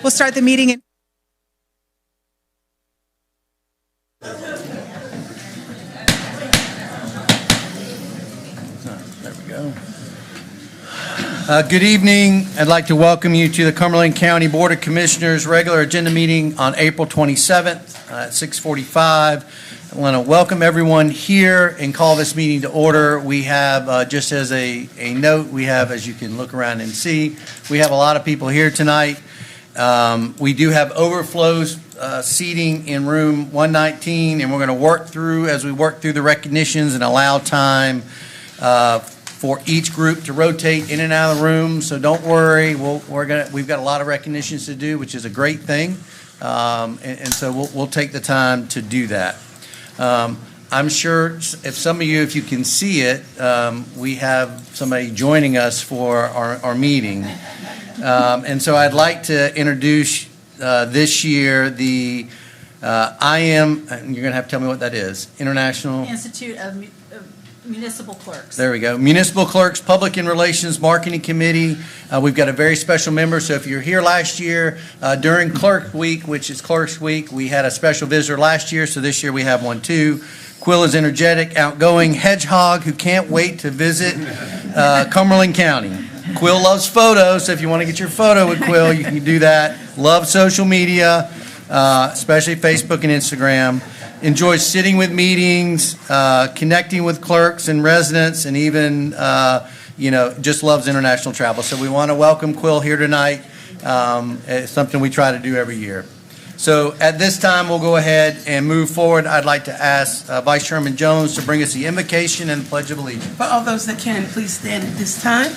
We'll start the meeting in There we go. Good evening. I'd like to welcome you to the Cumberland County Board of Commissioners regular agenda meeting on April 27th at 6:45. I want to welcome everyone here and call this meeting to order. We have, just as a note, we have, as you can look around and see, we have a lot of people here tonight. We do have overflows seating in room 119, and we're going to work through, as we work through the recognitions, and allow time for each group to rotate in and out of the room. So don't worry, we've got a lot of recognitions to do, which is a great thing, and so we'll take the time to do that. I'm sure if some of you, if you can see it, we have somebody joining us for our meeting. And so I'd like to introduce this year the IM, and you're going to have to tell me what that is, International Institute of Municipal Clerks. There we go. Municipal Clerks Public and Relations Marketing Committee. We've got a very special member. So if you're here last year during Clerk Week, which is Clerks Week, we had a special visitor last year. So this year we have one too. Quill is energetic, outgoing hedgehog who can't wait to visit Cumberland County. Quill loves photos, so if you want to get your photo with Quill, you can do that. Loves social media, especially Facebook and Instagram. Enjoys sitting with meetings, connecting with clerks and residents, and even, just loves international travel. So we want to welcome Quill here tonight. It's something we try to do every year. So at this time, we'll go ahead and move forward. I'd like to ask Vice Chairman Jones to bring us the invocation and the Pledge of Allegiance. For all those that can, please stand at this time.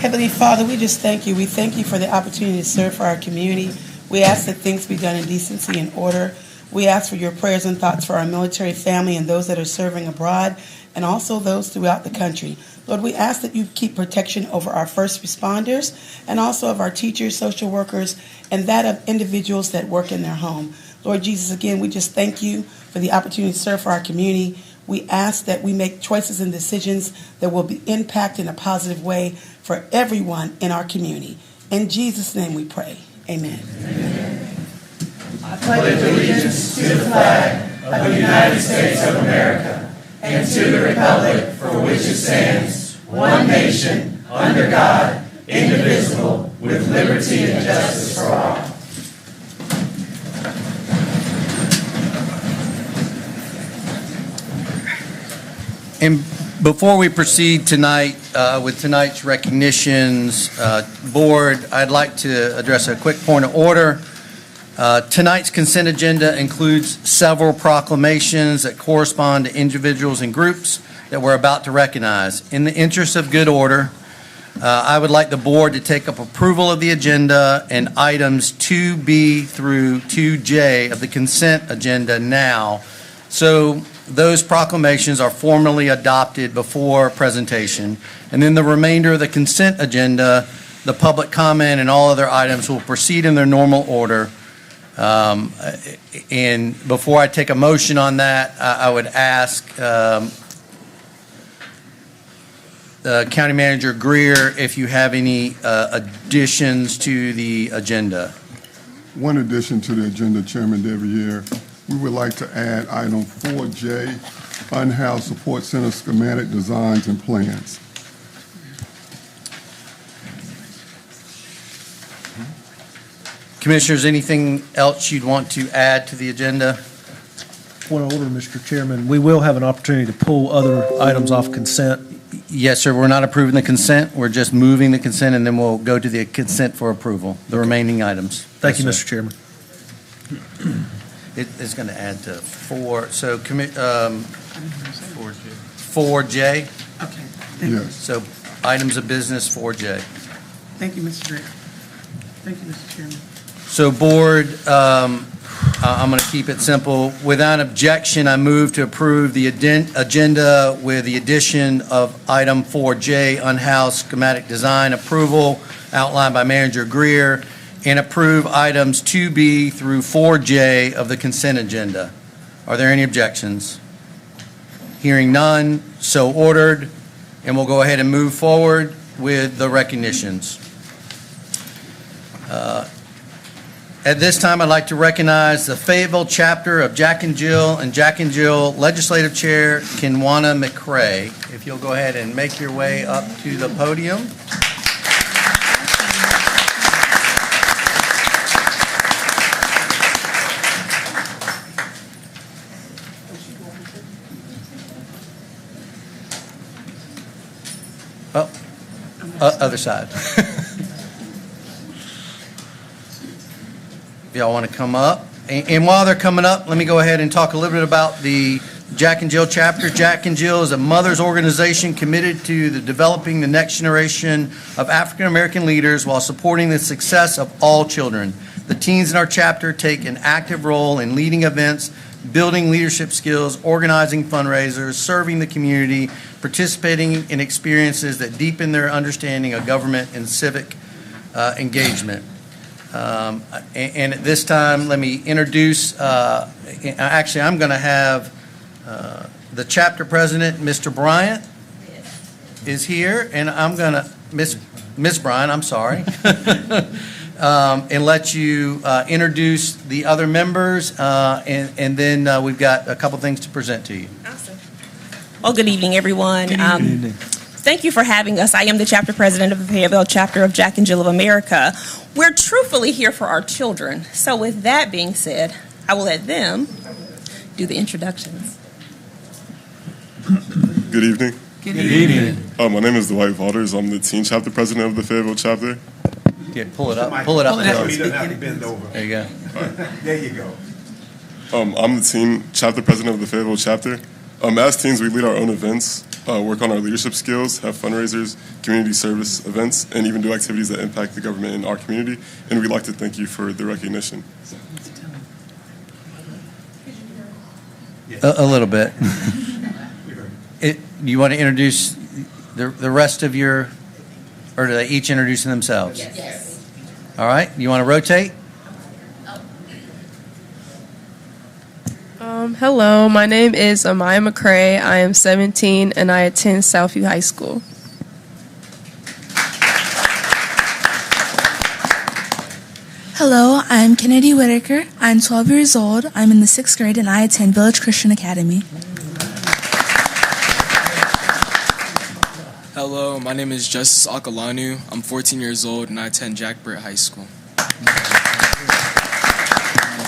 Heavenly Father, we just thank you. We thank you for the opportunity to serve for our community. We ask that things be done in decency and order. We ask for your prayers and thoughts for our military family and those that are serving abroad, and also those throughout the country. Lord, we ask that you keep protection over our first responders and also of our teachers, social workers, and that of individuals that work in their home. Lord Jesus, again, we just thank you for the opportunity to serve for our community. We ask that we make choices and decisions that will be impact in a positive way for everyone in our community. In Jesus' name we pray. Amen. Amen. I pledge allegiance to the flag of the United States of America and to the republic for which it stands, one nation, under God, indivisible, with liberty and justice for all. And before we proceed tonight with tonight's recognitions, Board, I'd like to address a quick point of order. Tonight's consent agenda includes several proclamations that correspond to individuals and groups that we're about to recognize. In the interest of good order, I would like the board to take up approval of the agenda and items 2B through 2J of the consent agenda now. So those proclamations are formally adopted before presentation. And then the remainder of the consent agenda, the public comment and all other items will proceed in their normal order. And before I take a motion on that, I would ask County Manager Greer if you have any additions to the agenda. One addition to the agenda, Chairman Deviere, we would like to add item 4J, Unhoused Support Center schematic designs and plans. Commissioners, anything else you'd want to add to the agenda? Point of order, Mr. Chairman. We will have an opportunity to pull other items off consent. Yes, sir. We're not approving the consent. We're just moving the consent, and then we'll go to the consent for approval, the remaining items. Thank you, Yes, Mr. Chairman. It is going to add to 4. So 4J. Okay. Thank you. Yes. So items of business 4J. Thank you, Mr. Greer. Thank you, Mr. Chairman. So Board, I'm going to keep it simple. Without objection, I move to approve the agenda with the addition of item 4J, unhoused schematic design approval outlined by Manager Greer, and approve items 2B through 4J of the consent agenda. Are there any objections? Hearing none, so ordered, and we'll go ahead and move forward with the recognitions. At this time, I'd like to recognize the Fayetteville chapter of Jack and Jill Legislative Chair Kinwana McCray. If you'll go ahead and make your way up to the podium. Oh, other side. If y'all want to come up. And while they're coming up, let me go ahead and talk a little bit about the Jack and Jill chapter. Jack and Jill is a mother's organization committed to developing the next generation of African American leaders while supporting the success of all children. The teens in our chapter take an active role in leading events, building leadership skills, organizing fundraisers, serving the community, participating in experiences that deepen their understanding of government and civic engagement. And at this time, let me introduce, actually, I'm going to have the chapter president, Mr. Bryant, is here, and I'm going to, Miss Bryant, I'm sorry, and let you introduce the other members, and then we've got a couple things to present to you. Awesome. Well, good evening, everyone. Good evening. Thank you for having us. I am the chapter president of the Fayetteville chapter of Jack and Jill of America. We're truthfully here for our children. So with that being said, I will let them do the introductions. Good evening. Good evening. My name is Dwight Waters. I'm the teen chapter president of the Fayetteville chapter. Yeah, pull it up. Pull it up. He doesn't have to bend over. There you go. There you go. I'm the teen chapter president of the Fayetteville chapter. As teens, we lead our own events, work on our leadership skills, have fundraisers, community service events, and even do activities that impact the government in our community. And we'd like to thank you for the recognition. A little bit. You want to introduce the rest of your, or do they each introduce themselves? Yes. All right, you want to rotate? Hello, my name is Amaya McCray. I am 17 and I attend Southview High School. Hello, I'm Kennedy Whitaker. I'm 12 years old. I'm in the 6th grade and I attend Village Christian Academy. Hello, my name is Justice Akalanu. I'm 14 years old and I attend Jack Britt High School.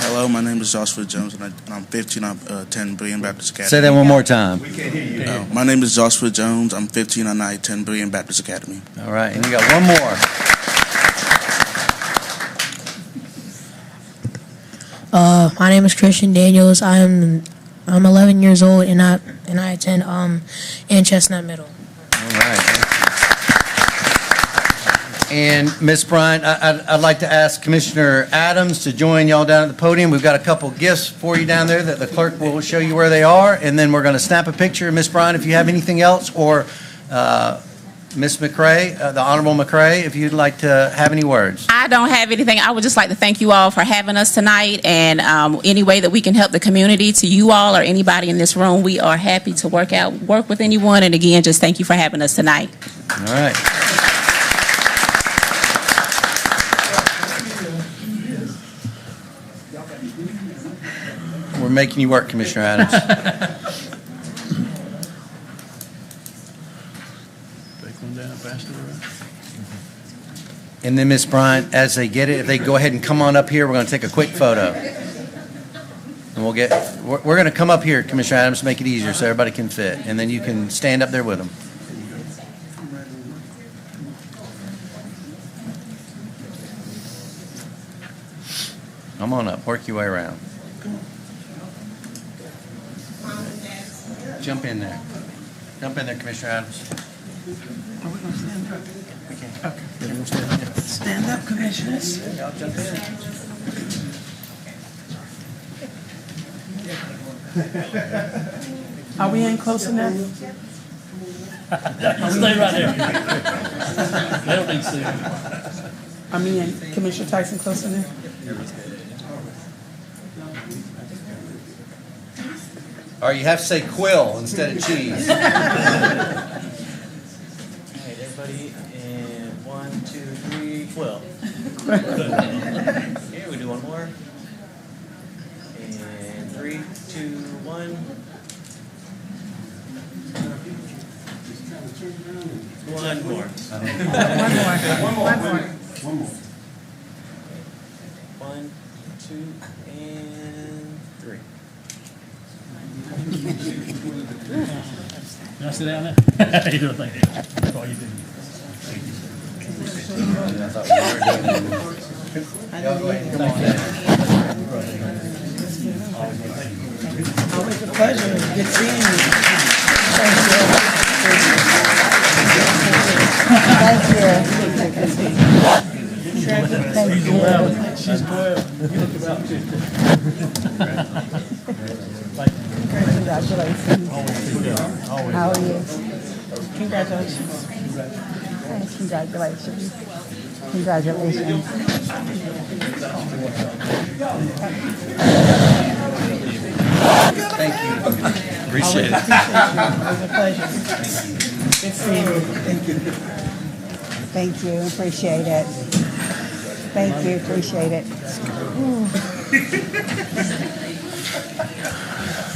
Hello, my name is Joshua Jones, and I'm 15. I attend Berean Baptist Academy. Say that one more time. We can't hear you. My name is Joshua Jones. I'm 15, and I attend Berean Baptist Academy. All right, and you got one more. My name is Christian Daniels. I'm 11 years old, and I attend Ann Chestnut Middle. All right. And Ms. Bryant, I'd like to ask Commissioner Adams to join y'all down at the podium. We've got a couple gifts for you down there that the clerk will show you where they are, and then we're going to snap a picture. Ms. Bryant, if you have anything else, or Ms. McCray, the Honorable McCray, if you'd like to have any words. I don't have anything. I would just like to thank you all for having us tonight, and any way that we can help the community, to you all or anybody in this room, we are happy to work with anyone. And again, just thank you for having us tonight. All right. We're making you work, Commissioner Adams. And then, Ms. Bryant, as they get it, if they go ahead and come on up here, we're going to take a quick photo. And we're going to come up here, Commissioner Adams, to make it easier so everybody can fit. And then you can stand up there with them. Come on up. Work your way around. Jump in there. Jump in there, Commissioner Adams. Are we going to stand up? We can. Okay. Stand up, commissioners. Y'all jump in. Are we in close enough? Stay right there. They don't need to see you. Are me and Commissioner Tyson close enough? Or you have to say quill instead of cheese. All right, everybody, and 1, 2, 3, 12. Okay, we do one more. And 3, 2, 1. One more. One more. 1, 2, and 3. Can I sit down now? How you doing? Thank you. That's all you do. Always a pleasure. Good seeing you. Thank you. Thank you. She's 12. You look about 50. Congratulations. Always. How are you? Congratulations. Congratulations. Congratulations. Thank you. Appreciate it. Always a pleasure. Good seeing you. Thank you. Thank you, appreciate it. Thank you, appreciate it.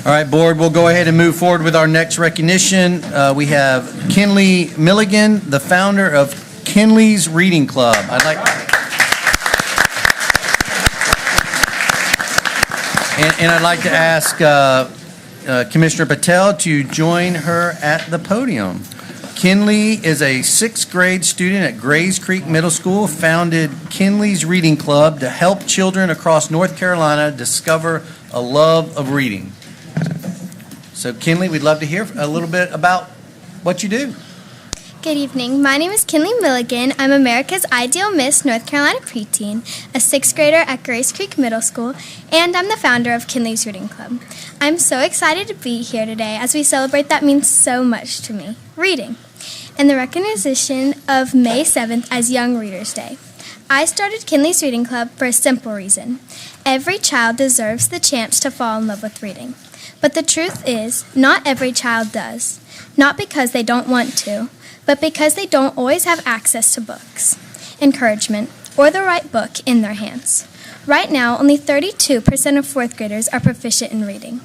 All right, board, we'll go ahead and move forward with our next recognition. We have Kenley Milligan, the founder of Kenley's Reading Club. I'd like to ask Commissioner Patel to join her at the podium. Kenley is a 6th grade student at Grays Creek Middle School, founded Kenley's Reading Club to help children across North Carolina discover a love of reading. So, Kenley, we'd love to hear a little bit about what you do. Good evening. My name is Kenley Milligan. I'm America's Ideal Miss North Carolina Preteen, a 6th grader at Grace Creek Middle School, and I'm the founder of Kenley's Reading Club. I'm so excited to be here today as we celebrate that means so much to me, reading, and the recognition of May 7th as Young Readers Day. I started Kenley's Reading Club for a simple reason. Every child deserves the chance to fall in love with reading. But the truth is, not every child does. Not because they don't want to, but because they don't always have access to books, encouragement, or the right book in their hands. Right now, only 32% of 4th graders are proficient in reading.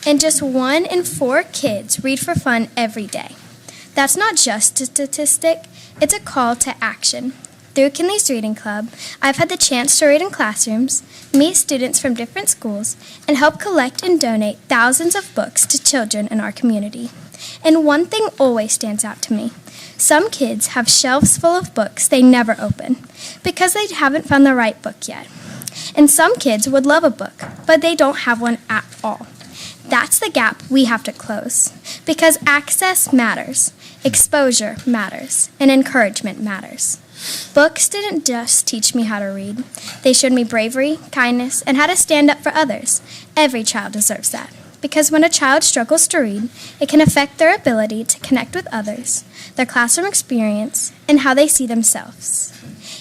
And just 1 in 4 kids read for fun every day. That's not just a statistic, it's a call to action. Through Kenley's Reading Club, I've had the chance to read in classrooms, meet students from different schools, and help collect and donate thousands of books to children in our community. And one thing always stands out to me. Some kids have shelves full of books they never open because they haven't found the right book yet. And some kids would love a book, but they don't have one at all. That's the gap we have to close because access matters, exposure matters, and encouragement matters. Books didn't just teach me how to read. They showed me bravery, kindness, and how to stand up for others. Every child deserves that. Because when a child struggles to read, it can affect their ability to connect with others, their classroom experience, and how they see themselves.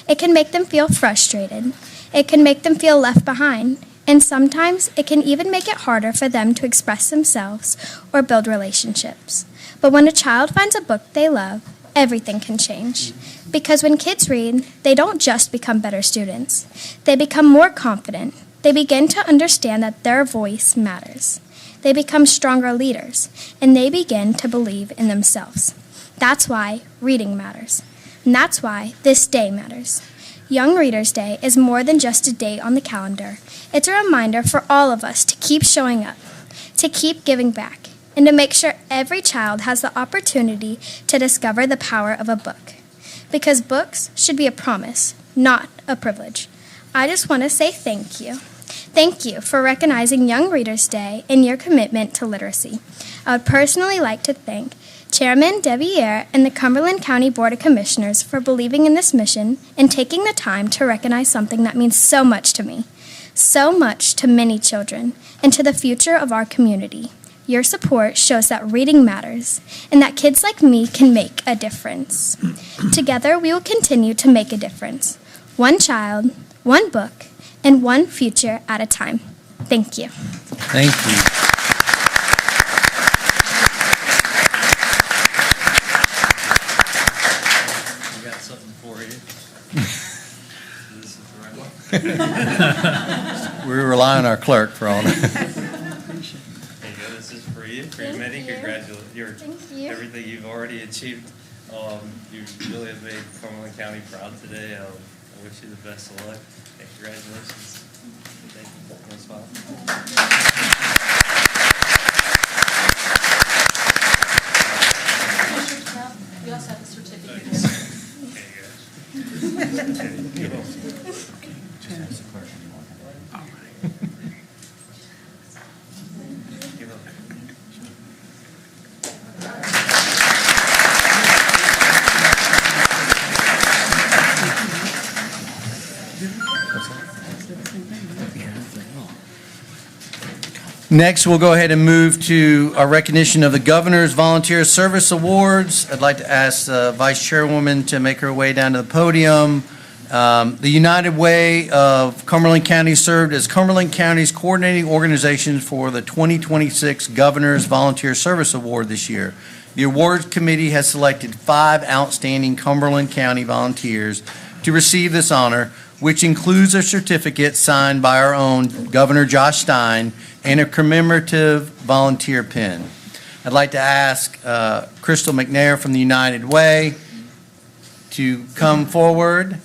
It can make them feel frustrated. It can make them feel left behind. And sometimes it can even make it harder for them to express themselves or build relationships. But when a child finds a book they love, everything can change. Because when kids read, they don't just become better students. They become more confident. They begin to understand that their voice matters. They become stronger leaders, and they begin to believe in themselves. That's why reading matters. And that's why this day matters. Young Readers Day is more than just a date on the calendar. It's a reminder for all of us to keep showing up, to keep giving back, and to make sure every child has the opportunity to discover the power of a book. Because books should be a promise, not a privilege. I just want to say thank you. Thank you for recognizing Young Readers Day and your commitment to literacy. I would personally like to thank Chairman Debbie Yare and the Cumberland County Board of Commissioners for believing in this mission and taking the time to recognize something that means so much to me, so much to many children, and to the future of our community. Your support shows that reading matters and that kids like me can make a difference. Together, we will continue to make a difference. One child, one book, and one future at a time. Thank you. Thank you. I got something for you. This is We rely on our clerk for all that. There you go. This is for you, for your Thank many. you. Congratulations. Thank you. Everything you've already achieved. You really have made Cumberland County proud today. I wish you the best of luck. And congratulations. Thank you. No smile. We also have a certificate. Next, we'll go ahead and move to our recognition of the Governor's Volunteer Service Awards. I'd like to ask the Vice Chairwoman to make her way down to the podium. The United Way of Cumberland County served as Cumberland County's coordinating organization for the 2026 Governor's Volunteer Service Award this year. The awards committee has selected 5 outstanding Cumberland County volunteers to receive this honor, which includes a certificate signed by our own Governor Josh Stein and a commemorative volunteer pin. I'd like to ask Crystal McNair from the United Way to come forward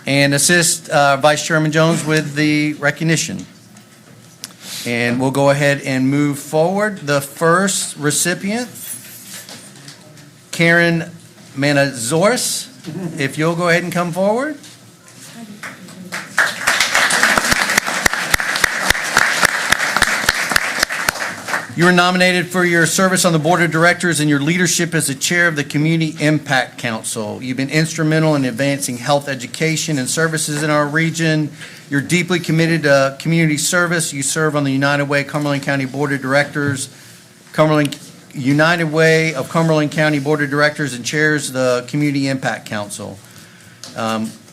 and assist Vice Chairman Jones with the recognition. And we'll go ahead and move forward. The first recipient, Karen Manazoris, if you'll go ahead and come forward. You are nominated for your service on the Board of Directors and your leadership as the Chair of the Community Impact Council. You've been instrumental in advancing health education and services in our region. You're deeply committed to community service. You serve on the United Way Cumberland County Board of Directors, United Way of Cumberland County Board of Directors, and chairs the Community Impact Council.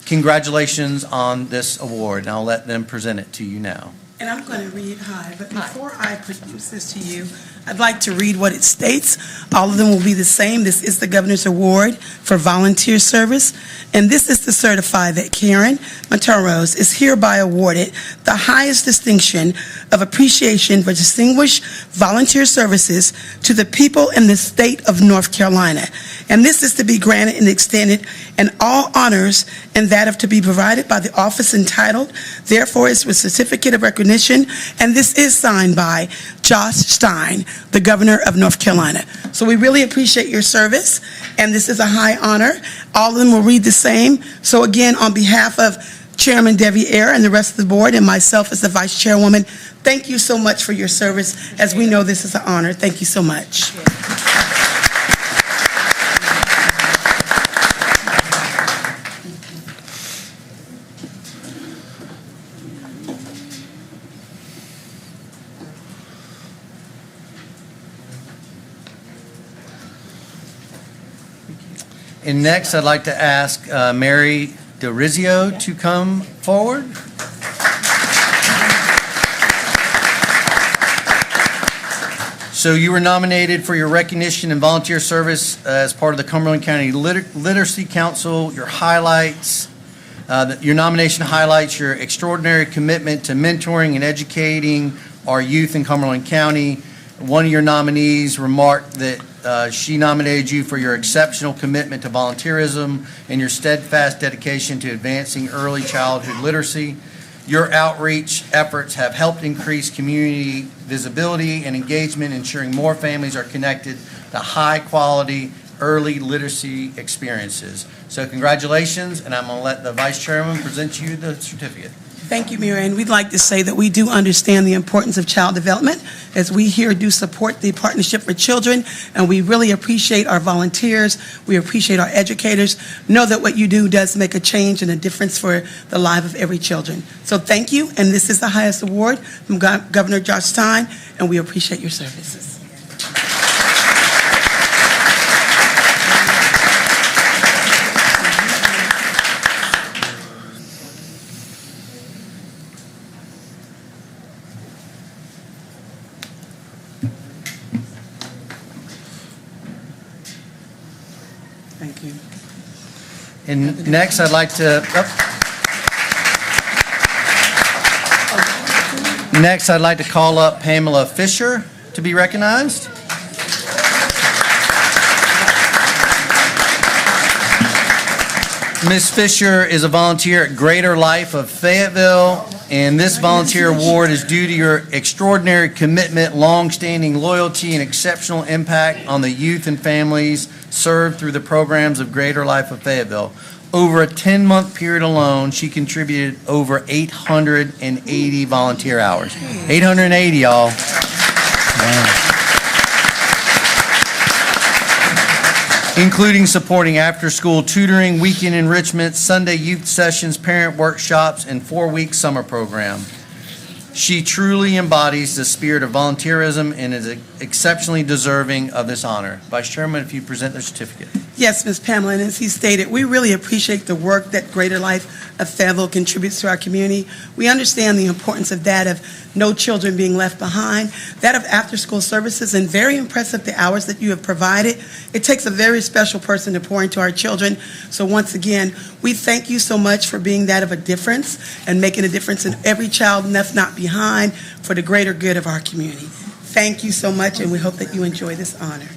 Congratulations on this award, and I'll let them present it to you now. And I'm going to read high, but before I produce this to you, I'd like to read what it states. All of them will be the same. This is the Governor's Award for Volunteer Service, and this is to certify that Karen Mataros is hereby awarded the highest distinction of appreciation for distinguished volunteer services to the people in the state of North Carolina. And this is to be granted and extended in all honors, and that of to be provided by the office entitled, therefore is with certificate of recognition, and this is signed by Josh Stein, the Governor of North Carolina. So we really appreciate your service, and this is a high honor. All of them will read the same. So again, on behalf of Chairman Debbie Eyre and the rest of the board and myself as the Vice Chairwoman, thank you so much for your service. As we know, this is an honor. Thank you so much. And next, I'd like to ask Mary DeRizio to come forward. So you were nominated for your recognition and volunteer service as part of the Cumberland County Literacy Council. Your nomination highlights your extraordinary commitment to mentoring and educating our youth in Cumberland County. One of your nominees remarked that she nominated you for your exceptional commitment to volunteerism and your steadfast dedication to advancing early childhood literacy. Your outreach efforts have helped increase community visibility and engagement, ensuring more families are connected to high-quality early literacy experiences. So congratulations, and I'm going to let the Vice Chairman present you the certificate. Thank you, Mary Ann. We'd like to say that we do understand the importance of child development, as we here do support the Partnership for Children, and we really appreciate our volunteers. We appreciate our educators. Know that what you do does make a change and a difference for the life of every children. So thank you, and this is the highest award from Governor Josh Stein, and we appreciate your services. And next, I'd like to, next, I'd like to call up Pamela Fisher to be recognized. Ms. Fisher is a volunteer at Greater Life of Fayetteville, and this volunteer award is due to your extraordinary commitment, longstanding loyalty, and exceptional impact on the youth and families served through the programs of Greater Life of Fayetteville. Over a 10-month period alone, she contributed over 880 volunteer hours. 880, y'all. Wow. Including supporting after-school tutoring, weekend enrichment, Sunday youth sessions, parent workshops, and 4-week summer program. She truly embodies the spirit of volunteerism and is exceptionally deserving of this honor. Vice Chairman, if you present the certificate. Yes, Ms. Pamela, and as he stated, we really appreciate the work that Greater Life of Fayetteville contributes to our community. We understand the importance of that, of no children being left behind, that of after-school services, and very impressive the hours that you have provided. It takes a very special person to pour into our children. So once again, we thank you so much for being that of a difference and making a difference in every child left not behind for the greater good of our community. Thank you so much, and we hope that you enjoy this honor.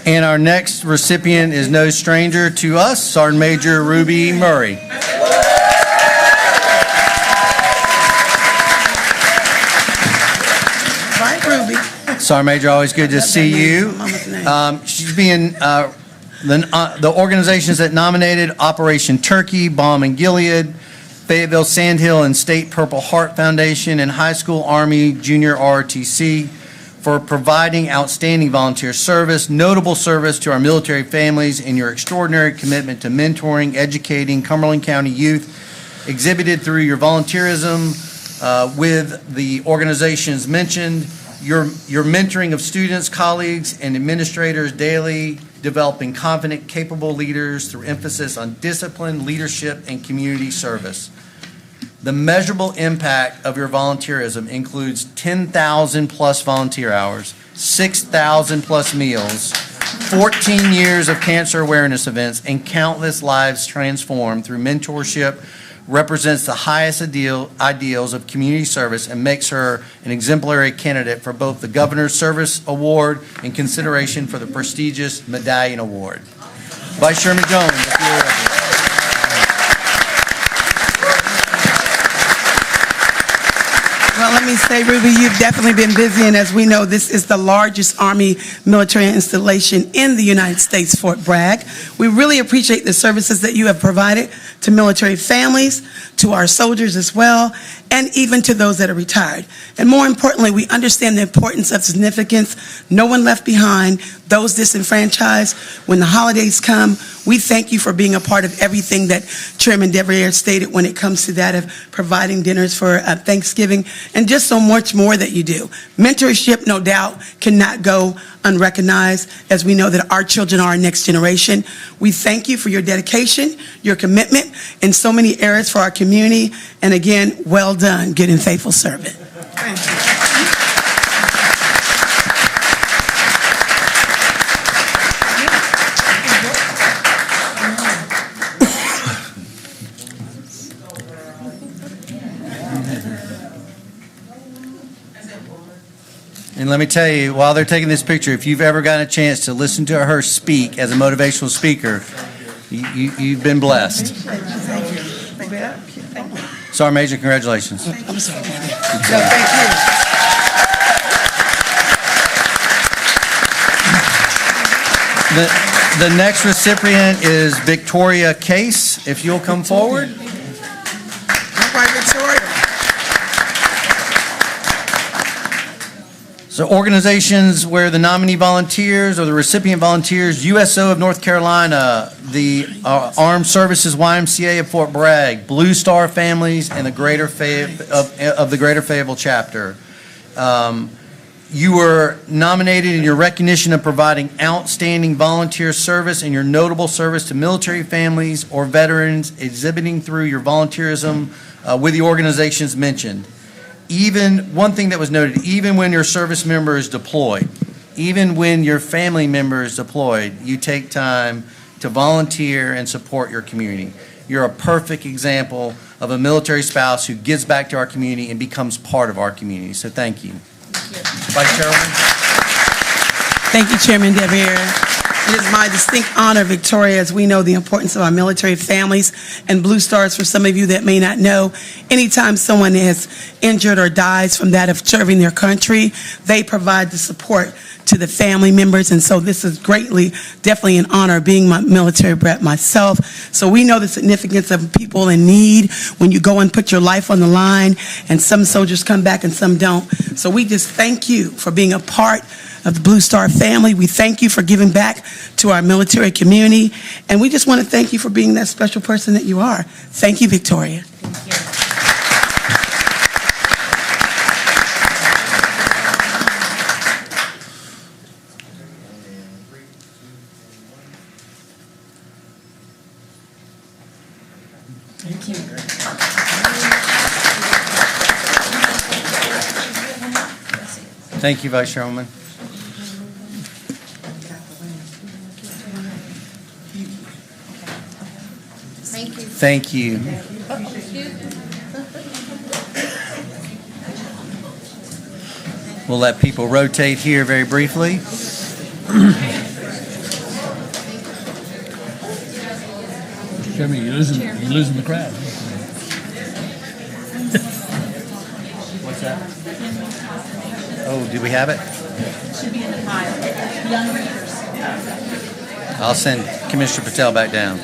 And our next recipient is no stranger to us, Sergeant Major Ruby Murray. Right, Ruby. Sergeant Major, always good to see you. She's being the organizations that nominated Operation Turkey, Balm and Gilead, Fayetteville Sandhill and State Purple Heart Foundation, and High School Army Junior ROTC for providing outstanding volunteer service, notable service to our military families, and your extraordinary commitment to mentoring, educating Cumberland County youth, exhibited through your volunteerism with the organizations mentioned, your mentoring of students, colleagues, and administrators daily, developing confident, capable leaders through emphasis on discipline, leadership, and community service. The measurable impact of your volunteerism includes 10,000 plus volunteer hours, 6,000 plus meals, 14 years of cancer awareness events, and countless lives transformed through mentorship, represents the highest ideals of community service, and makes her an exemplary candidate for both the Governor's Service Award and consideration for the prestigious Medallion Award. Vice Chairman Jones, if you're ready. Well, let me say, Ruby, you've definitely been busy, and as we know, this is the largest Army military installation in the United States, Fort Bragg. We really appreciate the services that you have provided to military families, to our soldiers as well, and even to those that are retired. And more importantly, we understand the importance of significance, no one left behind, those disenfranchised. When the holidays come, we thank you for being a part of everything that Chairman Devrier stated when it comes to that of providing dinners for Thanksgiving, and just so much more that you do. Mentorship, no doubt, cannot go unrecognized, as we know that our children are our next generation. We thank you for your dedication, your commitment in so many areas for our community, and again, well done, good and faithful servant. Thank you. And let me tell you, while they're taking this picture, if you've ever gotten a chance to listen to her speak as a motivational speaker, you've been blessed. Sergeant Major, congratulations. I'm sorry. No, thank you. The next recipient is Victoria Case. If you'll come forward. All right, Victoria. So organizations where the nominee volunteers or the recipient volunteers, USO of North Carolina, the Armed Services YMCA of Fort Bragg, Blue Star Families, and the Greater of the Greater Fayetteville chapter. You were nominated in your recognition of providing outstanding volunteer service and your notable service to military families or veterans, exhibiting through your volunteerism with the organizations mentioned. Even, one thing that was noted, even when your service member is deployed, even when your family member is deployed, you take time to volunteer and support your community. You're a perfect example of a military spouse who gives back to our community and becomes part of our community. So thank you. Vice Chairman. Thank you, Chairman Devier. It is my distinct honor, Victoria, as we know the importance of our military families and Blue Stars. For some of you that may not know, anytime someone is injured or dies from that of serving their country, they provide the support to the family members. And so this is definitely an honor being my military brat myself. So we know the significance of people in need when you go and put your life on the line, and some soldiers come back and some don't. So we just thank you for being a part of the Blue Star family. We thank you for giving back to our military community, and we just want to thank you for being that special person that you are. Thank you, Victoria. Thank you, Vice Chairwoman. Thank you. We'll let people rotate here very briefly. Chairman, you're losing the crowd. What's that? Oh, do we have it? Should be in the file. Young readers. I'll send Commissioner Patel back down.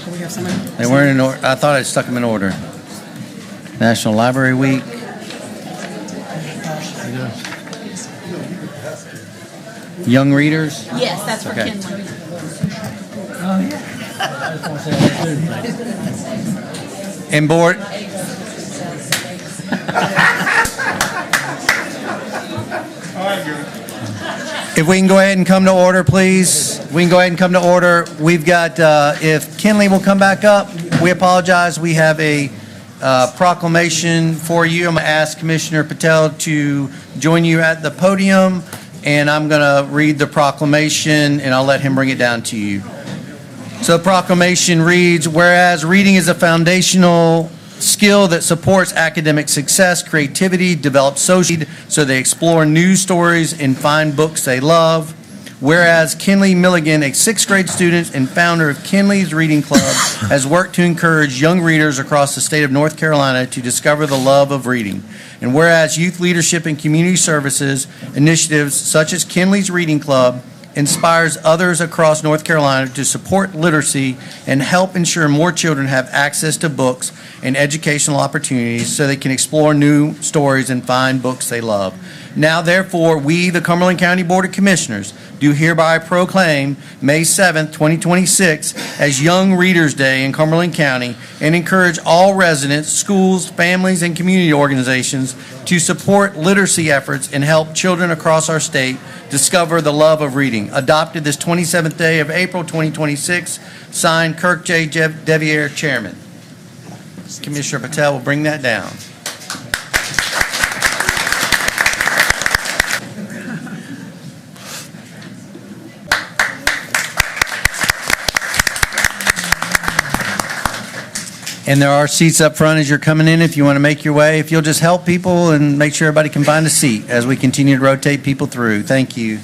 We have somebody? They weren't in order. I thought I stuck them in order. National Library Week. Young readers? Yes, that's for Okay. Kinley. And board. If we can go ahead and come to order, please. We can go ahead and come to order. We've got, if Kinley will come back up, we apologize. We have a proclamation for you. I'm going to ask Commissioner Patel to join you at the podium, and I'm going to read the proclamation, and I'll let him bring it down to you. So the proclamation reads, whereas reading is a foundational skill that supports academic success, creativity, develops social, so they explore new stories and find books they love. Whereas Kinley Milligan, a sixth grade student and founder of Kinley's Reading Club, has worked to encourage young readers across the state of North Carolina to discover the love of reading. And whereas youth leadership and community services initiatives such as Kinley's Reading Club inspires others across North Carolina to support literacy and help ensure more children have access to books and educational opportunities so they can explore new stories and find books they love. Now, therefore, we, the Cumberland County Board of Commissioners, do hereby proclaim May 7th, 2026 as Young Readers Day in Cumberland County and encourage all residents, schools, families, and community organizations to support literacy efforts and help children across our state discover the love of reading. Adopted this 27th day of April 2026, signed Kirk J. Devier, Chairman. Commissioner Patel will bring that down. And there are seats up front as you're coming in if you want to make your way. If you'll just help people and make sure everybody can find a seat as we continue to rotate people through. Thank you.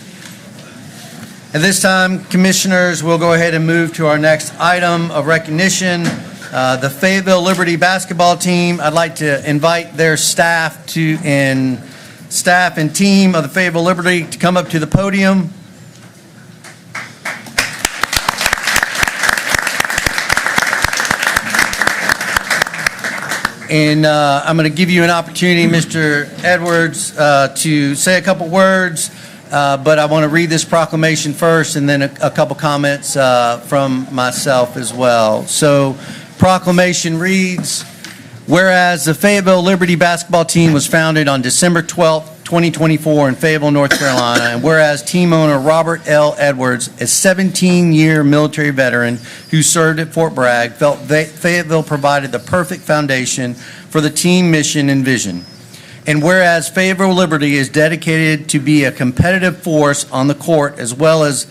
At this time, Commissioners, we'll go ahead and move to our next item of recognition. The Fayetteville Liberty basketball team. I'd like to invite their staff and team of the Fayetteville Liberty to come up to the podium. And I'm going to give you an opportunity, Mr. Edwards, to say a couple words, but I want to read this proclamation first and then a couple comments from myself as well. So, proclamation reads, whereas the Fayetteville Liberty basketball team was founded on December 12th, 2024 in Fayetteville, North Carolina, and whereas team owner Robert L. Edwards, a 17-year military veteran who served at Fort Bragg, felt Fayetteville provided the perfect foundation for the team mission and vision. And whereas Fayetteville Liberty is dedicated to be a competitive force on the court as well as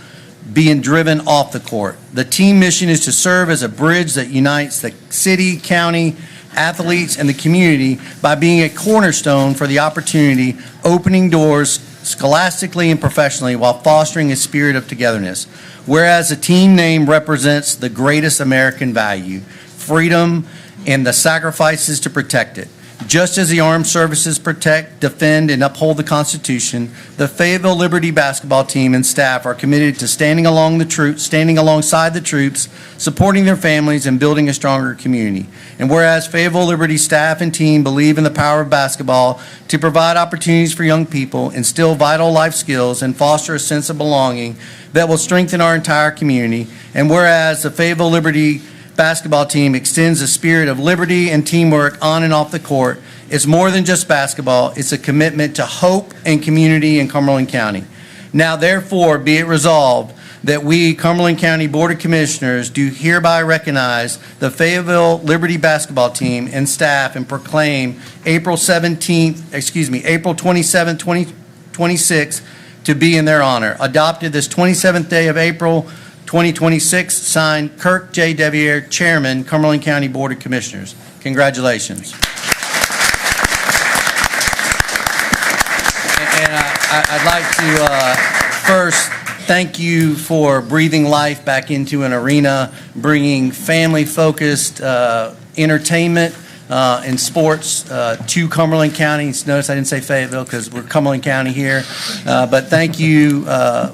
being driven off the court, the team mission is to serve as a bridge that unites the city, county, athletes, and the community by being a cornerstone for the opportunity, opening doors scholastically and professionally while fostering a spirit of togetherness. Whereas the team name represents the greatest American value, freedom, and the sacrifices to protect it. Just as the armed services protect, defend, and uphold the Constitution, the Fayetteville Liberty basketball team and staff are committed to standing alongside the troops, supporting their families, and building a stronger community. And whereas Fayetteville Liberty staff and team believe in the power of basketball to provide opportunities for young people, instill vital life skills, and foster a sense of belonging that will strengthen our entire community. And whereas the Fayetteville Liberty basketball team extends a spirit of liberty and teamwork on and off the court. It's more than just basketball. It's a commitment to hope and community in Cumberland County. Now, therefore, be it resolved that we, Cumberland County Board of Commissioners, do hereby recognize the Fayetteville Liberty basketball team and staff and proclaim April 27th, 2026 to be in their honor. Adopted this 27th day of April 2026, signed Kirk J. Deviere, Chairman, Cumberland County Board of Commissioners. Congratulations. And I'd like to first thank you for breathing life back into an arena, bringing family-focused entertainment and sports to Cumberland County. Notice I didn't say Fayetteville because we're Cumberland County here. But thank you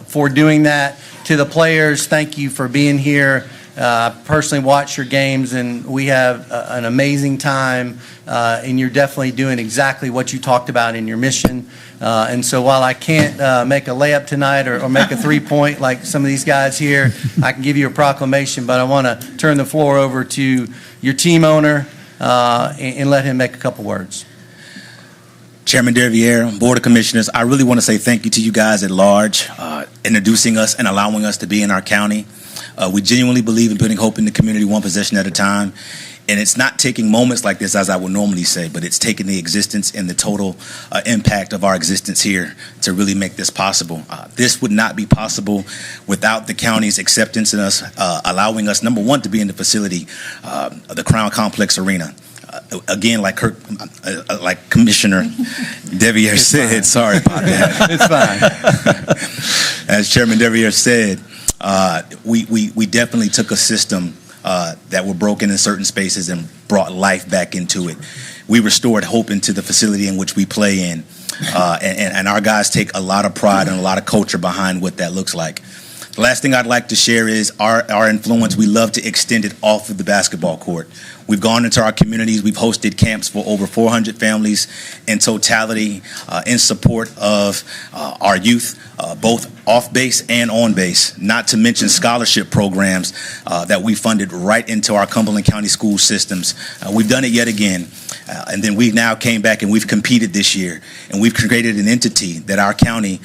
for doing that. To the players, thank you for being here. I personally watch your games, and we have an amazing time, and you're definitely doing exactly what you talked about in your mission. And so while I can't make a layup tonight or make a three-point like some of these guys here, I can give you a proclamation, but I want to turn the floor over to your team owner and let him make a couple words. Chairman Deviere, Board of Commissioners, I really want to say thank you to you guys at large, introducing us and allowing us to be in our county. We genuinely believe in putting hope in the community one possession at a time. And it's not taking moments like this, as I would normally say, but it's taking the existence and the total impact of our existence here to really make this possible. This would not be possible without the county's acceptance in us, allowing us, number one, to be in the facility, the Crown Complex Arena. Again, like Commissioner Deviere said, sorry about that. It's fine. As Chairman Deviere said, we definitely took a system that were broken in certain spaces and brought life back into it. We restored hope into the facility in which we play in, and our guys take a lot of pride and a lot of culture behind what that looks like. The last thing I'd like to share is our influence. We love to extend it off of the basketball court. We've gone into our communities. We've hosted camps for over 400 families in totality in support of our youth, both off base and on base, not to mention scholarship programs that we funded right into our Cumberland County school systems. We've done it yet again. And then we now came back and we've competed this year. And we've created an entity that our county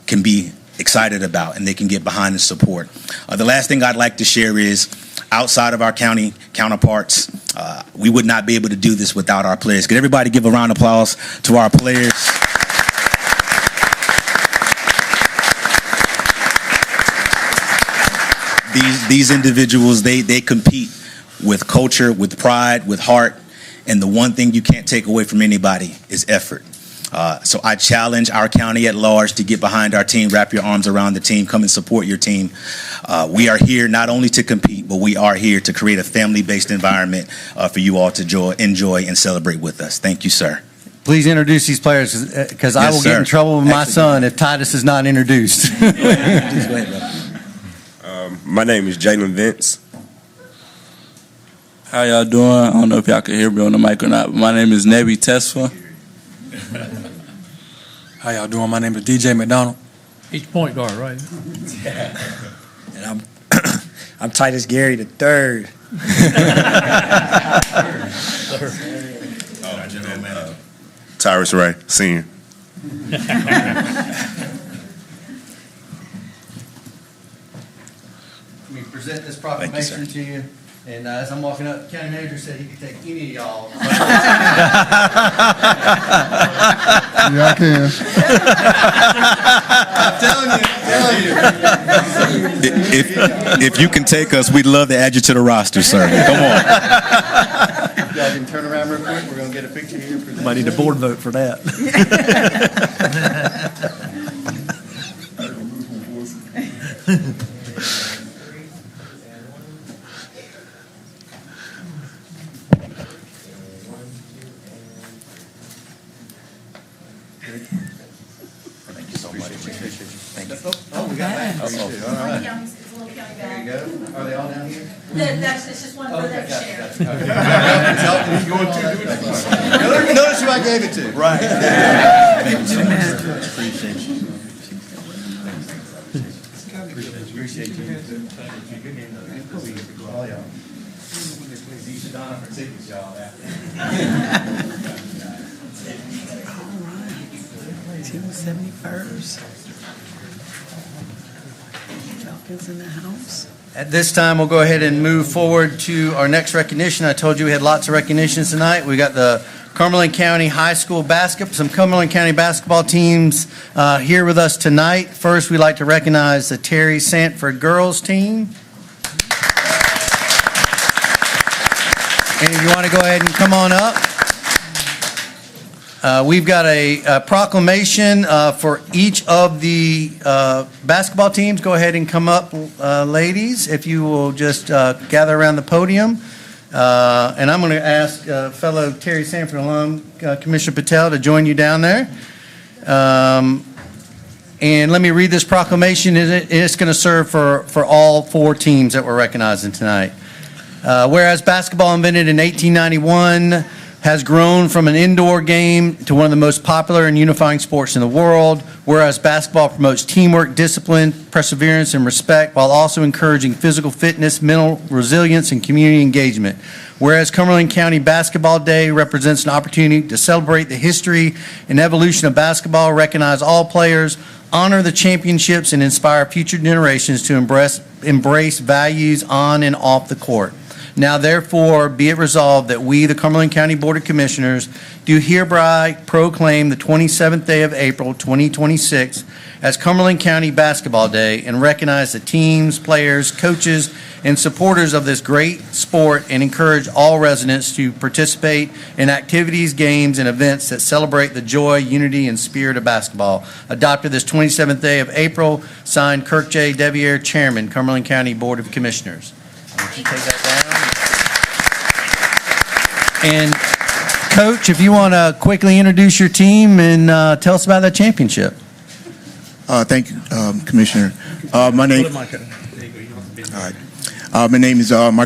can be excited about and they can get behind and support. The last thing I'd like to share is outside of our county counterparts, we would not be able to do this without our players. Could everybody give a round of applause to our players? These individuals, they compete with culture, with pride, with heart, and the one thing you can't take away from anybody is effort. So I challenge our county at large to get behind our team, wrap your arms around the team, come and support your team. We are here not only to compete, but we are here to create a family-based environment for you all to enjoy and celebrate with us. Thank you, sir. Please introduce these players, because I will get in trouble with my son if Titus is not introduced. Please go ahead, brother. My name is Jalen Vince. How y'all doing? I don't know if y'all can hear me on the mic or not, but my name is Nebi Tesfa. How y'all doing? My name is DJ McDonald. He's point guard, right? And I'm Titus Gary the third. Tyrus Ray, senior. Let me present this proclamation to you. And as I'm walking up, the county manager said he could take any of y'all. Yeah, I can. I'm telling you. If you can take us, we'd love to add you to the roster, sir. Come on. You guys can turn around real quick. We're going to get a picture here. Might need a board vote for that. Thank you so much. Appreciate you. Thank you. Oh, we got that. All right. There you go. Are they all down here? It's just one for them to share. Notice who I gave it to. Right. Thank you so much. Appreciate you. Appreciate you. All y'all. You should don for tickets, y'all. Team 71st. Falcons in the house. At this time, we'll go ahead and move forward to our next recognition. I told you we had lots of recognitions tonight. We got the Cumberland County High School basketball, some Cumberland County basketball teams here with us tonight. First, we'd like to recognize the Terry Sanford girls team. And if you want to go ahead and come on up. We've got a proclamation for each of the basketball teams. Go ahead and come up, ladies, if you will just gather around the podium. And I'm going to ask fellow Terry Sanford alum, Commissioner Patel, to join you down there. And let me read this proclamation. It's going to serve for all four teams that we're recognizing tonight. Whereas basketball, invented in 1891, has grown from an indoor game to one of the most popular and unifying sports in the world, whereas basketball promotes teamwork, discipline, perseverance, and respect, while also encouraging physical fitness, mental resilience, and community engagement. Whereas Cumberland County Basketball Day represents an opportunity to celebrate the history and evolution of basketball, recognize all players, honor the championships, and inspire future generations to embrace values on and off the court. Now, therefore, be it resolved that we, the Cumberland County Board of Commissioners, do hereby proclaim the 27th day of April, 2026, as Cumberland County Basketball Day and recognize the teams, players, coaches, and supporters of this great sport and encourage all residents to participate in activities, games, and events that celebrate the joy, unity, and spirit of basketball. Adopted this 27th day of April, signed Kirk J. Deviere, Chairman, Cumberland County Board of Commissioners. Why don't you take that down? And Coach, if you want to quickly introduce your team and tell us about that championship. Thank you, Commissioner. My name is Michael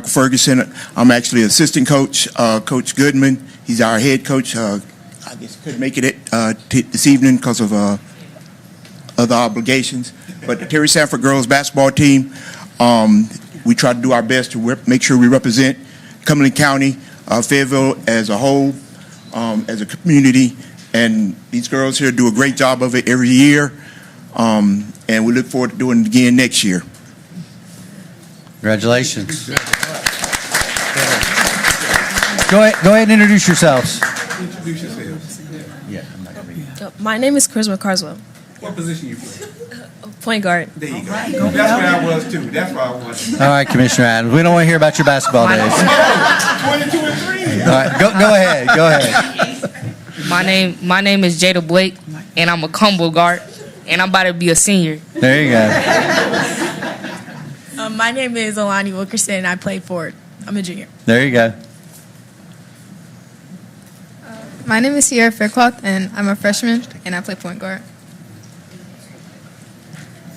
Ferguson. I'm actually assistant coach, Coach Goodman. He's our head coach. I guess couldn't make it this evening because of other obligations. But the Terry Sanford girls basketball team, we try to do our best to make sure we represent Cumberland County, Fayetteville as a whole, as a community. And these girls here do a great job of it every year. And we look forward to doing it again next year. Congratulations. Go ahead and introduce yourselves. Introduce yourselves. Yeah, I'm not going to read. My name is Charisma Carswell. What position you play? Point guard. There you go. That's where I was too. That's where I was. All right, Commissioner Adams. We don't want to hear about your basketball days. 22 and 3. All right, go ahead. Go ahead. My name is Jada Blake, and I'm a combo guard, and I'm about to be a senior. There you go. My name is Alani Wilkerson, and I play forward. I'm a junior. There you go. My name is Sierra Faircloth, and I'm a freshman, and I play point guard.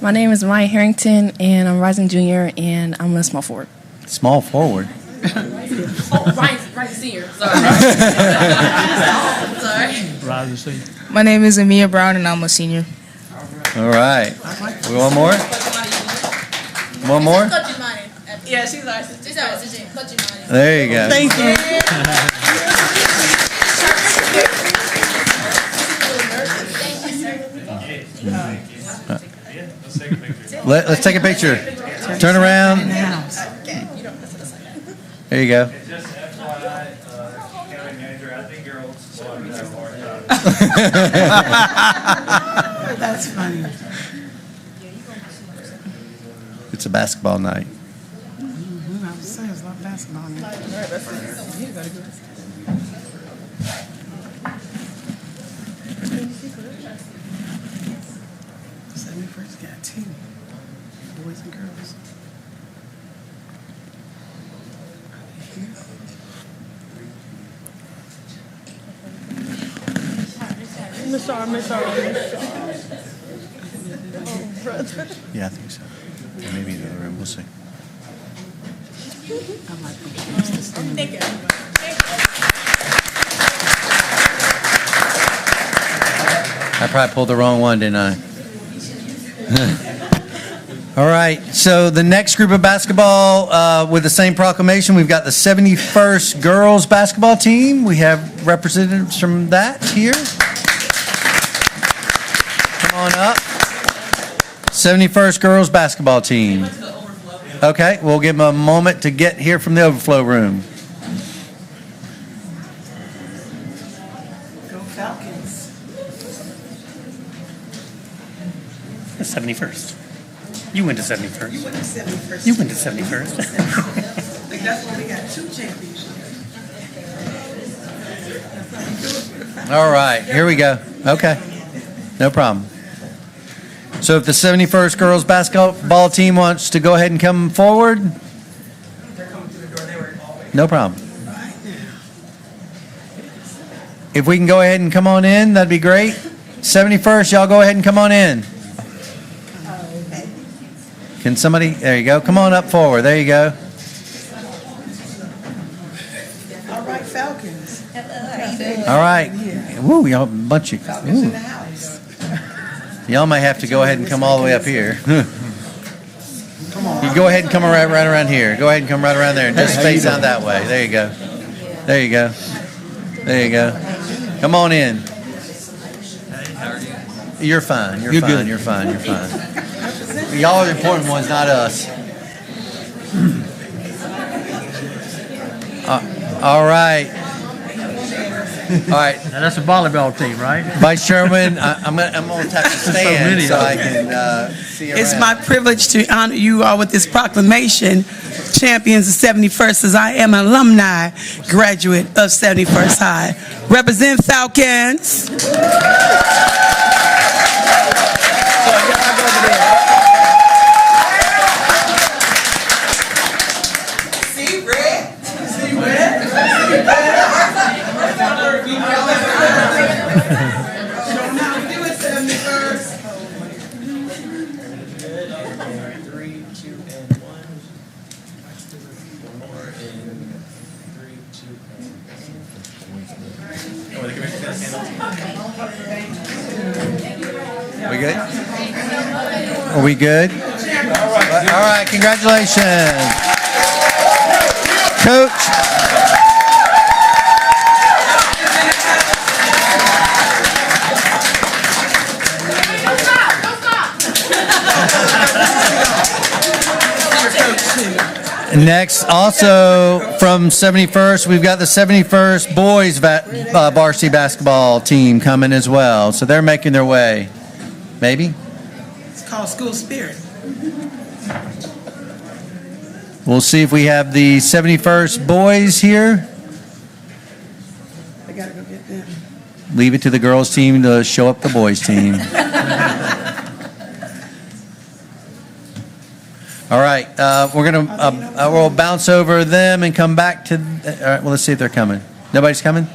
My name is Maya Harrington, and I'm a rising junior, and I'm a small forward. Small forward. Oh, Ryan Senior. Sorry. Sorry. My name is Amia Brown, and I'm a senior. All right. We want more? One more? Yeah, she's our There you go. Thank you. Let's take a picture. Turn around. There you go. That's funny. It's a basketball night. I was saying it's not basketball. First got two boys and girls. Yeah, I think so. Or maybe in the other room. We'll see. I probably pulled the wrong one, didn't I? All right. So the next group of basketball with the same proclamation, we've got the 71st girls basketball team. We have representatives from that here. Come on up. 71st girls basketball team. Okay, we'll give them a moment to get here from the overflow room. Go Falcons. The 71st. You went to 71st. You went to 71st. You went to 71st. Like that's why we got 2 championships. All right, here we go. Okay, no problem. So if the 71st girls basketball team wants to go ahead and come forward, no problem. If we can go ahead and come on in, that'd be great. 71st, y'all go ahead and come on in. Can somebody, there you go, come on up forward, there you go. All right, Falcons. All right, woo, y'all, bunch of, Falcons in the ooh. house. Y'all may have to go ahead and come all the way up here. You go ahead and come right around here. Go ahead and come right around there and just face out that way. There you go. There you go. There you go. Come on in. You're fine. You're fine. good. You're fine. You're fine. Y'all are the important ones, not us. All right. All right. Now, that's a volleyball team, right? Vice Chairman, I'm going to have to stand so I can see around. It's my privilege to honor you all with this proclamation, Champions of 71st, as I am an alumni graduate of 71st High. Represent Falcons. See red? See red? See red? We good? Are we good? All right, congratulations. Coach. Next, also from 71st, we've got the 71st boys varsity basketball team coming as well. So they're making their way. Maybe? It's called School Spirit. We'll see if we have the 71st boys here. I gotta go get them. Leave it to the girls team to show up the boys team. All right, we're gonna we'll bounce over them and come back to. All right, well, let's see if they're coming. Nobody's coming.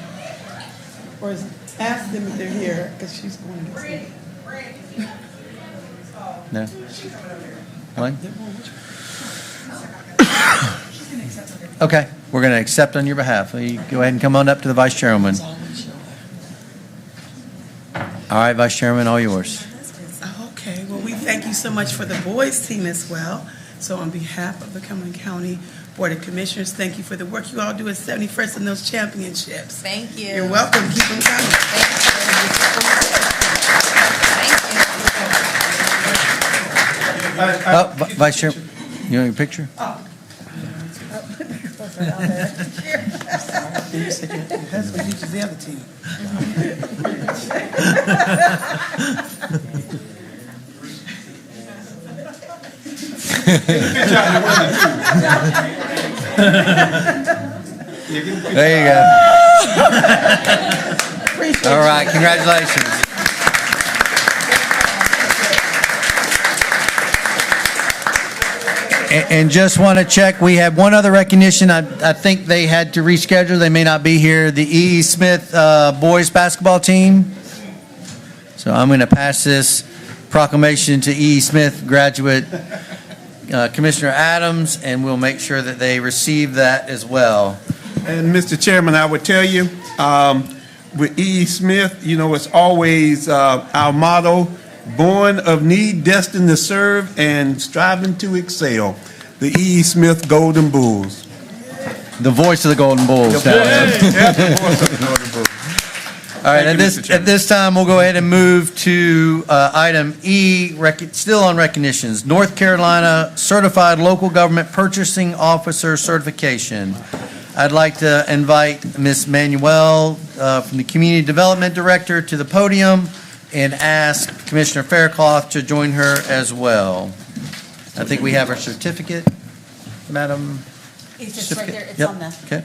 Or ask them if they're here, because she's going to get some. No. What? Okay, we're going to accept on your behalf. Will you go ahead and come on up to the Vice Chairwoman? All right, Vice Chairman, all yours. Okay, well, we thank you so much for the boys' team as well. So on behalf of the Cumberland County Board of Commissioners, thank you for the work you all do at 71st in those championships. Thank you. You're welcome. Keep them coming. Vice Chair, you want a picture? You said your husband teaches the other team. There you go. All right, congratulations. And just want to check, we have one other recognition. I think they had to reschedule. They may not be here. The E.E. Smith boys basketball team. So I'm going to pass this proclamation to E.E. Smith graduate Commissioner Adams, and we'll make sure that they receive that as well. And Mr. Chairman, I would tell you, with E.E. Smith, you know, it's always our motto, born of need, destined to serve, and striving to excel. The E.E. Smith Golden Bulls. The voice of the Golden Bulls. Yeah, the voice of the Golden Bulls. All right, at this time, we'll go ahead and move to item E, still on recognitions. North Carolina Certified Local Government Purchasing Officer Certification. I'd like to invite Ms. Manuel from the Community Development Director to the podium and ask Commissioner Faircloth to join her as well. I think we have her certificate, Madam. It's just right there. It's Yep. on the. Okay.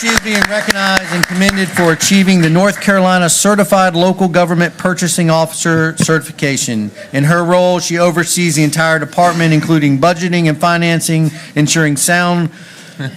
She is being recognized and commended for achieving the North Carolina Certified Local Government Purchasing Officer certification. In her role, she oversees the entire department, including budgeting and financing, ensuring sound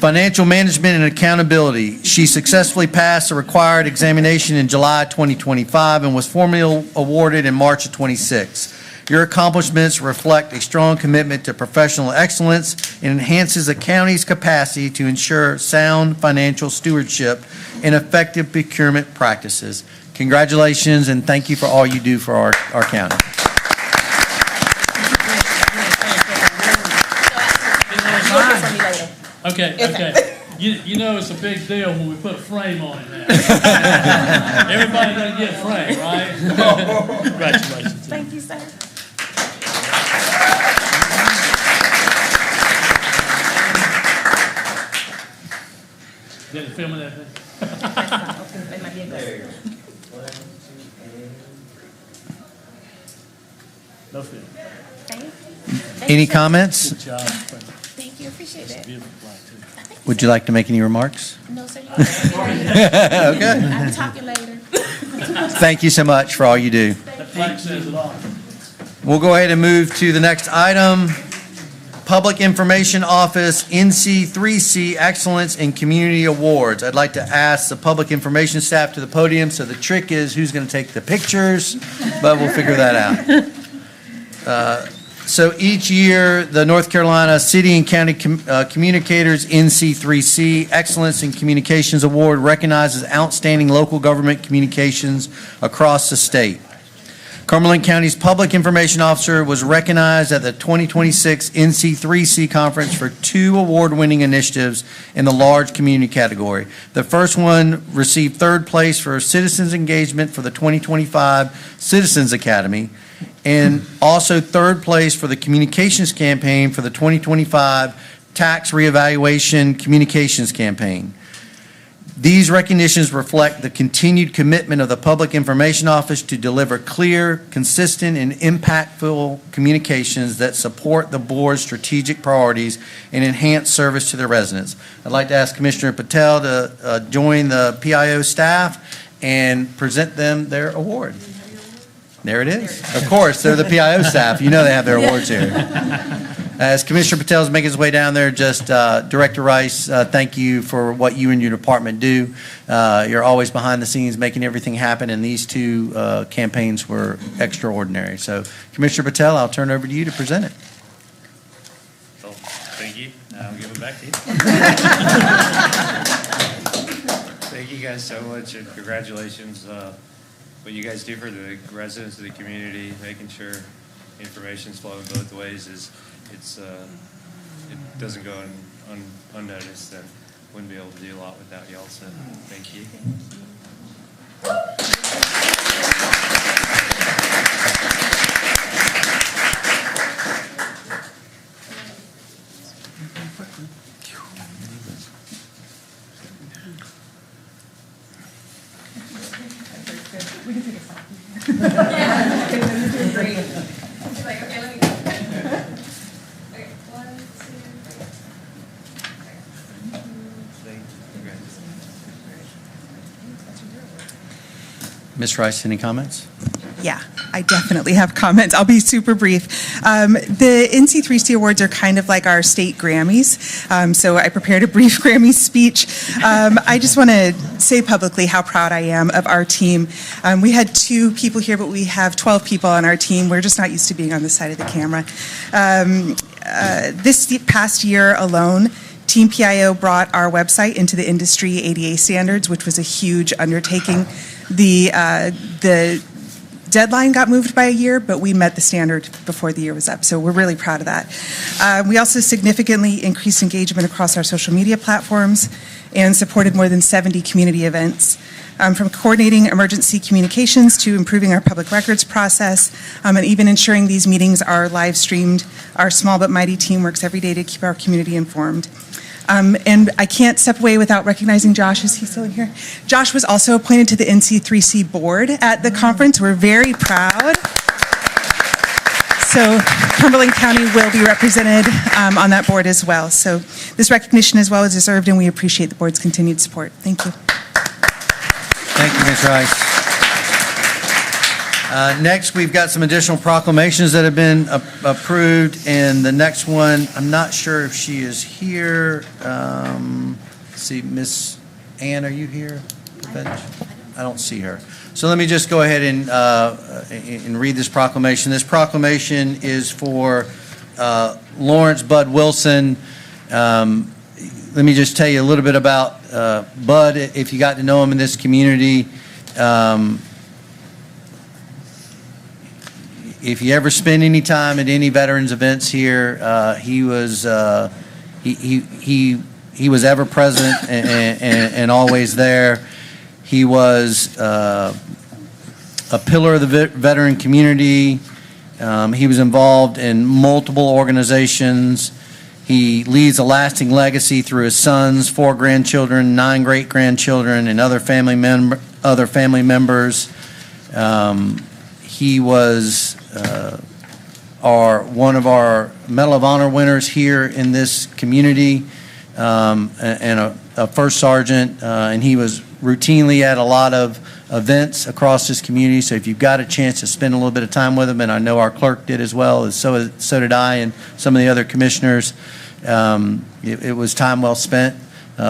financial management and accountability. She successfully passed the required examination in July 2025 and was formally awarded in March of 26. Your accomplishments reflect a strong commitment to professional excellence and enhances the county's capacity to ensure sound financial stewardship and effective procurement practices. Congratulations, and thank you for all you do for our county. Okay. You know it's a big deal when we put a frame on it now. Everybody doesn't get a frame, right? Congratulations. Thank you, sir. Did it film that thing? That might be a good. No film. Any comments? Good job. Thank you. Appreciate it. Beautiful flag, too. Would you like to make any remarks? No, sir. Okay. I'll talk to you later. Thank you so much for all you do. That flag says it all. We'll go ahead and move to the next item. Public Information Office NC3C Excellence in Community Awards. I'd like to ask the Public Information staff to the podium. So the trick is who's going to take the pictures, but we'll figure that out. So each year, the North Carolina City and County Communicators NC3C Excellence in Communications Award recognizes outstanding local government communications across the state. Cumberland County's Public Information Officer was recognized at the 2026 NC3C Conference for 2 award-winning initiatives in the large community category. The first one received 3rd place for Citizens Engagement for the 2025 Citizens Academy, and also 3rd place for the Communications Campaign for the 2025 Tax Reevaluation Communications Campaign. These recognitions reflect the continued commitment of the Public Information Office to deliver clear, consistent, and impactful communications that support the board's strategic priorities and enhance service to their residents. I'd like to ask Commissioner Patel to join the PIO staff and present them their award. There it is. Of course, they're the PIO staff. You know they have their awards here. As Commissioner Patel's making his way down there, just Director Rice, thank you for what you and your department do. You're always behind the scenes making everything happen, and these two campaigns were extraordinary. So, Commissioner Patel, I'll turn it over to you to present it. Oh, thank you. I'll give it back to you. Thank you guys so much, and congratulations. What you guys do for the residents of the community, making sure information's flowing both ways, it doesn't go unnoticed, and wouldn't be able to do a lot without y'all. So thank you. We can take a selfie. Yeah, you're great. She's like, okay, let me go. Okay, 1, 2, 3. Ms. Rice, any comments? Yeah, I definitely have comments. I'll be super brief. The NC3C Awards are kind of like our state Grammys, so I prepared a brief Grammy speech. I just want to say publicly how proud I am of our team. We had 2 people here, but we have 12 people on our team. We're just not used to being on this side of the camera. This past year alone, Team PIO brought our website into the industry ADA standards, which was a huge undertaking. The deadline got moved by a year, but we met the standard before the year was up, so we're really proud of that. We also significantly increased engagement across our social media platforms and supported more than 70 community events, from coordinating emergency communications to improving our public records process, and even ensuring these meetings are live streamed. Our small but mighty team works every day to keep our community informed. And I can't step away without recognizing Josh. Is he still in here? Josh was also appointed to the NC3C board at the conference. We're very proud. So Cumberland County will be represented on that board as well. So this recognition is well deserved, and we appreciate the board's continued support. Thank you. Thank you, Ms. Rice. Next, we've got some additional proclamations that have been approved, and the next one, I'm not sure if she is here. Let's see, Miss Ann, are you here? I don't see her. So let me just go ahead and read this proclamation. This proclamation is for Lawrence Bud Wilson. Let me just tell you a little bit about Bud, if you got to know him in this community. If you ever spend any time at any veterans events here, he was ever present and always there. He was a pillar of the veteran community. He was involved in multiple organizations. He leaves a lasting legacy through his sons, 4 grandchildren, 9 great-grandchildren, and other family members. He was one of our Medal of Honor winners here in this community, and a first sergeant, and he was routinely at a lot of events across this community. So if you've got a chance to spend a little bit of time with him, and I know our clerk did as well, so did I and some of the other commissioners, it was time well spent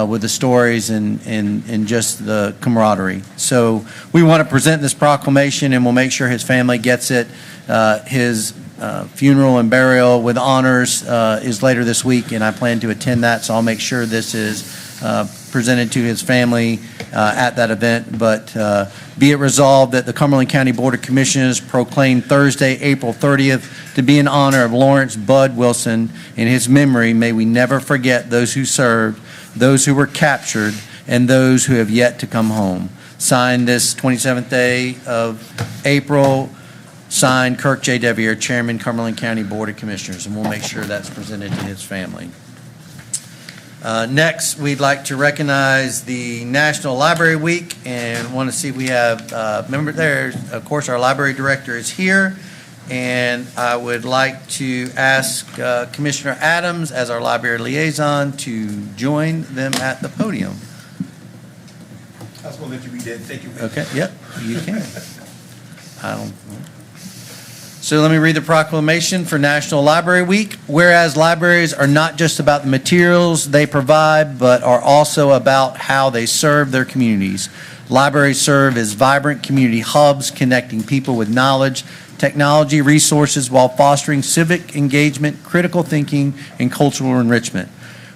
with the stories and just the camaraderie. So we want to present this proclamation, and we'll make sure his family gets it. His funeral and burial with honors is later this week, and I plan to attend that, so I'll make sure this is presented to his family at that event. But be it resolved that the Cumberland County Board of Commissioners proclaim Thursday, April 30th to be in honor of Lawrence Bud Wilson. In his memory, may we never forget those who served, those who were captured, and those who have yet to come home. Signed this 27th day of April, signed Kirk J. Devier, Chairman, Cumberland County Board of Commissioners, and we'll make sure that's presented to his family. Next, we'd like to recognize the National Library Week, and want to see if we have members there. Of course, our library director is here, and I would like to ask Commissioner Adams, as our library liaison, to join them at the podium. I was going to let you read that. Thank you. Okay, yep, you can. I don't. So let me read the proclamation for National Library Week. Whereas libraries are not just about the materials they provide, but are also about how they serve their communities. Libraries serve as vibrant community hubs, connecting people with knowledge, technology, resources, while fostering civic engagement, critical thinking, and cultural enrichment.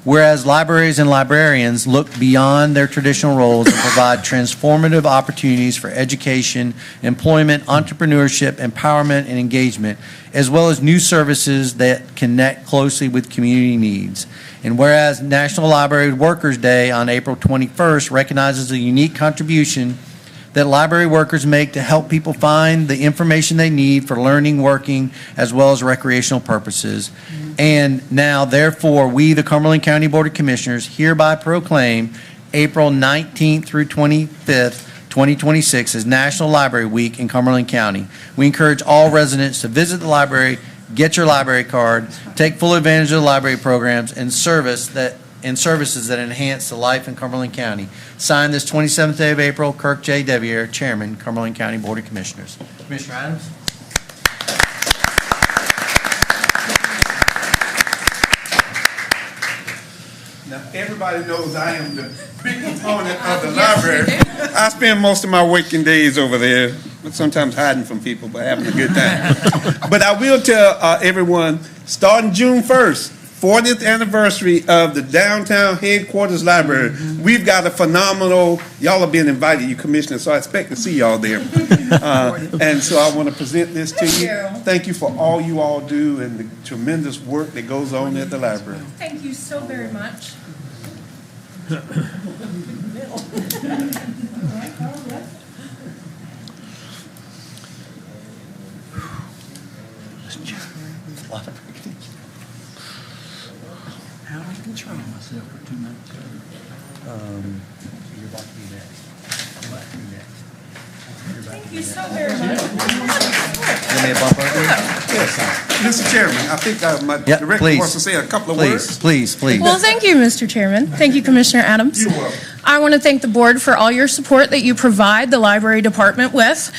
Whereas libraries and librarians look beyond their traditional roles and provide transformative opportunities for education, employment, entrepreneurship, empowerment, and engagement, as well as new services that connect closely with community needs. And whereas National Library Workers Day on April 21st recognizes the unique contribution that library workers make to help people find the information they need for learning, working, as well as recreational purposes. And now, therefore, we, the Cumberland County Board of Commissioners, hereby proclaim April 19th through 25th, 2026 as National Library Week in Cumberland County. We encourage all residents to visit the library, get your library card, take full advantage of the library programs and services that enhance the life in Cumberland County. Signed this 27th day of April, Kirk J. Devier, Chairman, Cumberland County Board of Commissioners. Commissioner Adams? Now, everybody knows I am the big component of the library. I spend most of my waking days over there, but sometimes hiding from people, but having a good time. But I will tell everyone, starting June 1st, 40th anniversary of the downtown headquarters library. We've got a phenomenal, y'all are being invited, you commissioners, so I expect to see y'all there. And so I want to present this to you. Thank you for all you all do and the tremendous work that goes on at the library. Thank you so very much. How do I control myself for 2 minutes? You're about to be next. I'm about to be next. Thank you so very much. Give me a bump over here? Mr. Chairman, I think my Yep, director please. wants to say a couple of words. Please. Well, thank you, Mr. Chairman. Thank you, Commissioner Adams. You're welcome. I want to thank the board for all your support that you provide the library department with,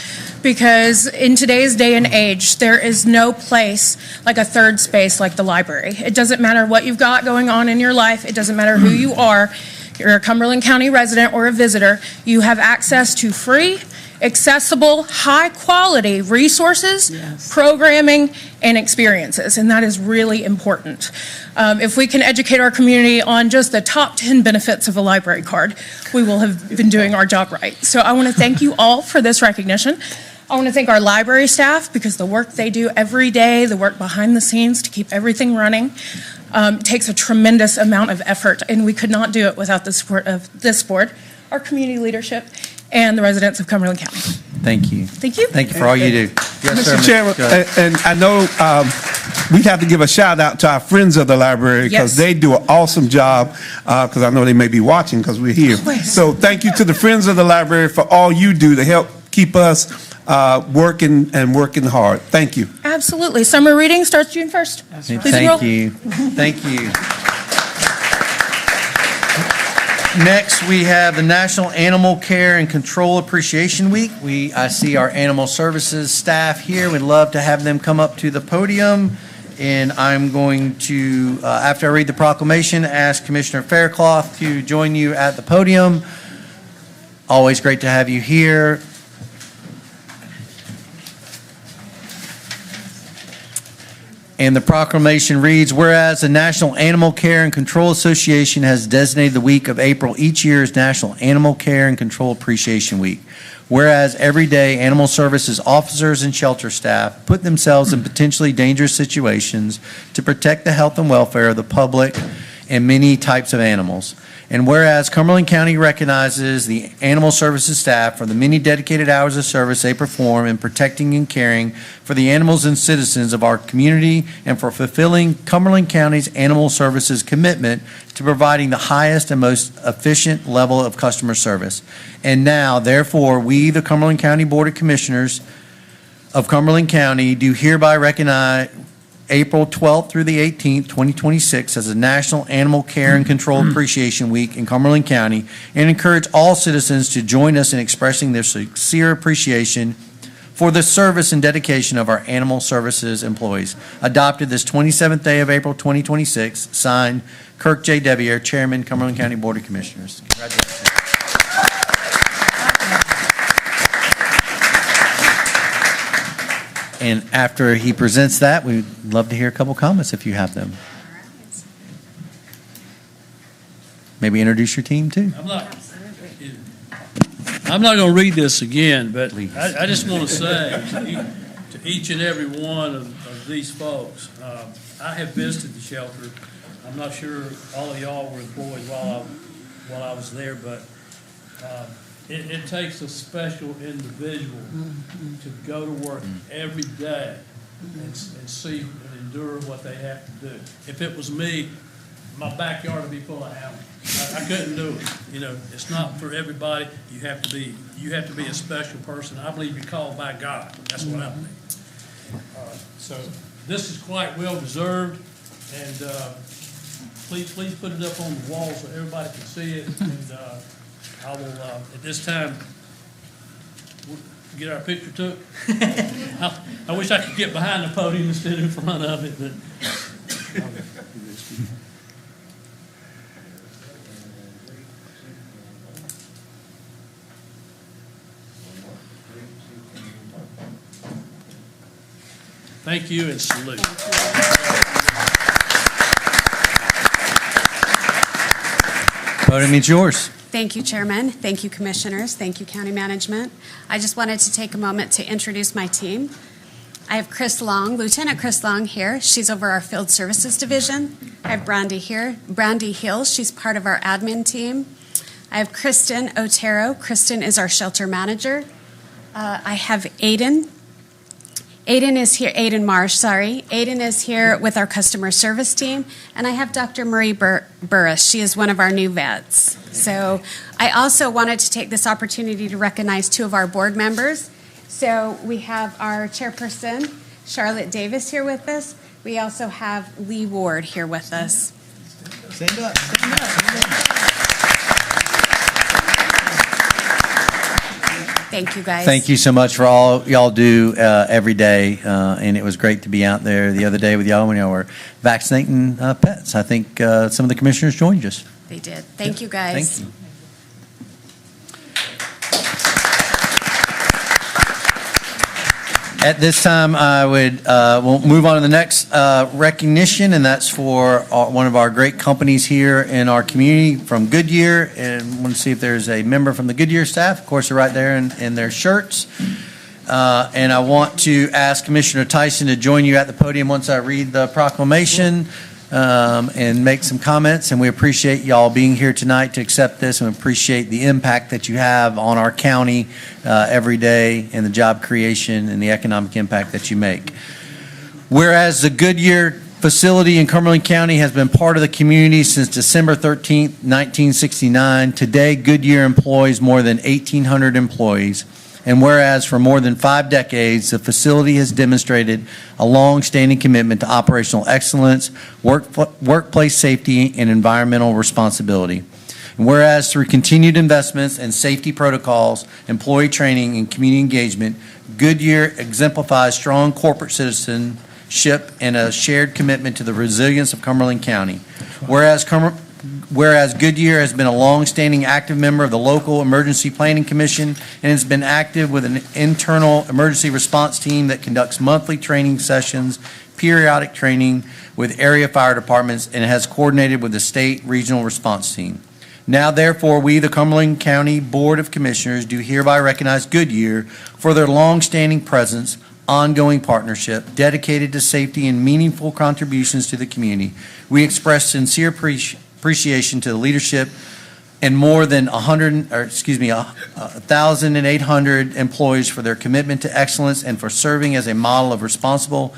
because in today's day and age, there is no place like a third space like the library. It doesn't matter what you've got going on in your life. It doesn't matter who you are. You're a Cumberland County resident or a visitor. You have access to free, accessible, high-quality resources, programming, and experiences, and that is really important. If we can educate our community on just the top 10 benefits of a library card, we will have been doing our job right. So I want to thank you all for this recognition. I want to thank our library staff because the work they do every day, the work behind the scenes to keep everything running, takes a tremendous amount of effort, and we could not do it without the support of this board, our community leadership, and the residents of Cumberland County. Thank you. Thank you. Thank you for all you do. Yes, sir. Mr. Chairman, Go ahead. and I know we have to give a shout out to our friends of the library because Yes. they do an awesome job, because I know they may be watching because we're here. So thank you to the friends of the library for all you do to help keep us working and working hard. Thank you. Absolutely. Summer reading starts June 1st. Please enroll. Thank you. Thank you. Next, we have the National Animal Care and Control Appreciation Week. I see our animal services staff here. We'd love to have them come up to the podium. And I'm going to, after I read the proclamation, ask Commissioner Faircloth to join you at the podium. Always great to have you here. And the proclamation reads, whereas the National Animal Care and Control Association has designated the week of April each year as National Animal Care and Control Appreciation Week. Whereas every day animal services officers and shelter staff put themselves in potentially dangerous situations to protect the health and welfare of the public and many types of animals. And whereas Cumberland County recognizes the animal services staff for the many dedicated hours of service they perform in protecting and caring for the animals and citizens of our community and for fulfilling Cumberland County's animal services commitment to providing the highest and most efficient level of customer service. And now, therefore, we, the Cumberland County Board of Commissioners of Cumberland County, do hereby recognize April 12th through the 18th, 2026 as a National Animal Care and Control Appreciation Week in Cumberland County and encourage all citizens to join us in expressing their sincere appreciation for the service and dedication of our animal services employees. Adopted this 27th day of April 2026. Signed, Kirk J. Devier, Chairman, Cumberland County Board of Commissioners. Congratulations. And after he presents that, we'd love to hear a couple comments if you have them. Maybe introduce your team too. I'm not going to read this again, but I just want to say to each and every one of these folks, I have visited the shelter. I'm not sure all of y'all were employed while I was there, but it takes a special individual to go to work every day and see and endure what they have to do. If it was me, my backyard would be full of animals. I couldn't do it. You know, it's not for everybody. You have to be a special person. I believe you're called by God. That's what I believe. So this is quite well deserved, and please put it up on the wall so everybody can see it. And I will at this time get our picture took. I wish I could get behind the podium instead of in front of it, but. Thank you and salute. Podium is yours. Thank you, Chairman. Thank you, Commissioners. Thank you, County Management. I just wanted to take a moment to introduce my team. I have Chris Long, Lieutenant Chris Long here. She's over our Field Services Division. I have Brandy here, Brandy Hill. She's part of our admin team. I have Kristen Otero. Kristen is our shelter manager. I have Aiden Marsh, sorry. Aiden is here with our customer service team. And I have Dr. Marie Burris. She is one of our new vets. So I also wanted to take this opportunity to recognize two of our board members. So we have our chairperson, Charlotte Davis, here with us. We also have Lee Ward here with us. Stand up, stand up. Thank you, guys. Thank you so much for all y'all do every day, and it was great to be out there the other day with y'all when y'all were vaccinating pets. I think some of the commissioners joined us. They did. Thank you, guys. Thank you. At this time, I would we'll move on to the next recognition, and that's for one of our great companies here in our community from Goodyear. And I want to see if there's a member from the Goodyear staff. Of course, they're right there in their shirts. And I want to ask Commissioner Tyson to join you at the podium once I read the proclamation and make some comments. And we appreciate y'all being here tonight to accept this, and we appreciate the impact that you have on our county every day and the job creation and the economic impact that you make. Whereas the Goodyear facility in Cumberland County has been part of the community since December 13th, 1969, today Goodyear employs more than 1,800 employees. And whereas for more than 5 decades, the facility has demonstrated a long-standing commitment to operational excellence, workplace safety, and environmental responsibility. And whereas through continued investments in safety protocols, employee training, and community engagement, Goodyear exemplifies strong corporate citizenship and a shared commitment to the resilience of Cumberland County. Whereas Goodyear has been a long-standing active member of the local Emergency Planning Commission and has been active with an internal emergency response team that conducts monthly training sessions, periodic training with area fire departments, and has coordinated with the state regional response team. Now, therefore, we, the Cumberland County Board of Commissioners, do hereby recognize Goodyear for their long-standing presence, ongoing partnership, dedicated to safety, and meaningful contributions to the community. We express sincere appreciation to the leadership and more than 1,800 employees for their commitment to excellence and for serving as a model of responsible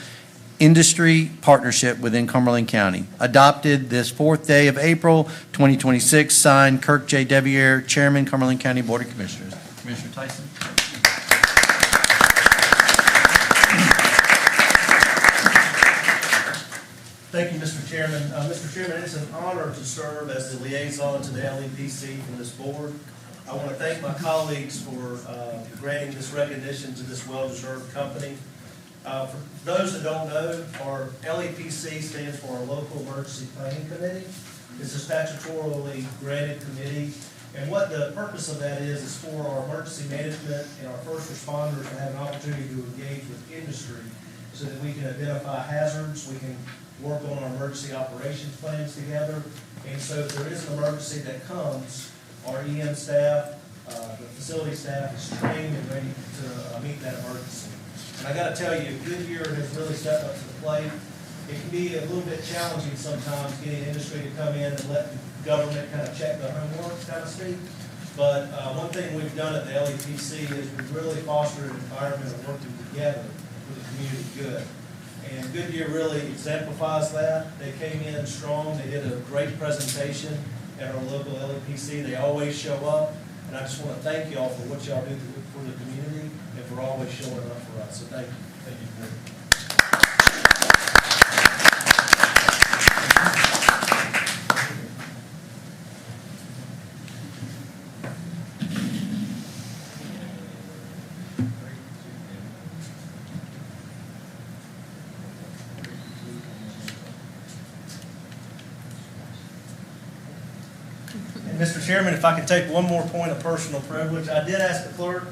industry partnership within Cumberland County. Adopted this 4th day of April 2026, signed Kirk J. Devier, Chairman, Cumberland County Board of Commissioners. Commissioner Tyson. Thank you, Mr. Chairman. Mr. Chairman, it's an honor to serve as the liaison to the LEPC from this board. I want to thank my colleagues for granting this recognition to this well-deserved company. For those that don't know, our LEPC stands for our Local Emergency Planning Committee. It's a statutorily granted committee, and what the purpose of that is for our emergency management and our first responders to have an opportunity to engage with industry so that we can identify hazards, we can work on our emergency operations plans together, and so if there is an emergency that comes, our EM staff, the facility staff is trained and ready to meet that emergency. And I got to tell you, Goodyear has really stepped up to the plate. It can be a little bit challenging sometimes getting industry to come in and let the government kind of check the homework, kind of speak. But one thing we've done at the LEPC is we've really fostered an environment of working together for the community good. And Goodyear really exemplifies that. They came in strong. They did a great presentation at our local LEPC. They always show up. And I just want to thank you all for what y'all do for the community and for always showing up for us. So thank you. Thank you for it. Mr. Chairman, if I could take one more point of personal privilege, I did ask the clerk,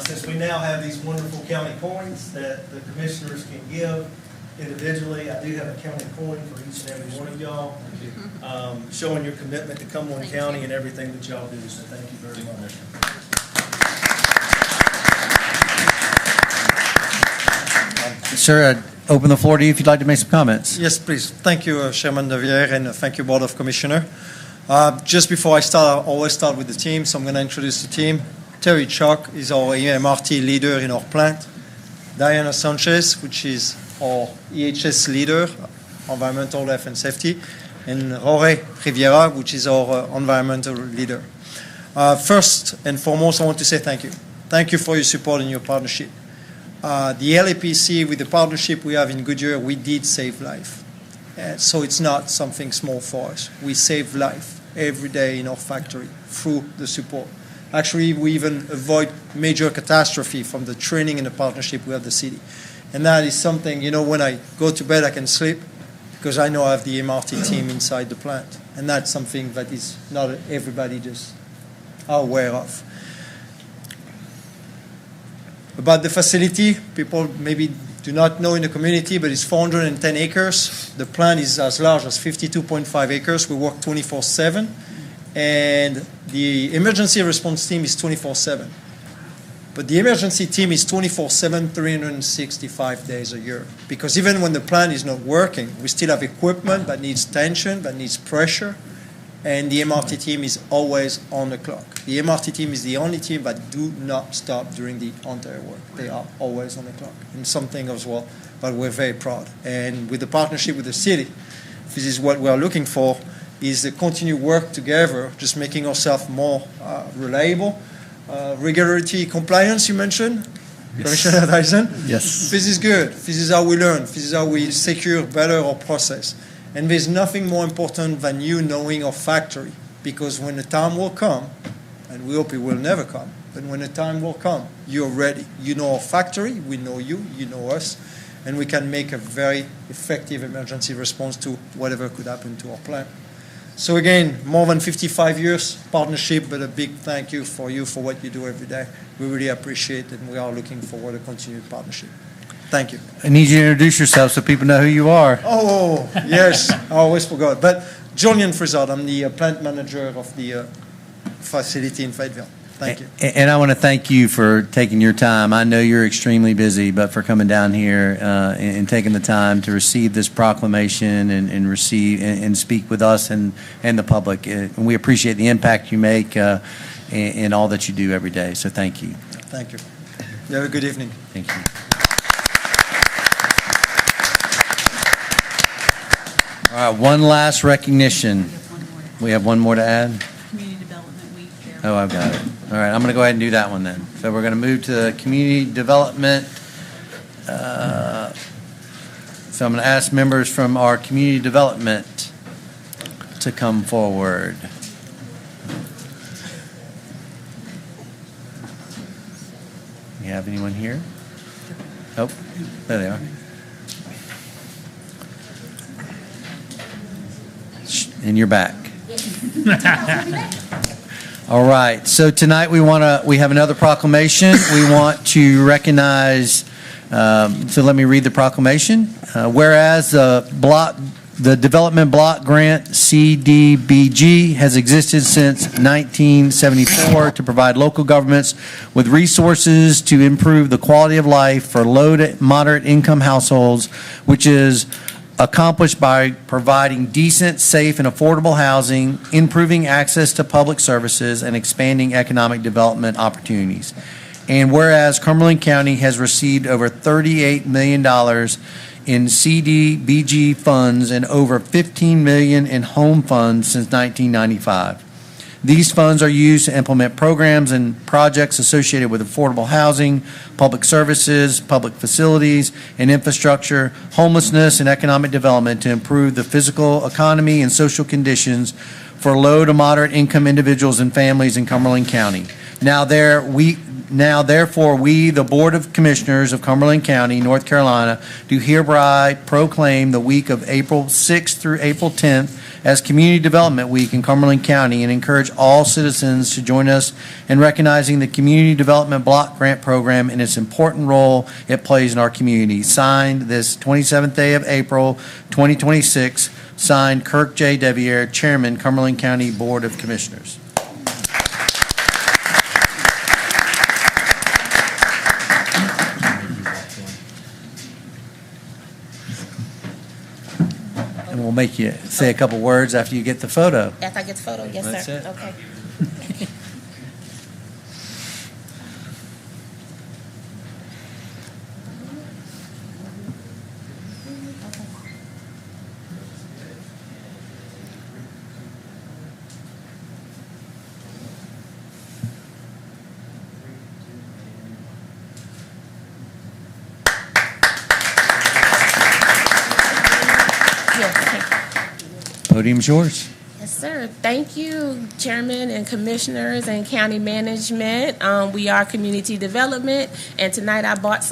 since we now have these wonderful county coins that the commissioners can give individually, I do have a county coin for each and every one of y'all, showing your commitment to Cumberland County and everything that y'all do, so thank you very much. Sir, I'd open the floor to you if you'd like to make some comments. Yes, please. Thank you, Chairman Devier, and thank you, Board of Commissioners. Just before I start, I always start with the team, so I'm going to introduce the team. Terry Chuck is our MRT leader in our plant. Diana Sanchez, which is our EHS leader, environmental health and safety. And Jorge Riviera, which is our environmental leader. First and foremost, I want to say thank you. Thank you for your support and your partnership. The LEPC, with the partnership we have in Goodyear, we did save life. So it's not something small for us. We save life every day in our factory through the support. Actually, we even avoid major catastrophe from the training and the partnership we have the city. And that is something, you know, when I go to bed, I can sleep because I know I have the MRT team inside the plant. And that's something that is not everybody just aware of. About the facility, people maybe do not know in the community, but it's 410 acres. The plant is as large as 52.5 acres. We work 24/7, and the emergency response team is 24/7. But the emergency team is 24/7, 365 days a year. Because even when the plant is not working, we still have equipment that needs tension, that needs pressure, and the MRT team is always on the clock. The MRT team is the only team that do not stop during the entire work. They are always on the clock. And something as well, but we're very proud. And with the partnership with the city, this is what we are looking for, is the continued work together, just making ourselves more reliable. Regularity compliance, you mentioned, yes. Commissioner Dyson? Yes. This is good. This is how we learn. This is how we secure better our process. And there's nothing more important than you knowing our factory, because when the time will come, and we hope it will never come, but when the time will come, you're ready. You know our factory, we know you, you know us, and we can make a very effective emergency response to whatever could happen to our plant. So again, more than 55 years partnership, but a big thank you for what you do every day. We really appreciate it, and we are looking forward to continued partnership. Thank you. I need you to introduce yourself so people know who you are. Oh, yes, I always forgot. But Julian Frizard, I'm the plant manager of the facility in Fayetteville. Thank you. And I want to thank you for taking your time. I know you're extremely busy, but for coming down here and taking the time to receive this proclamation and receive and speak with us and the public. And we appreciate the impact you make and all that you do every day. So thank you. Thank you. You have a good evening. Thank you. All right, one last recognition. We have one more to add? Community Development Week. Oh, I've got it. All right, I'm going to go ahead and do that one then. So we're going to move to community development. So I'm going to ask members from our community development to come forward. have anyone here? Oh, there they are. And you're back. All right. So tonight we have another proclamation. We want to recognize. So let me read the proclamation. Whereas the Development Block Grant CDBG has existed since 1974 to provide local governments with resources to improve the quality of life for low to moderate income households, which is accomplished by providing decent, safe, and affordable housing, improving access to public services, and expanding economic development opportunities. And whereas Cumberland County has received over $38 million in CDBG funds and over $15 million in home funds since 1995. These funds are used to implement programs and projects associated with affordable housing, public services, public facilities, and infrastructure, homelessness, and economic development to improve the physical economy and social conditions for low to moderate income individuals and families in Cumberland County. Now, therefore, we, the Board of Commissioners of Cumberland County, North Carolina, do hereby proclaim the week of April 6th through April 10th as Community Development Week in Cumberland County and encourage all citizens to join us in recognizing the Community Development Block Grant Program and its important role it plays in our community. Signed this 27th day of April, 2026. Signed, Kirk J. Deviere, Chairman, Cumberland County Board of Commissioners. And we'll make you say a couple words after you get the photo. After I get the photo? Yes, That's sir. it. Okay. Podium's yours. Yes, sir. Thank you, Chairman and Commissioners and County Management. We are Community Development, and tonight I brought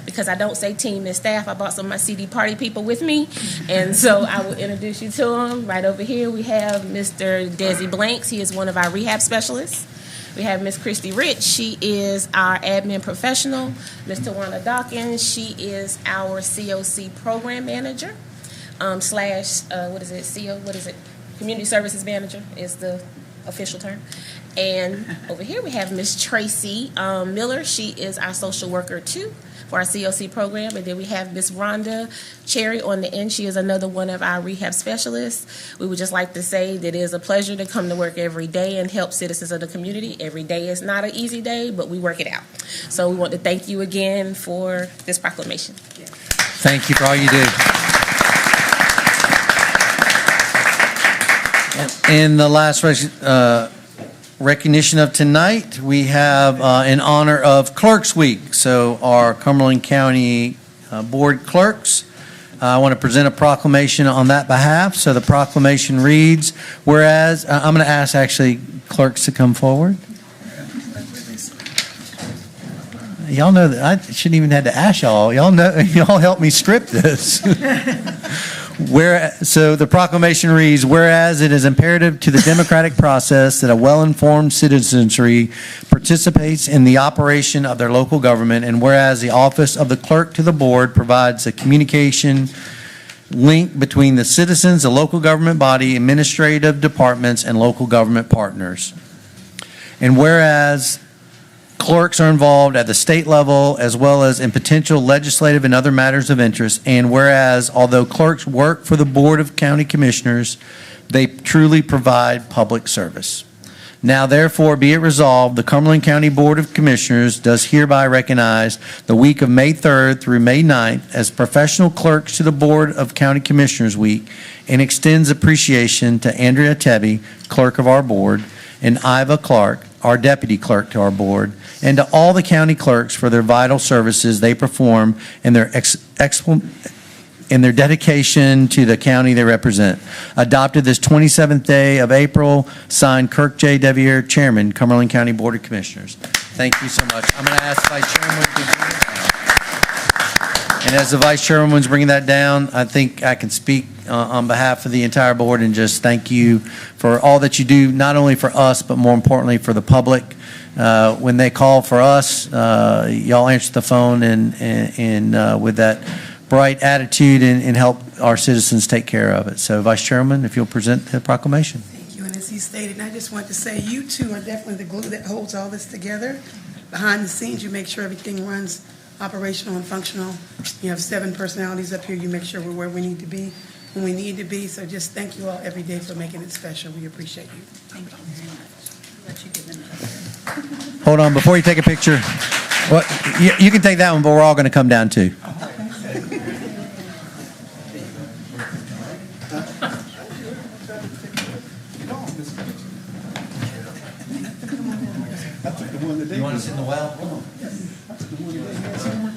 because I don't say team and staff, I brought some of my CD Party people with me, and so I will introduce you to them. Right over here we have Mr. Desi Blanks. He is one of our rehab specialists. We have Miss Christy Rich. She is our admin professional. Ms. Tawana Dawkins. She is our COC program manager. Community Services Manager is the official term. And over here we have Miss Tracy Miller. She is our social worker too for our COC program. And then we have Miss Rhonda Cherry on the end. She is another one of our rehab specialists. We would just like to say that it is a pleasure to come to work every day and help citizens of the community. Every day is not an easy day, but we work it out. So we want to thank you again for this proclamation. Thank you for all you do. In the last recognition of tonight, we have in honor of Clerks Week. So our Cumberland County Board Clerks, I want to present a proclamation on that behalf. So the proclamation reads, whereas, I'm going to ask actually clerks to come forward. Y'all know that I shouldn't even have to ask y'all. Y'all know, y'all helped me script this. So the proclamation reads, whereas it is imperative to the democratic process that a well-informed citizenry participates in the operation of their local government, and whereas the office of the clerk to the board provides a communication link between the citizens, the local government body, administrative departments, and local government partners. And whereas clerks are involved at the state level as well as in potential legislative and other matters of interest. And whereas, although clerks work for the Board of County Commissioners, they truly provide public service. Now, therefore, be it resolved, the Cumberland County Board of Commissioners does hereby recognize the week of May 3rd through May 9th as Professional Clerks to the Board of County Commissioners Week and extends appreciation to Andrea Tebby, Clerk of our Board, and Iva Clark, our Deputy Clerk to our Board, and to all the county clerks for their vital services they perform and their in their dedication to the county they represent. Adopted this 27th day of April, signed Kirk J. Deviere, Chairman, Cumberland County Board of Commissioners. Thank you so much. I'm going to ask Vice Chairman to bring it down. And as the Vice Chairman is bringing that down, I think I can speak on behalf of the entire board and just thank you for all that you do, not only for us, but more importantly for the public. When they call for us, y'all answer the phone and with that bright attitude and help our citizens take care of it. So, Vice Chairman, if you'll present the proclamation. Thank you. And as he stated, and I just want to say, you two are definitely the glue that holds all this together. Behind the scenes, you make sure everything runs operational and functional. You have 7 personalities up here. You make sure we're where we need to be when we need to be. So just thank you all every day for making it special. We appreciate you. Thank you very much. Let you give them that. Hold on, before you take a picture, well, you can take that one, but we're all going to come down too. You want to sit in the well?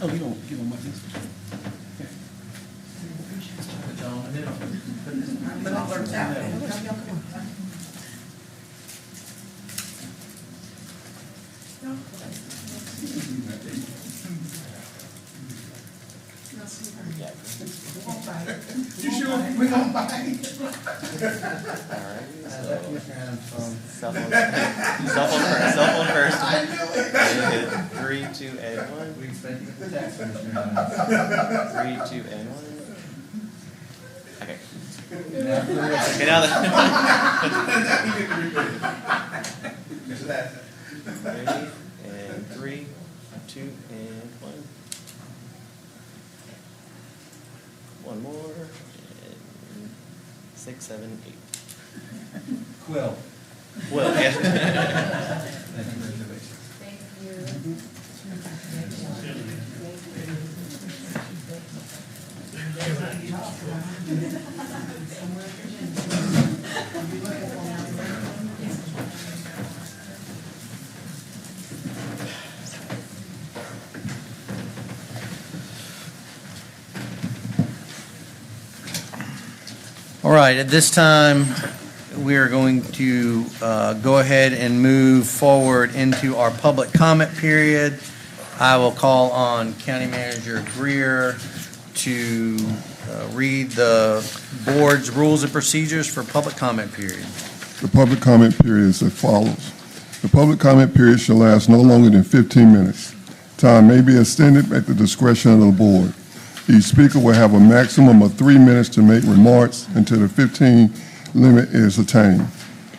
Oh, you don't give them my You sure? We're going to buy it. Cell phone first. I knew it. 3, 2, and 1. We expect to get the text 3, 2, and 1. Okay. Okay, now that. Ready? And 3, 2, and 1. One more. And 6, 7, 8. Quill. Quill, yeah. Thank you. All right, at this time, we are going to go ahead and move forward into our public comment period. I will call on County Manager Greer to read the board's rules and procedures for public comment period. The public comment period is as follows. The public comment period shall last no longer than 15 minutes. Time may be extended at the discretion of the board. Each speaker will have a maximum of 3 minutes to make remarks until the 15 limit is attained.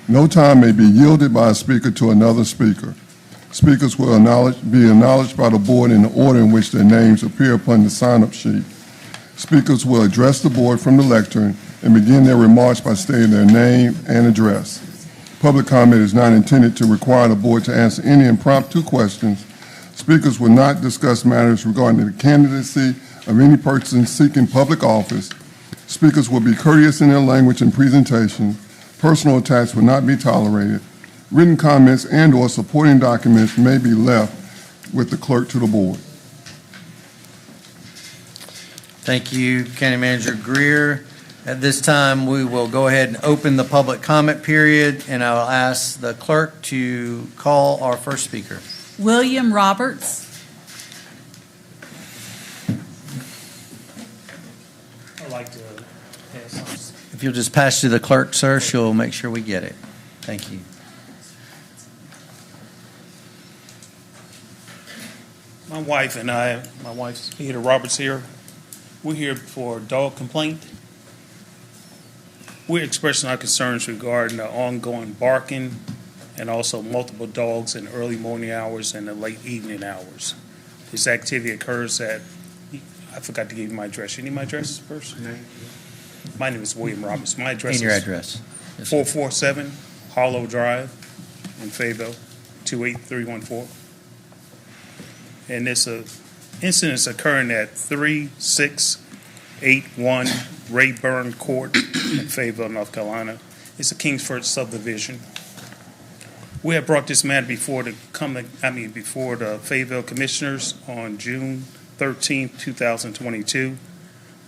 No time may be yielded by a speaker to another speaker. Speakers will be acknowledged by the board in the order in which their names appear upon the sign-up sheet. Speakers will address the board from the lectern and begin their remarks by stating their name and address. Public comment is not intended to require the board to answer any impromptu questions. Speakers will not discuss matters regarding the candidacy of any person seeking public office. Speakers will be courteous in their language and presentation. Personal attacks will not be tolerated. Written comments and/or supporting documents may be left with the clerk to the board. Thank you, County Manager Greer. At this time, we will go ahead and open the public comment period, and I will ask the clerk to call our first speaker. William Roberts. I'd like to pass on. If you'll just pass to the clerk, sir, she'll make sure we get it. Thank you. My wife and I, my wife's Peter Roberts here, we're here for a dog complaint. We're expressing our concerns regarding the ongoing barking and also multiple dogs in the early morning hours and the late evening hours. This activity occurs at, I forgot to give you my address. You need my address first? My name is William Roberts. My address And your is address. 447 Harlow Drive in Fayetteville, 28314. And this incident is occurring at 3681 Rayburn Court in Fayetteville, North Carolina. It's a Kingsford subdivision. We have brought this matter before the Fayetteville Commissioners on June 13, 2022.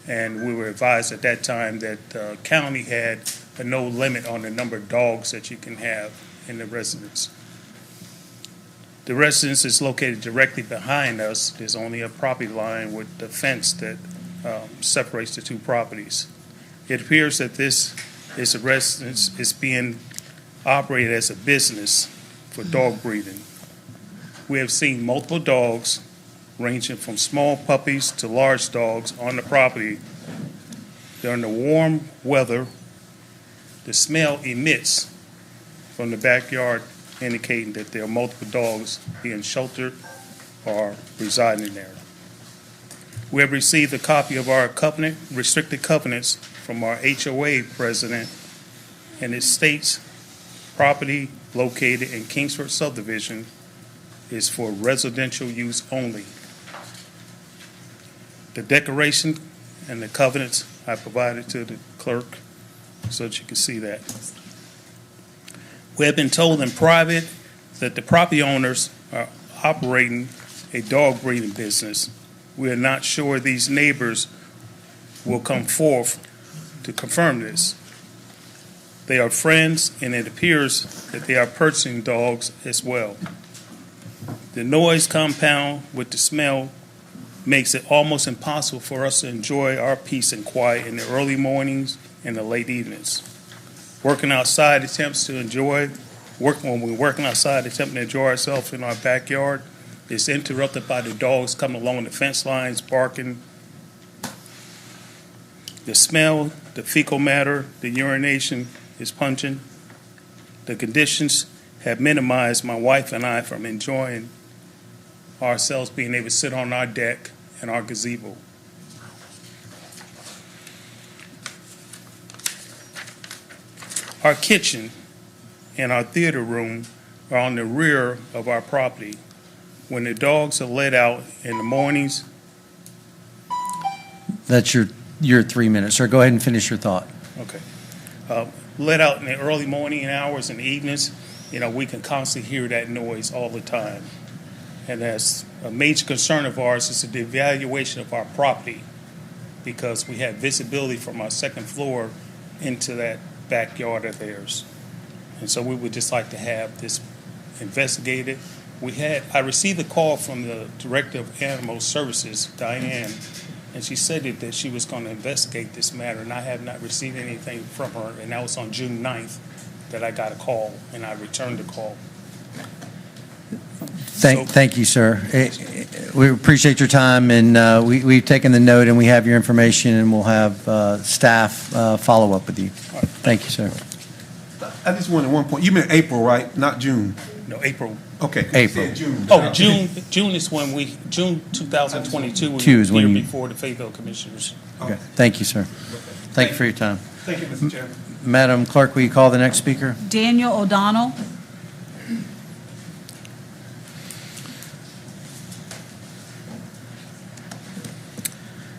And we were advised at that time that the county had a no limit on the number of dogs that you can have in the residence. The residence is located directly behind us. There's only a property line with the fence that separates the two properties. It appears that this is a residence is being operated as a business for dog breeding. We have seen multiple dogs ranging from small puppies to large dogs on the property. During the warm weather, the smell emits from the backyard, indicating that there are multiple dogs being sheltered or residing there. We have received a copy of our covenant, restricted covenants from our HOA president, and it states property located in Kingsford subdivision is for residential use only. The declaration and the covenants I provided to the clerk so that you can see that. We have been told in private that the property owners are operating a dog breeding business. We are not sure these neighbors will come forth to confirm this. They are friends, and it appears that they are purchasing dogs as well. The noise compound with the smell makes it almost impossible for us to enjoy our peace and quiet in the early mornings and the late evenings. Working outside attempts to enjoy, when we're working outside attempting to enjoy ourselves in our backyard, is interrupted by the dogs coming along the fence lines, barking. The smell, the fecal matter, the urination is pungent. The conditions have minimized my wife and I from enjoying ourselves being able to sit on our deck and our gazebo. Our kitchen and our theater room are on the rear of our property. When the dogs are let out in the mornings, That's your 3 minutes, sir. Go ahead and finish your thought. okay, let out in the early morning hours and evenings, we can constantly hear that noise all the time. And that's a major concern of ours is the evaluation of our property, because we have visibility from our second floor into that backyard of theirs. And so we would just like to have this investigated. I received a call from the Director of Animal Services, Diane, and she said that she was going to investigate this matter, and I have not received anything from her, and that was on June 9th that I got a call, and I returned the call. Thank you, sir. We appreciate your time, and we've taken the note, and we have your information, and we'll have staff follow up with you. Thank you, sir. I just wanted one point. You meant April, right? Not June. No, April. Okay. April. You said June. Oh, June is when June 2022, we June is were when here you- before the Fayetteville Commissioners. Okay. Thank you, sir. Thank you for your time. Thank you, Mr. Chairman. Madam Clerk, will you call the next speaker? Daniel O'Donnell.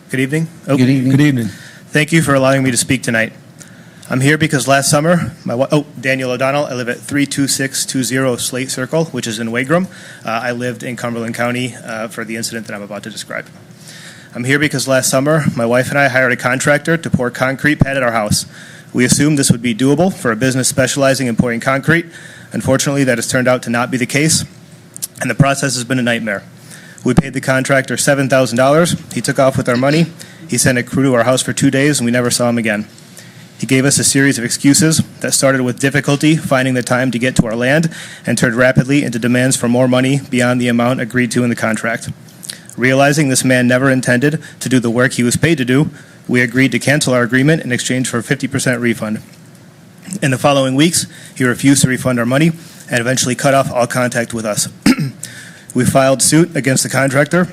Good evening. Good evening. Good evening. Thank you for allowing me to speak tonight. I'm here because last summer, Daniel O'Donnell, I live at 32620 Slate Circle, which is in Wagram. I lived in Cumberland County for the incident that I'm about to describe. I'm here because last summer, my wife and I hired a contractor to pour concrete pad at our house. We assumed this would be doable for a business specializing in pouring concrete. Unfortunately, that has turned out to not be the case, and the process has been a nightmare. We paid the contractor $7,000. He took off with our money. He sent a crew to our house for 2 days, and we never saw him again. He gave us a series of excuses that started with difficulty finding the time to get to our land and turned rapidly into demands for more money beyond the amount agreed to in the contract. Realizing this man never intended to do the work he was paid to do, we agreed to cancel our agreement in exchange for a 50% refund. In the following weeks, he refused to refund our money and eventually cut off all contact with us. We filed suit against the contractor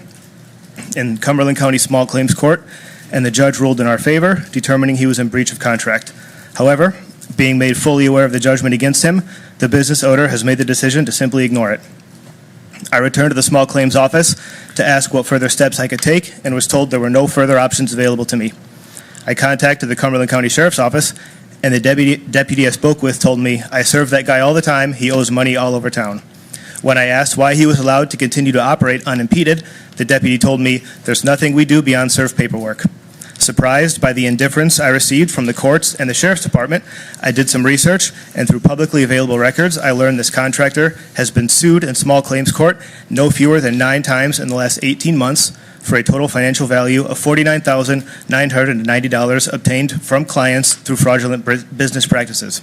in Cumberland County Small Claims Court, and the judge ruled in our favor, determining he was in breach of contract. However, being made fully aware of the judgment against him, the business owner has made the decision to simply ignore it. I returned to the small claims office to ask what further steps I could take and was told there were no further options available to me. I contacted the Cumberland County Sheriff's Office, and the deputy I spoke with told me, "I serve that guy all the time. He owes money all over town." When I asked why he was allowed to continue to operate unimpeded, the deputy told me, "There's nothing we do beyond serve paperwork." Surprised by the indifference I received from the courts and the Sheriff's Department, I did some research, and through publicly available records, I learned this contractor has been sued in small claims court no fewer than 9 times in the last 18 months for a total financial value of $49,990 obtained from clients through fraudulent business practices.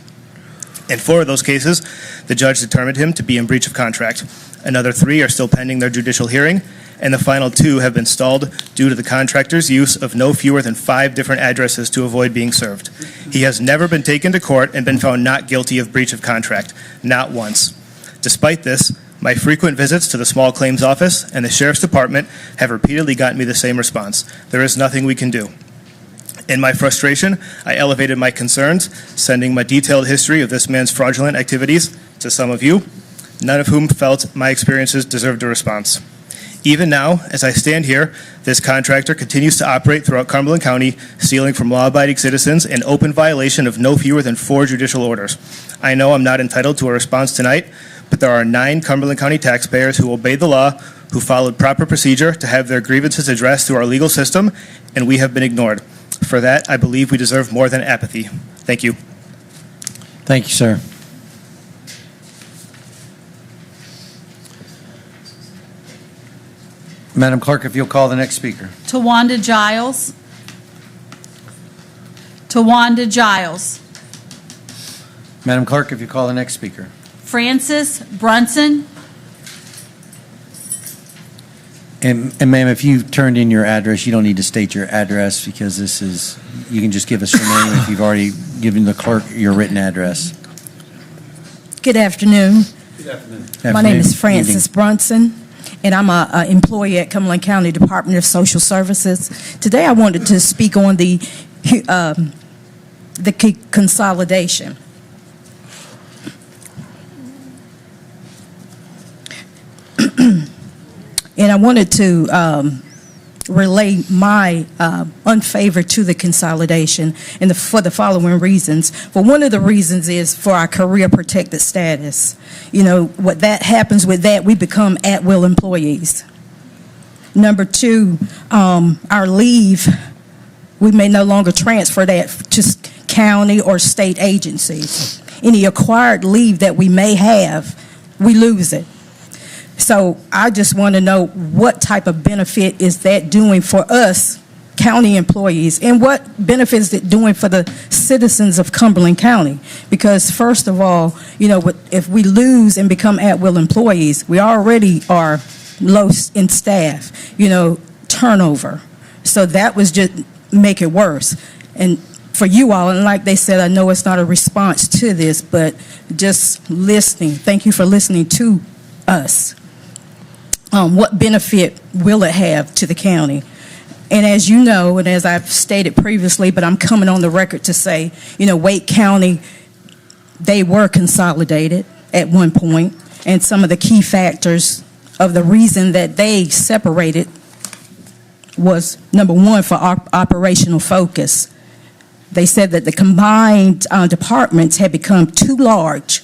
In 4 of those cases, the judge determined him to be in breach of contract. Another 3 are still pending their judicial hearing, and the final 2 have been stalled due to the contractor's use of no fewer than 5 different addresses to avoid being served. He has never been taken to court and been found not guilty of breach of contract, not once. Despite this, my frequent visits to the small claims office and the Sheriff's Department have repeatedly gotten me the same response. There is nothing we can do. In my frustration, I elevated my concerns, sending my detailed history of this man's fraudulent activities to some of you, none of whom felt my experiences deserved a response. Even now, as I stand here, this contractor continues to operate throughout Cumberland County, stealing from law-abiding citizens in open violation of no fewer than 4 judicial orders. I know I'm not entitled to a response tonight, but there are 9 Cumberland County taxpayers who obeyed the law, who followed proper procedure to have their grievances addressed through our legal system, and we have been ignored. For that, I believe we deserve more than apathy. Thank you. Thank you, sir. Madam Clerk, if you'll call the next speaker. Tawanda Giles. Tawanda Giles. Madam Clerk, if you call the next speaker. Francis Brunson. And ma'am, if you turned in your address, you don't need to state your address because this is, you can just give us your name if you've already given the clerk your written address. Good afternoon. Good afternoon. My name is Frances Brunson, and I'm an employee at Cumberland County Department of Social Services. Today I wanted to speak on the consolidation. And I wanted to relay my unfavor to the consolidation and for the following reasons. For one of the reasons is for our career protected status. You know, what that happens with that, we become at-will employees. Number 2, our leave, we may no longer transfer that to county or state agencies. Any acquired leave that we may have, we lose it. So I just want to know what type of benefit is that doing for us county employees, and what benefit is it doing for the citizens of Cumberland County? Because first of all, you know, if we lose and become at-will employees, we already are low in staff, you know, turnover. So that was just make it worse. And for you all, and like they said, I know it's not a response to this, but just listening, thank you for listening to us. What benefit will it have to the county? And as you know, and as I've stated previously, but I'm coming on the record to say, you know, Wake County, they were consolidated at one point, and some of the key factors of the reason that they separated was, number 1, for operational focus. They said that the combined departments had become too large.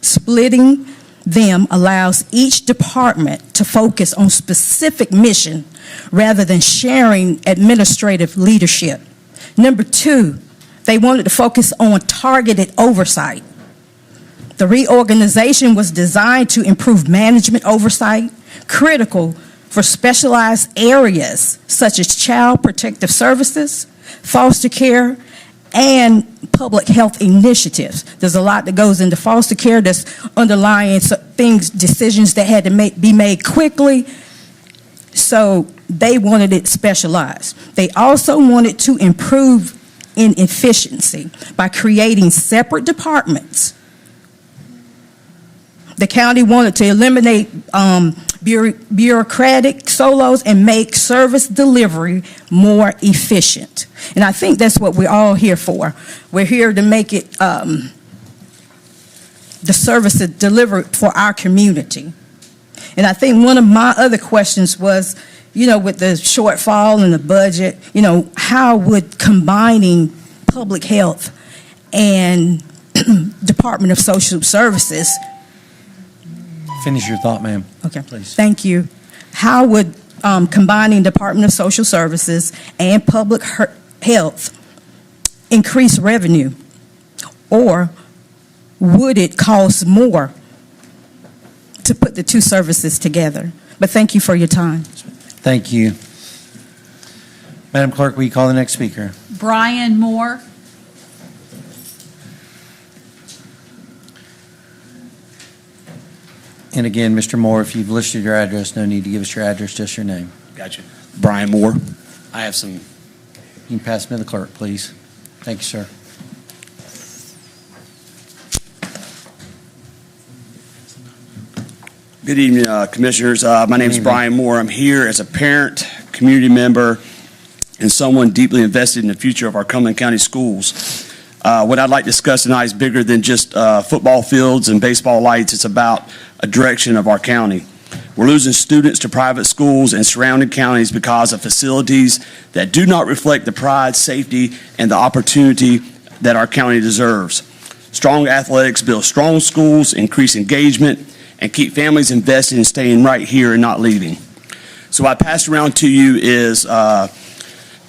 Splitting them allows each department to focus on specific mission rather than sharing administrative leadership. Number 2, they wanted to focus on targeted oversight. The reorganization was designed to improve management oversight, critical for specialized areas such as child protective services, foster care, and public health initiatives. There's a lot that goes into foster care. There's underlying things, decisions that had to be made quickly. So they wanted it specialized. They also wanted to improve in efficiency by creating separate departments. The county wanted to eliminate bureaucratic silos and make service delivery more efficient. And I think that's what we're all here for. We're here to make it the services delivered for our community. And I think one of my other questions was, you know, with the shortfall in the budget, you know, how would combining public health and Department of Social Services. Finish your thought, ma'am. Okay, please. Thank you. How would combining Department of Social Services and Public health increase revenue? Or would it cost more to put the two services together? But thank you for your time. Thank you. Madam Clerk, will you call the next speaker? Brian Moore. And again, Mr. Moore, if you've listed your address, no need to give us your address, just your name. Gotcha. Brian Moore. I have some. You can pass me to the clerk, please. Thank you, sir. Good evening, Commissioners. My name is Brian Moore. I'm here as a parent, community member, and someone deeply invested in the future of our Cumberland County schools. What I'd like to discuss tonight is bigger than just football fields and baseball lights. It's about a direction of our county. We're losing students to private schools and surrounding counties because of facilities that do not reflect the pride, safety, and the opportunity that our county deserves. Strong athletics build strong schools, increase engagement, and keep families invested in staying right here and not leaving. So what I passed around to you is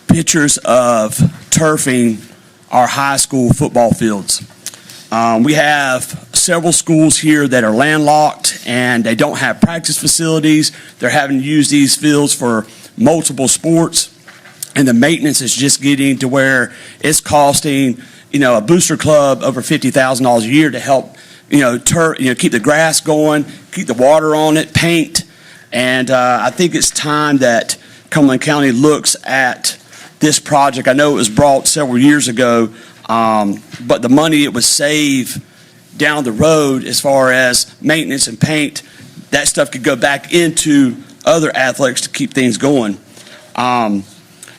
pictures of turfing our high school football fields. We have several schools here that are landlocked and they don't have practice facilities. They're having to use these fields for multiple sports, and the maintenance is just getting to where it's costing, a booster club over $50,000 a year to help, keep the grass going, keep the water on it, paint. And I think it's time that Cumberland County looks at this project. I know it was brought several years ago, but the money it would save down the road as far as maintenance and paint, that stuff could go back into other athletics to keep things going.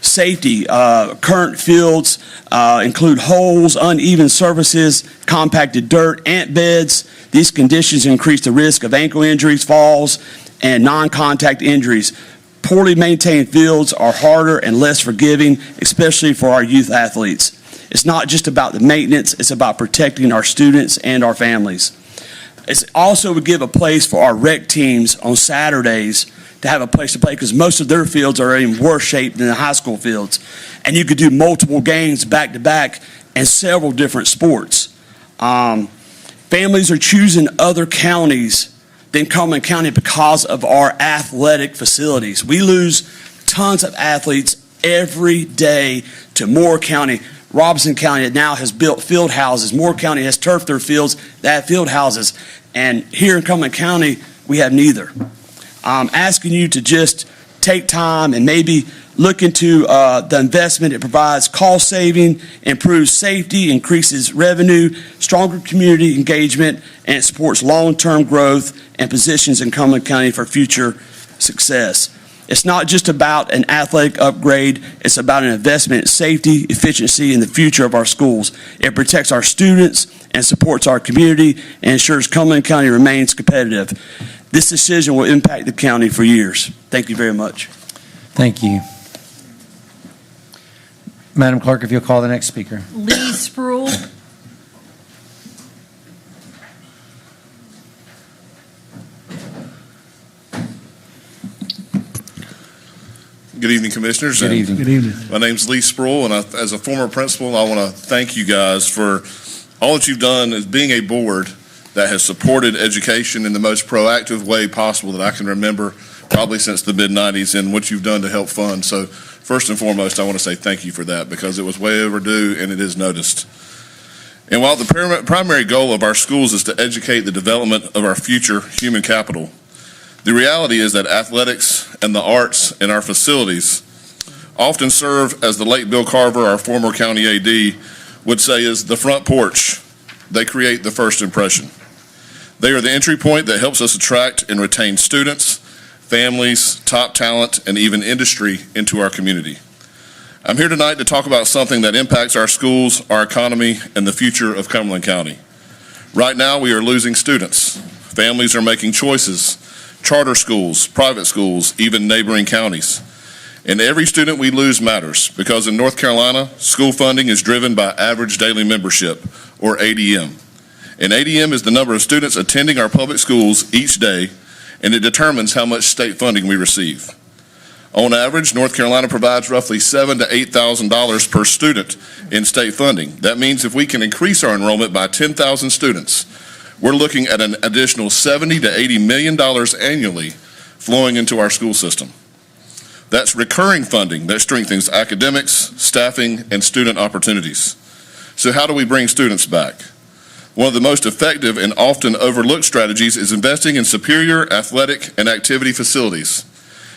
Safety, current fields include holes, uneven surfaces, compacted dirt, ant beds. These conditions increase the risk of ankle injuries, falls, and non-contact injuries. Poorly maintained fields are harder and less forgiving, especially for our youth athletes. It's not just about the maintenance, it's about protecting our students and our families. It also would give a place for our rec teams on Saturdays to have a place to play, because most of their fields are in worse shape than the high school fields. And you could do multiple games back to back and several different sports. Families are choosing other counties than Cumberland County because of our athletic facilities. We lose tons of athletes every day to Moore County. Robeson County now has built field houses. Moore County has turfed their fields, they have field houses. And here in Cumberland County, we have neither. I'm asking you to just take time and maybe look into the investment. It provides cost saving, improves safety, increases revenue, stronger community engagement, and it supports long-term growth and positions in Cumberland County for future success. It's not just about an athletic upgrade, it's about an investment in safety, efficiency, and the future of our schools. It protects our students and supports our community and ensures Cumberland County remains competitive. This decision will impact the county for years. Thank you very much. Thank you. Madam Clerk, if you'll call the next speaker. Lee Spruill. Good evening, Commissioners. Good evening. Good evening. My name's Lee Spruill, and as a former principal, I want to thank you guys for all that you've done as being a board that has supported education in the most proactive way possible that I can remember, probably since the mid-'90s, and what you've done to help fund. So first and foremost, I want to say thank you for that, because it was way overdue and it is noticed. And while the primary goal of our schools is to educate the development of our future human capital, the reality is that athletics and the arts in our facilities often serve as the late Bill Carver, our former county AD, would say is the front porch. They create the first impression. They are the entry point that helps us attract and retain students, families, top talent, and even industry into our community. I'm here tonight to talk about something that impacts our schools, our economy, and the future of Cumberland County. Right now, we are losing students. Families are making choices. Charter schools, private schools, even neighboring counties. And every student we lose matters, because in North Carolina, school funding is driven by average daily membership, or ADM. And ADM is the number of students attending our public schools each day, and it determines how much state funding we receive. On average, North Carolina provides roughly $7,000 to $8,000 per student in state funding. That means if we can increase our enrollment by 10,000 students, we're looking at an additional $70 to $80 million annually flowing into our school system. That's recurring funding that strengthens academics, staffing, and student opportunities. So how do we bring students back? One of the most effective and often overlooked strategies is investing in superior athletic and activity facilities,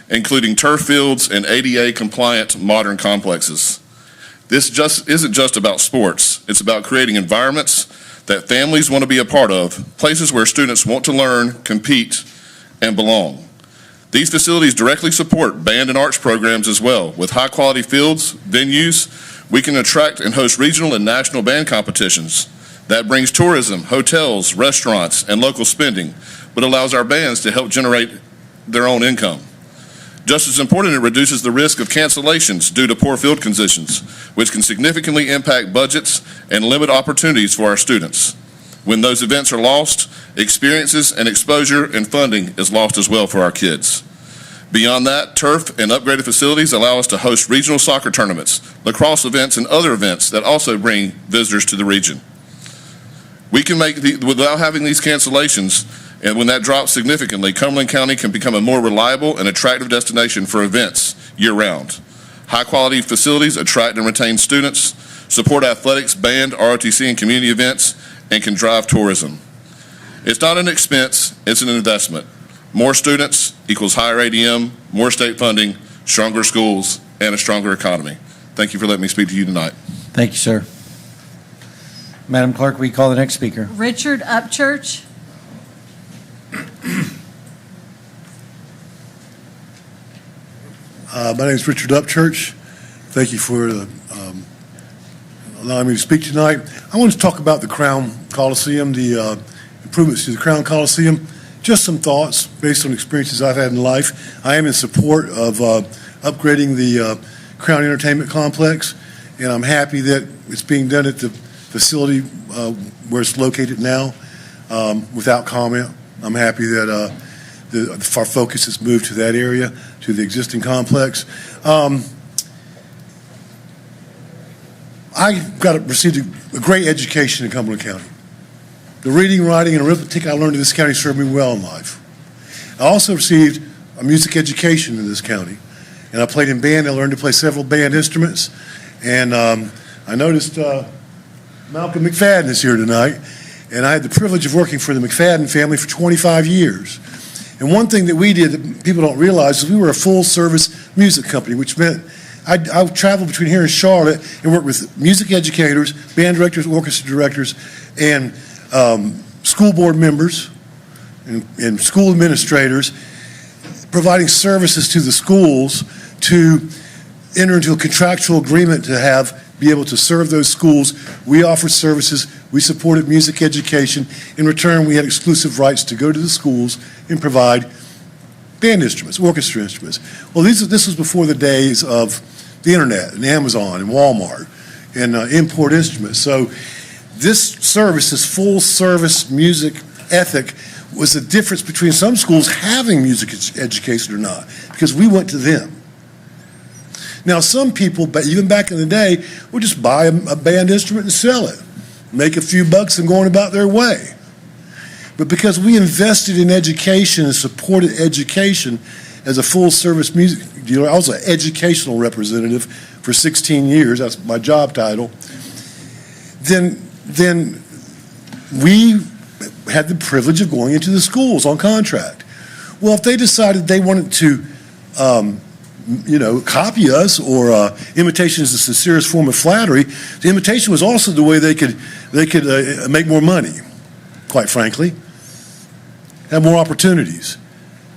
including turf fields and ADA-compliant modern complexes. This isn't just about sports. It's about creating environments that families want to be a part of, places where students want to learn, compete, and belong. These facilities directly support band and arts programs as well. With high-quality fields, venues, we can attract and host regional and national band competitions. That brings tourism, hotels, restaurants, and local spending, but allows our bands to help generate their own income. Just as important, it reduces the risk of cancellations due to poor field conditions, which can significantly impact budgets and limit opportunities for our students. When those events are lost, experiences and exposure and funding is lost as well for our kids. Beyond that, turf and upgraded facilities allow us to host regional soccer tournaments, lacrosse events, and other events that also bring visitors to the region. We can make, without having these cancellations, and when that drops significantly, Cumberland County can become a more reliable and attractive destination for events year-round. High-quality facilities attract and retain students, support athletics, band, ROTC, and community events, and can drive tourism. It's not an expense, it's an investment. More students equals higher ADM, more state funding, stronger schools, and a stronger economy. Thank you for letting me speak to you tonight. Thank you, sir. Madam Clerk, will you call the next speaker? Richard Upchurch. My name is Richard Upchurch. Thank you for allowing me to speak tonight. I want to talk about the Crown Coliseum, the improvements to the Crown Coliseum. Just some thoughts based on experiences I've had in life. I am in support of upgrading the Crown Entertainment Complex, and I'm happy that it's being done at the facility where it's located now without comment. I'm happy that our focus has moved to that area, to the existing complex. I received a great education in Cumberland County. The reading, writing, and arithmetic I learned in this county served me well in life. I also received a music education in this county, and I played in band. I learned to play several band instruments, and I noticed Malcolm McFadden is here tonight, and I had the privilege of working for the McFadden family for 25 years. And one thing that we did that people don't realize is we were a full-service music company, which meant I traveled between here and Charlotte and worked with music educators, band directors, orchestra directors, and school board members and school administrators, providing services to the schools to enter into a contractual agreement to be able to serve those schools. We offered services. We supported music education. In return, we had exclusive rights to go to the schools and provide band instruments, orchestra instruments. Well, this was before the days of the internet and Amazon and Walmart and import instruments. So this service, this full service music ethic, was the difference between some schools having music education or not, because we went to them. Now, some people, even back in the day, would just buy a band instrument and sell it, make a few bucks and go on about their way. But because we invested in education and supported education as a full-service music dealer, I was an educational representative for 16 years, that's my job title, then we had the privilege of going into the schools on contract. Well, if they decided they wanted to copy us, or imitation is the sincerest form of flattery, the imitation was also the way they could make more money, quite frankly, have more opportunities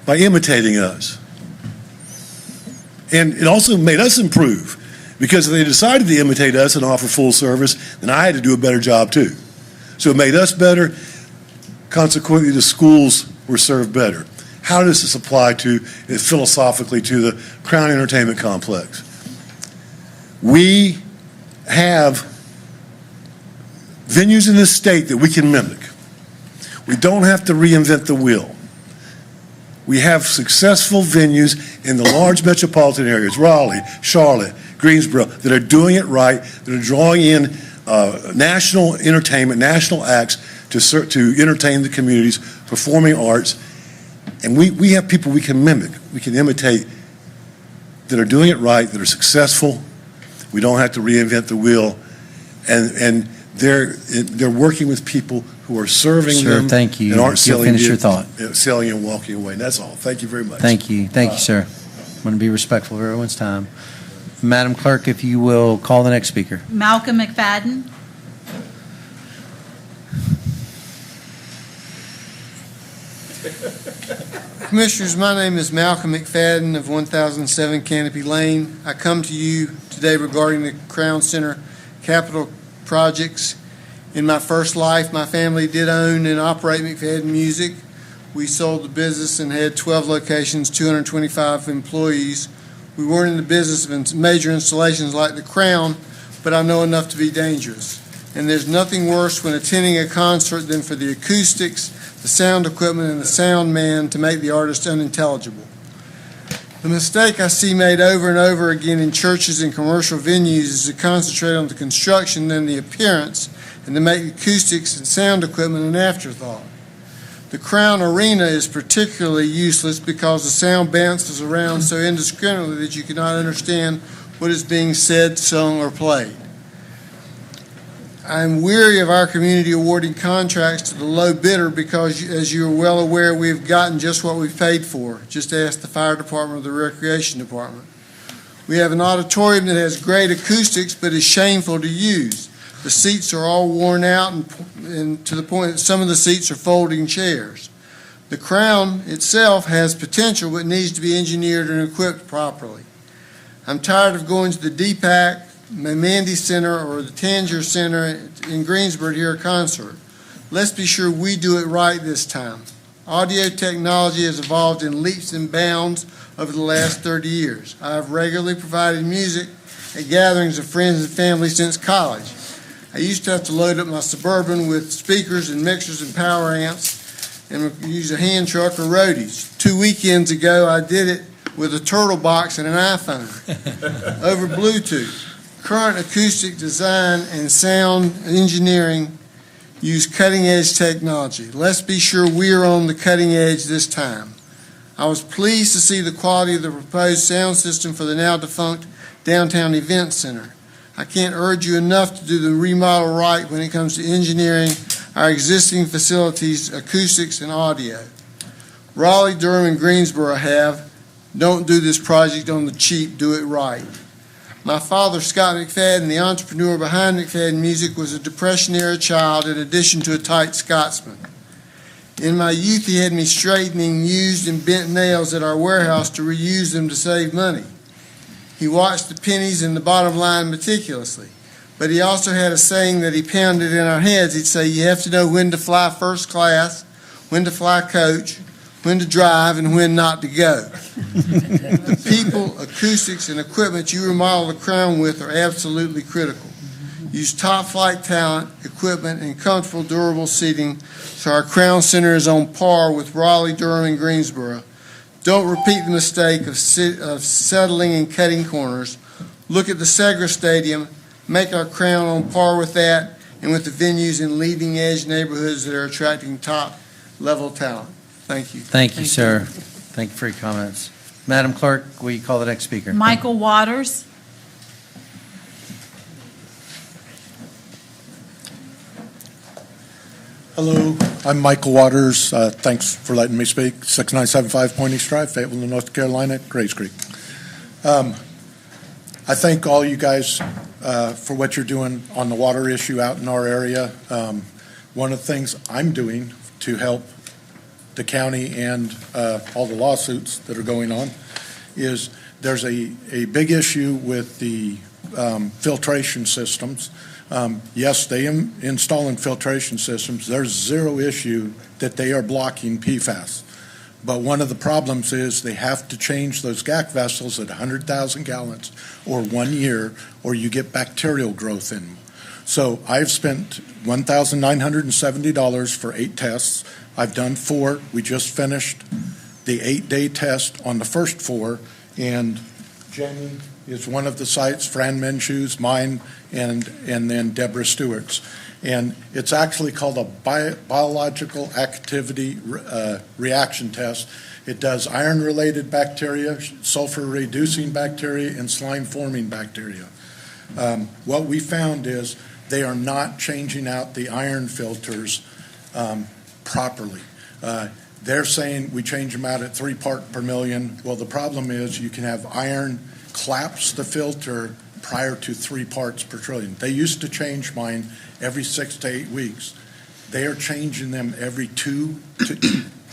by imitating us. And it also made us improve, because if they decided to imitate us and offer full service, then I had to do a better job too. So it made us better. Consequently, the schools were served better. How does this apply philosophically to the Crown Entertainment Complex? We have venues in this state that we can mimic. We don't have to reinvent the wheel. We have successful venues in the large metropolitan areas, Raleigh, Charlotte, Greensboro, that are doing it right, that are drawing in national entertainment, national acts to entertain the communities, performing arts. And we have people we can mimic, we can imitate, that are doing it right, that are successful. We don't have to reinvent the wheel. And they're working with people who are serving Sir, them. thank you. And aren't You'll selling finish your it, thought. selling and walking away. And that's all. Thank you very much. Thank you, sir. I'm going to be respectful of everyone's time. Madam Clerk, if you will call the next speaker. Malcolm McFadden. Commissioners, my name is Malcolm McFadden of 1007 Canopy Lane. I come to you today regarding the Crown Center capital projects. In my first life, my family did own and operate McFadden Music. We sold the business and had 12 locations, 225 employees. We weren't in the business of major installations like the Crown, but I know enough to be dangerous. And there's nothing worse when attending a concert than for the acoustics, the sound equipment, and the sound man to make the artist unintelligible. The mistake I see made over and over again in churches and commercial venues is to concentrate on the construction and the appearance, and to make acoustics and sound equipment an afterthought. The Crown Arena is particularly useless because the sound bounces around so indiscriminately that you cannot understand what is being said, sung, or played. I'm weary of our community awarding contracts to the low bidder because, as you are well aware, we have gotten just what we've paid for. Just ask the fire department or the recreation department. We have an auditorium that has great acoustics but is shameful to use. The seats are all worn out and to the point that some of the seats are folding chairs. The Crown itself has potential but needs to be engineered and equipped properly. I'm tired of going to the DPAC, the Mandy Center, or the Tanger Center in Greensboro to hear a concert. Let's be sure we do it right this time. Audio technology has evolved in leaps and bounds over the last 30 years. I have regularly provided music at gatherings of friends and family since college. I used to have to load up my Suburban with speakers and mixers and power amps and use a hand truck or roadies. 2 weekends ago, I did it with a turtle box and an iPhone over Bluetooth. Current acoustic design and sound engineering use cutting-edge technology. Let's be sure we are on the cutting edge this time. I was pleased to see the quality of the proposed sound system for the now-defunct Downtown Event Center. I can't urge you enough to do the remodel right when it comes to engineering our existing facilities, acoustics, and audio. Raleigh, Durham, and Greensboro have. Don't do this project on the cheap, do it right. My father, Scott McFadden, the entrepreneur behind McFadden Music, was a Depression-era child in addition to a tight Scotsman. In my youth, he had me straightening used and bent nails at our warehouse to reuse them to save money. He watched the pennies and the bottom line meticulously, but he also had a saying that he pounded in our heads. He'd say, you have to know when to fly first class, when to fly coach, when to drive, and when not to go. The people, acoustics, and equipment you remodel the Crown with are absolutely critical. Use top-flight talent, equipment, and comfortable, durable seating so our Crown Center is on par with Raleigh, Durham, and Greensboro. Don't repeat the mistake of settling and cutting corners. Look at the Segra Stadium, make our Crown on par with that, and with the venues in leading-edge neighborhoods that are attracting top-level talent. Thank you. Thank you, sir. Thank you for your comments. Madam Clerk, will you call the next speaker? Michael Waters. Hello, I'm Michael Waters. Thanks for letting me speak. 6975 Point East Drive, Fayetteville, North Carolina, Grays Creek. I thank all you guys for what you're doing on the water issue out in our area. One of the things I'm doing to help the county and all the lawsuits that are going on is there's a big issue with the filtration systems. Yes, they installing filtration systems. There's zero issue that they are blocking PFAS. But one of the problems is they have to change those GAC vessels at 100,000 gallons or 1 year, or you get bacterial growth in them. So I've spent $1,970 for 8 tests. I've done 4. We just finished the 8-day test on the first 4, and Jamie is one of the sites, Fran Menschew's, mine, and then Deborah Stewart's. And it's actually called a biological activity reaction test. It does iron-related bacteria, sulfur-reducing bacteria, and slime-forming bacteria. What we found is they are not changing out the iron filters properly. They're saying we change them out at 3 parts per million. Well, the problem is you can have iron collapse the filter prior to 3 parts per trillion. They used to change mine every 6 to 8 weeks. They are changing them every 2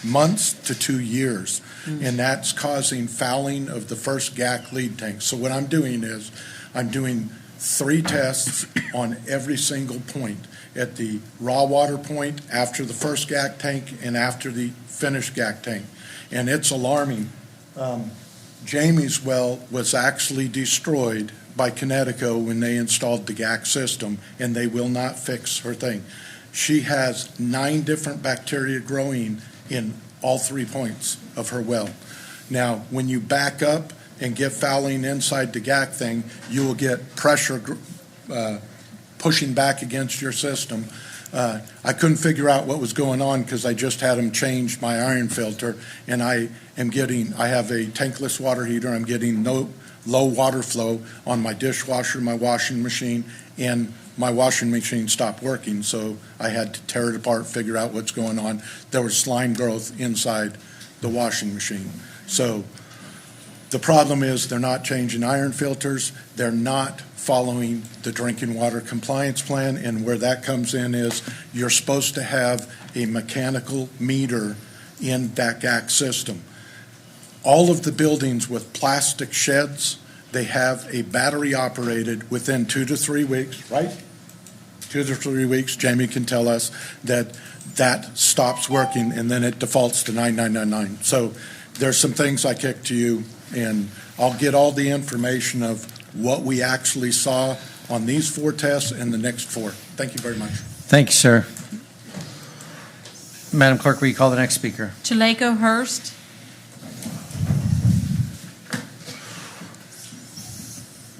months to 2 years, and that's causing fouling of the first GAC lead tank. So what I'm doing is I'm doing 3 tests on every single point, at the raw water point, after the first GAC tank, and after the finished GAC tank. And it's alarming. Jamie's well was actually destroyed by Connecticut when they installed the GAC system, and they will not fix her thing. She has 9 different bacteria growing in all 3 points of her well. Now, when you back up and get fouling inside the GAC thing, you will get pressure pushing back against your system. I couldn't figure out what was going on because I just had them change my iron filter, and I have a tankless water heater. I'm getting no low water flow on my dishwasher, my washing machine, and my washing machine stopped working, so I had to tear it apart, figure out what's going on. There was slime growth inside the washing machine. So the problem is they're not changing iron filters. They're not following the drinking water compliance plan, and where that comes in is you're supposed to have a mechanical meter in that GAC system. All of the buildings with plastic sheds, they have a battery operated within 2 to 3 weeks, right? 2 to 3 weeks, Jamie can tell us that stops working, and then it defaults to 9999. So there's some things I kicked to you, and I'll get all the information of what we actually saw on these 4 tests and the next 4. Thank you very much. Thank you, sir. Madam Clerk, will you call the next speaker? Chaleco Hurst.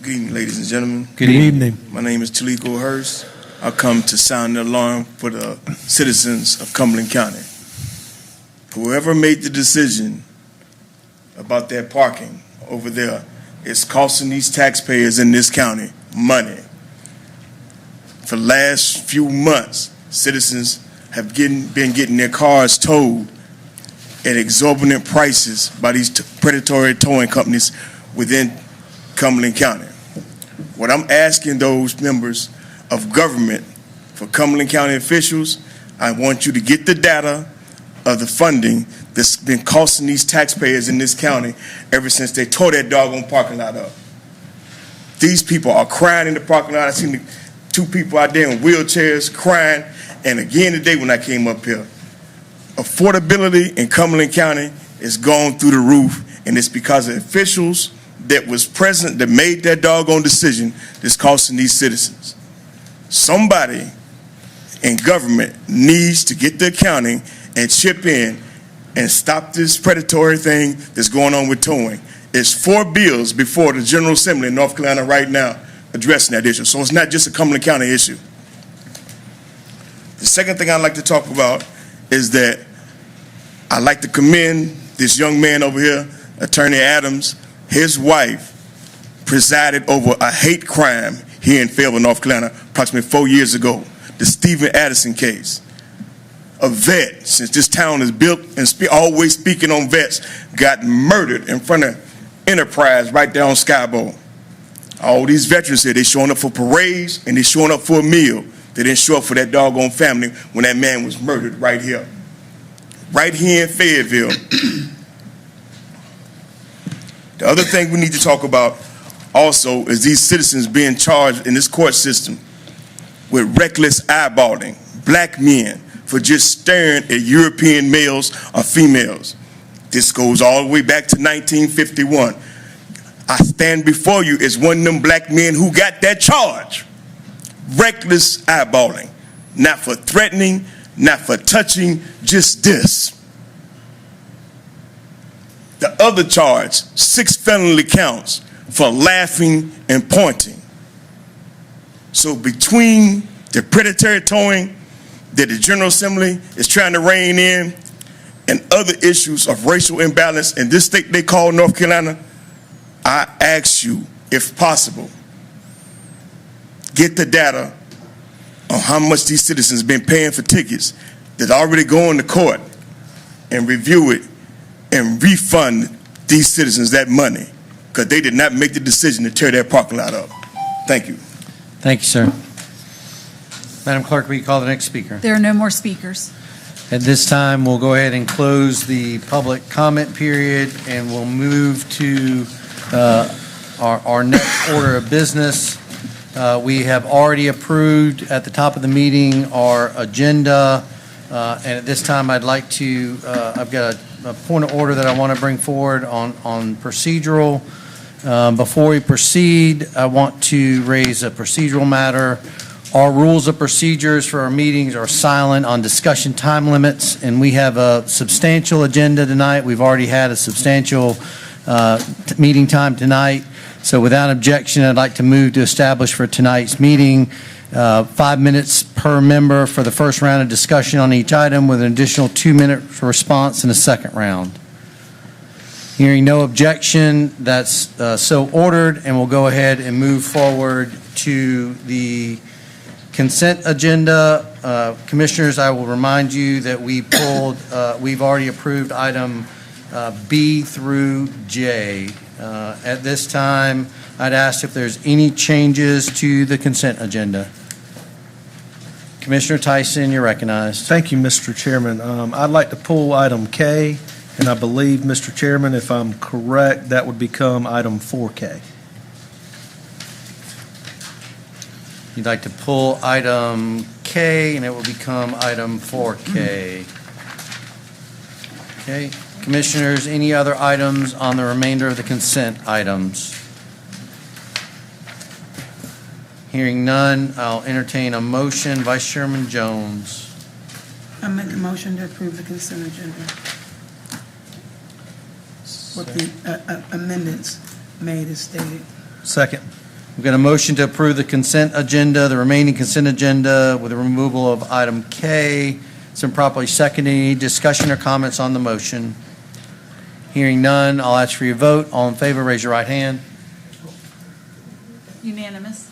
Good evening, ladies and gentlemen. Good evening. My name is Chaleco Hurst. I come to sound the alarm for the citizens of Cumberland County. Whoever made the decision about that parking over there is costing these taxpayers in this county money. For the last few months, citizens have been getting their cars towed at exorbitant prices by these predatory towing companies within Cumberland County. What I'm asking those members of government, for Cumberland County officials, I want you to get the data of the funding that's been costing these taxpayers in this county ever since they tore that doggone parking lot up. These people are crying in the parking lot. I seen the 2 people out there in wheelchairs crying. And again today when I came up here, affordability in Cumberland County is going through the roof, and it's because of officials that was present that made that doggone decision that's costing these citizens. Somebody in government needs to get the accounting and chip in and stop this predatory thing that's going on with towing. It's 4 bills before the General Assembly in North Carolina right now addressing that issue. So it's not just a Cumberland County issue. The second thing I'd like to talk about is that I'd like to commend this young man over here, Attorney Adams. His wife presided over a hate crime here in Fayetteville, North Carolina, approximately 4 years ago, the Stephen Addison case. A vet, since this town is built and always speaking on vets, got murdered in front of Enterprise right there on Skybowl. All these veterans here, they showing up for parades and they showing up for a meal. They didn't show up for that doggone family when that man was murdered right here in Fayetteville. The other thing we need to talk about also is these citizens being charged in this court system with reckless eyeballing black men for just staring at European males or females. This goes all the way back to 1951. I stand before you as one of them black men who got that charge. Reckless eyeballing. Not for threatening, not for touching, just this. The other charge, 6 felony counts for laughing and pointing. So between the predatory towing that the General Assembly is trying to rein in and other issues of racial imbalance in this state they call North Carolina, I ask you, if possible, get the data on how much these citizens been paying for tickets that already go into court and review it and refund these citizens that money because they did not make the decision to tear their parking lot up. Thank you. Thank you, sir. Madam Clerk, will you call the next speaker? There are no more speakers. At this time, we'll go ahead and close the public comment period, and we'll move to our next order of business. We have already approved at the top of the meeting our agenda, and at this time, I'd like to, I've got a point of order that I want to bring forward on procedural. Before we proceed, I want to raise a procedural matter. Our rules of procedures for our meetings are silent on discussion time limits, and we have a substantial agenda tonight. We've already had a substantial meeting time tonight. So without objection, I'd like to move to establish for tonight's meeting 5 minutes per member for the first round of discussion on each item with an additional 2 minutes response in the second round. Hearing no objection, that's so ordered, and we'll go ahead and move forward to the consent agenda. Commissioners, I will remind you that we've already approved item B through J. At this time, I'd ask if there's any changes to the consent agenda. Commissioner Tyson, you're recognized. Thank you, Mr. Chairman. I'd like to pull item K, and I believe, Mr. Chairman, if I'm correct, that would become item 4K. You'd like to pull item K, and it will become item 4K. Okay. Commissioners, any other items on the remainder of the consent items? Hearing none, I'll entertain a motion. Vice Chairman Jones. I make a motion to approve the consent agenda with the amendments made as stated. Second. We've got a motion to approve the consent agenda, the remaining consent agenda with the removal of item K. It's been properly seconded. Any discussion or comments on the motion? Hearing none, I'll ask for your vote. All in favor, raise your right hand. Unanimous.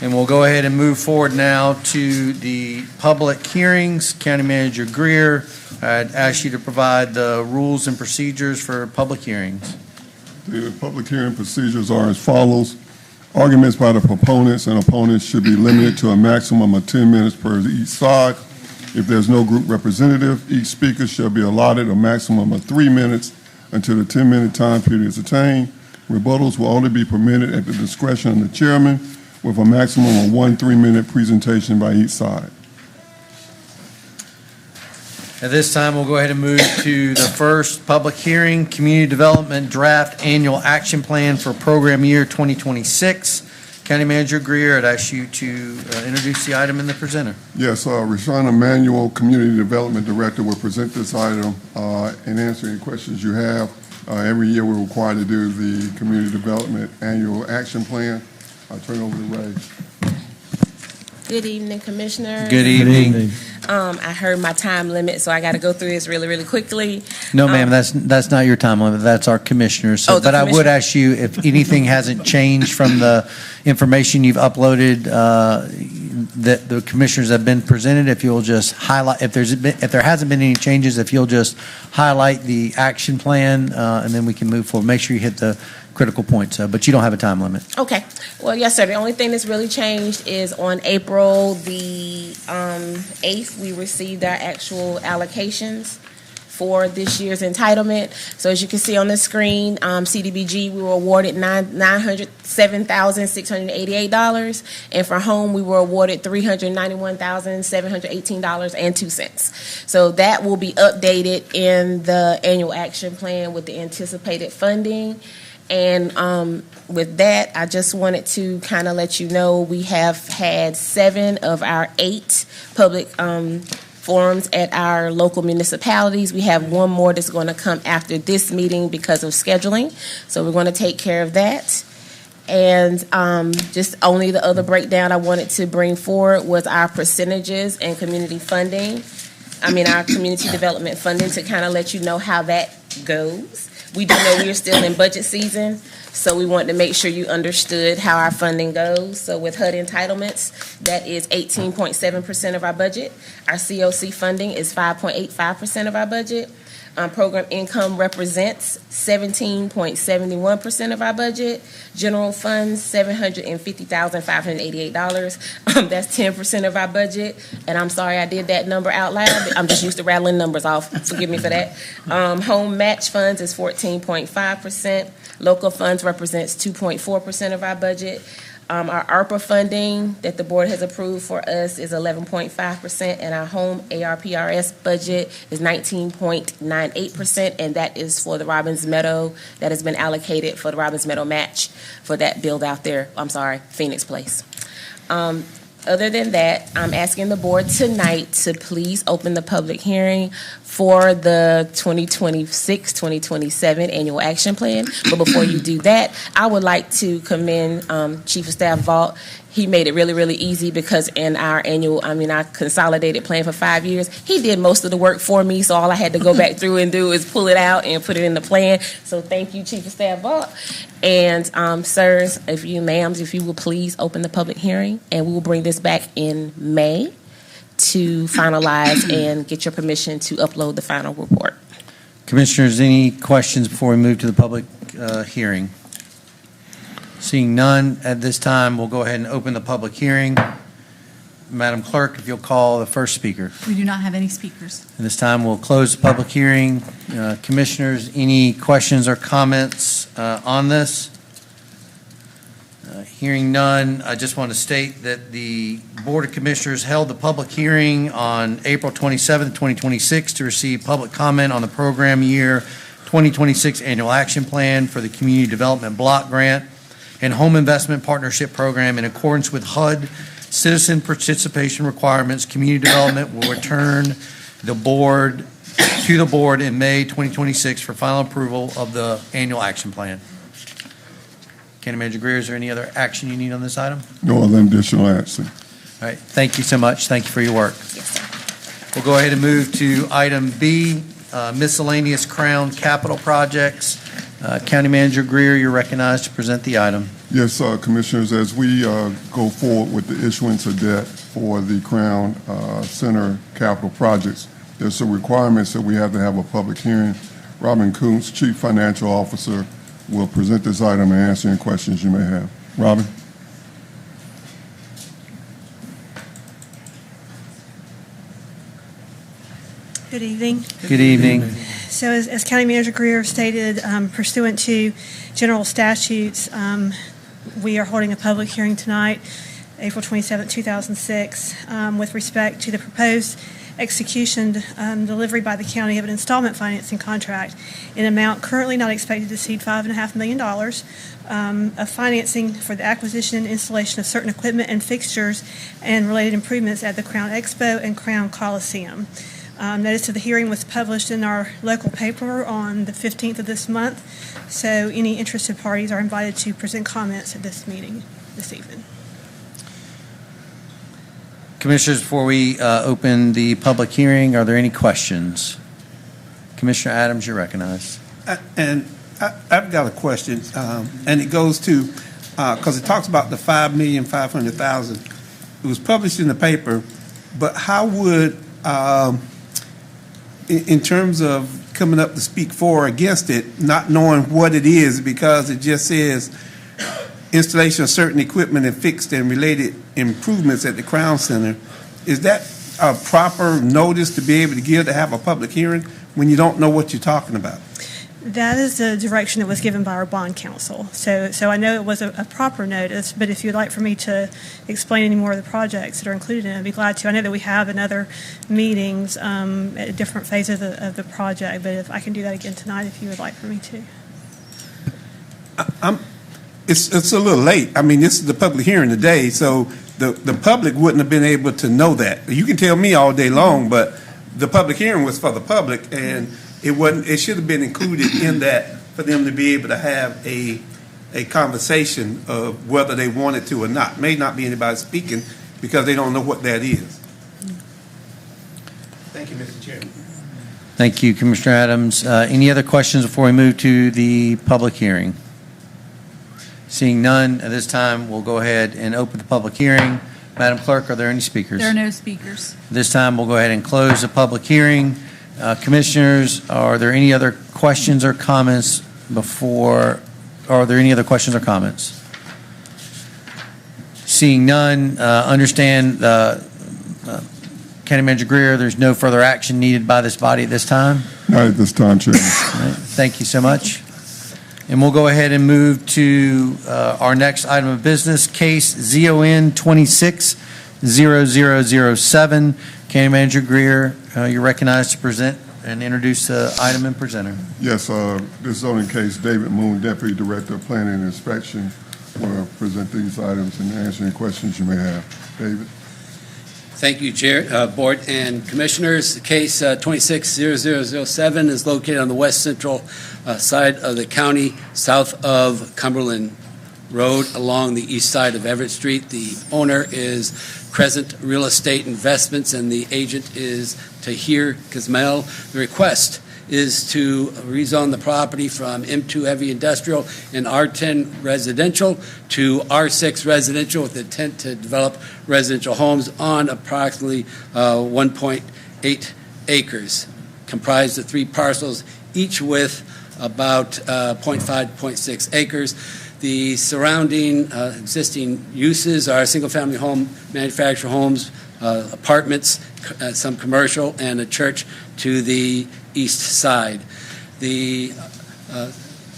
And we'll go ahead and move forward now to the public hearings. County Manager Greer, I'd ask you to provide the rules and procedures for public hearings. The public hearing procedures are as follows. Arguments by the proponents and opponents should be limited to a maximum of 10 minutes per each side. If there's no group representative, each speaker shall be allotted a maximum of 3 minutes until the 10-minute time period is attained. Rebuttals will only be permitted at the discretion of the chairman with a maximum of 1 3-minute presentation by each side. At this time, we'll go ahead and move to the first public hearing, Community Development Draft Annual Action Plan for Program Year 2026. County Manager Greer, I'd ask you to introduce the item and the presenter. Yes, Rashawn Emanuel, Community Development Director, will present this item and answer any questions you have. Every year, we're required to do the Community Development Annual Action Plan. I'll turn it over to Ray. Good evening, Commissioner. Good evening. I heard my time limit, so I got to go through this really, really quickly. No, ma'am, that's not your time limit. That's our commissioners. So, Oh, the but I would commissioner. ask you, if anything hasn't changed from the information you've uploaded, that the commissioners have been presented, if you'll just highlight, if there hasn't been any changes, if you'll just highlight the action plan, and then we can move forward. Make sure you hit the critical points, but you don't have a time limit. Okay. Well, yes, sir. The only thing that's really changed is on April the 8th, we received our actual allocations for this year's entitlement. So as you can see on the screen, CDBG, we were awarded $907,688, and for home, we were awarded $391,718.02. So that will be updated in the annual action plan with the anticipated funding. And with that, I just wanted to kind of let you know we have had 7 of our 8 public forums at our local municipalities. We have one more that's going to come after this meeting because of scheduling, so we're going to take care of that. And just only the other breakdown I wanted to bring forward was our percentages and community funding. Our community development funding, to kind of let you know how that goes. We do know we're still in budget season, so we wanted to make sure you understood how our funding goes. So with HUD entitlements, that is 18.7% of our budget. Our COC funding is 5.85% of our budget. Program income represents 17.71% of our budget. General funds, $750,588. That's 10% of our budget. And I'm sorry I did that number out loud. I'm just used to rattling numbers off. Forgive me for that. Home match funds is 14.5%. Local funds represents 2.4% of our budget. Our ARPA funding that the board has approved for us is 11.5%, and our home ARPRS budget is 19.98%, and that is for the Robbins Meadow that has been allocated for the Robbins Meadow match for that build out there. Phoenix Place. Other than that, I'm asking the board tonight to please open the public hearing for the 2026-2027 annual action plan. But before you do that, I would like to commend Chief of Staff Vaught. He made it really, really easy because in our our consolidated plan for 5 years, he did most of the work for me. So all I had to go back through and do is pull it out and put it in the plan. So thank you, Chief of Staff Vaught. And sirs, if you will please open the public hearing, and we will bring this back in May to finalize and get your permission to upload the final report. Commissioners, any questions before we move to the public hearing? Seeing none at this time, we'll go ahead and open the public hearing. Madam Clerk, if you'll call the first speaker. We do not have any speakers. At this time, we'll close the public hearing. Commissioners, any questions or comments on this? Hearing none, I just want to state that the Board of Commissioners held the public hearing on April 27, 2026 to receive public comment on the program year 2026 annual action plan for the Community Development Block Grant and Home Investment Partnership Program in accordance with HUD citizen participation requirements. Community Development will return to the board in May 2026 for final approval of the annual action plan. County Manager Greer, is there any other action you need on this item? No other additional action. All right, thank you so much. Thank you for your work. We'll go ahead and move to item B, miscellaneous Crown capital projects. County Manager Greer, you're recognized to present the item. Yes, Commissioners, as we go forward with the issuance of debt for the Crown Center capital projects, there's some requirements that we have to have a public hearing. Robin Kuntz, Chief Financial Officer, will present this item and answer any questions you may have. Robin? Good evening. Good evening. So as County Manager Greer stated, pursuant to general statutes, we are holding a public hearing tonight, April 27, 2006, with respect to the proposed execution delivery by the county of an installment financing contract in amount currently not expected to exceed $5.5 million of financing for the acquisition and installation of certain equipment and fixtures and related improvements at the Crown Expo and Crown Coliseum. Notice of the hearing was published in our local paper on the 15th of this month, so any interested parties are invited to present comments at this meeting this evening. Commissioners, before we open the public hearing, are there any questions? Commissioner Adams, you're recognized. I've got a question, and it goes to, because it talks about the $5,500,000. It was published in the paper, but how would, in terms of coming up to speak for or against it, not knowing what it is, because it just says installation of certain equipment and fixed and related improvements at the Crown Center, is that a proper notice to be able to give to have a public hearing when you don't know what you're talking about? That is the direction that was given by our bond counsel. So I know it was a proper notice, but if you'd like for me to explain any more of the projects that are included in it, I'd be glad to. I know that we have in other meetings at different phases of the project, but if I can do that again tonight if you would like for me to. It's a little late. I mean, this is the public hearing today, so the public wouldn't have been able to know that. You can tell me all day long, but the public hearing was for the public, and it should have been included in that for them to be able to have a conversation of whether they wanted to or not. May not be anybody speaking because they don't know what that is. Thank you, Mr. Chairman. Thank you, Commissioner Adams. Any other questions before we move to the public hearing? Seeing none, at this time, we'll go ahead and open the public hearing. Madam Clerk, are there any speakers? There are no speakers. This time, we'll go ahead and close the public hearing. Commissioners, are there any other questions or comments before, or are there any other questions or comments? Seeing none, understand, County Manager Greer, there's no further action needed by this body at this time. Not at this time, Chairman. All right, thank you so much. And we'll go ahead and move to our next item of business, case ZON 26-0007. County Manager Greer, you're recognized to present and introduce the item and presenter. Yes, this zoning case, David Moon, Deputy Director of Planning and Inspection, will present these items and answer any questions you may have. David? Thank you, Chair, Board and Commissioners. Case 26-0007 is located on the west central side of the county, south of Cumberland Road, along the east side of Everett Street. The owner is Crescent Real Estate Investments, and the agent is Tahir Kazmel. The request is to rezone the property from M2 heavy industrial and R10 residential to R6 residential with the intent to develop residential homes on approximately 1.8 acres, comprised of 3 parcels, each with about 0.5 to 0.6 acres. The surrounding existing uses are single-family home, manufactured homes, apartments, some commercial, and a church to the east side. The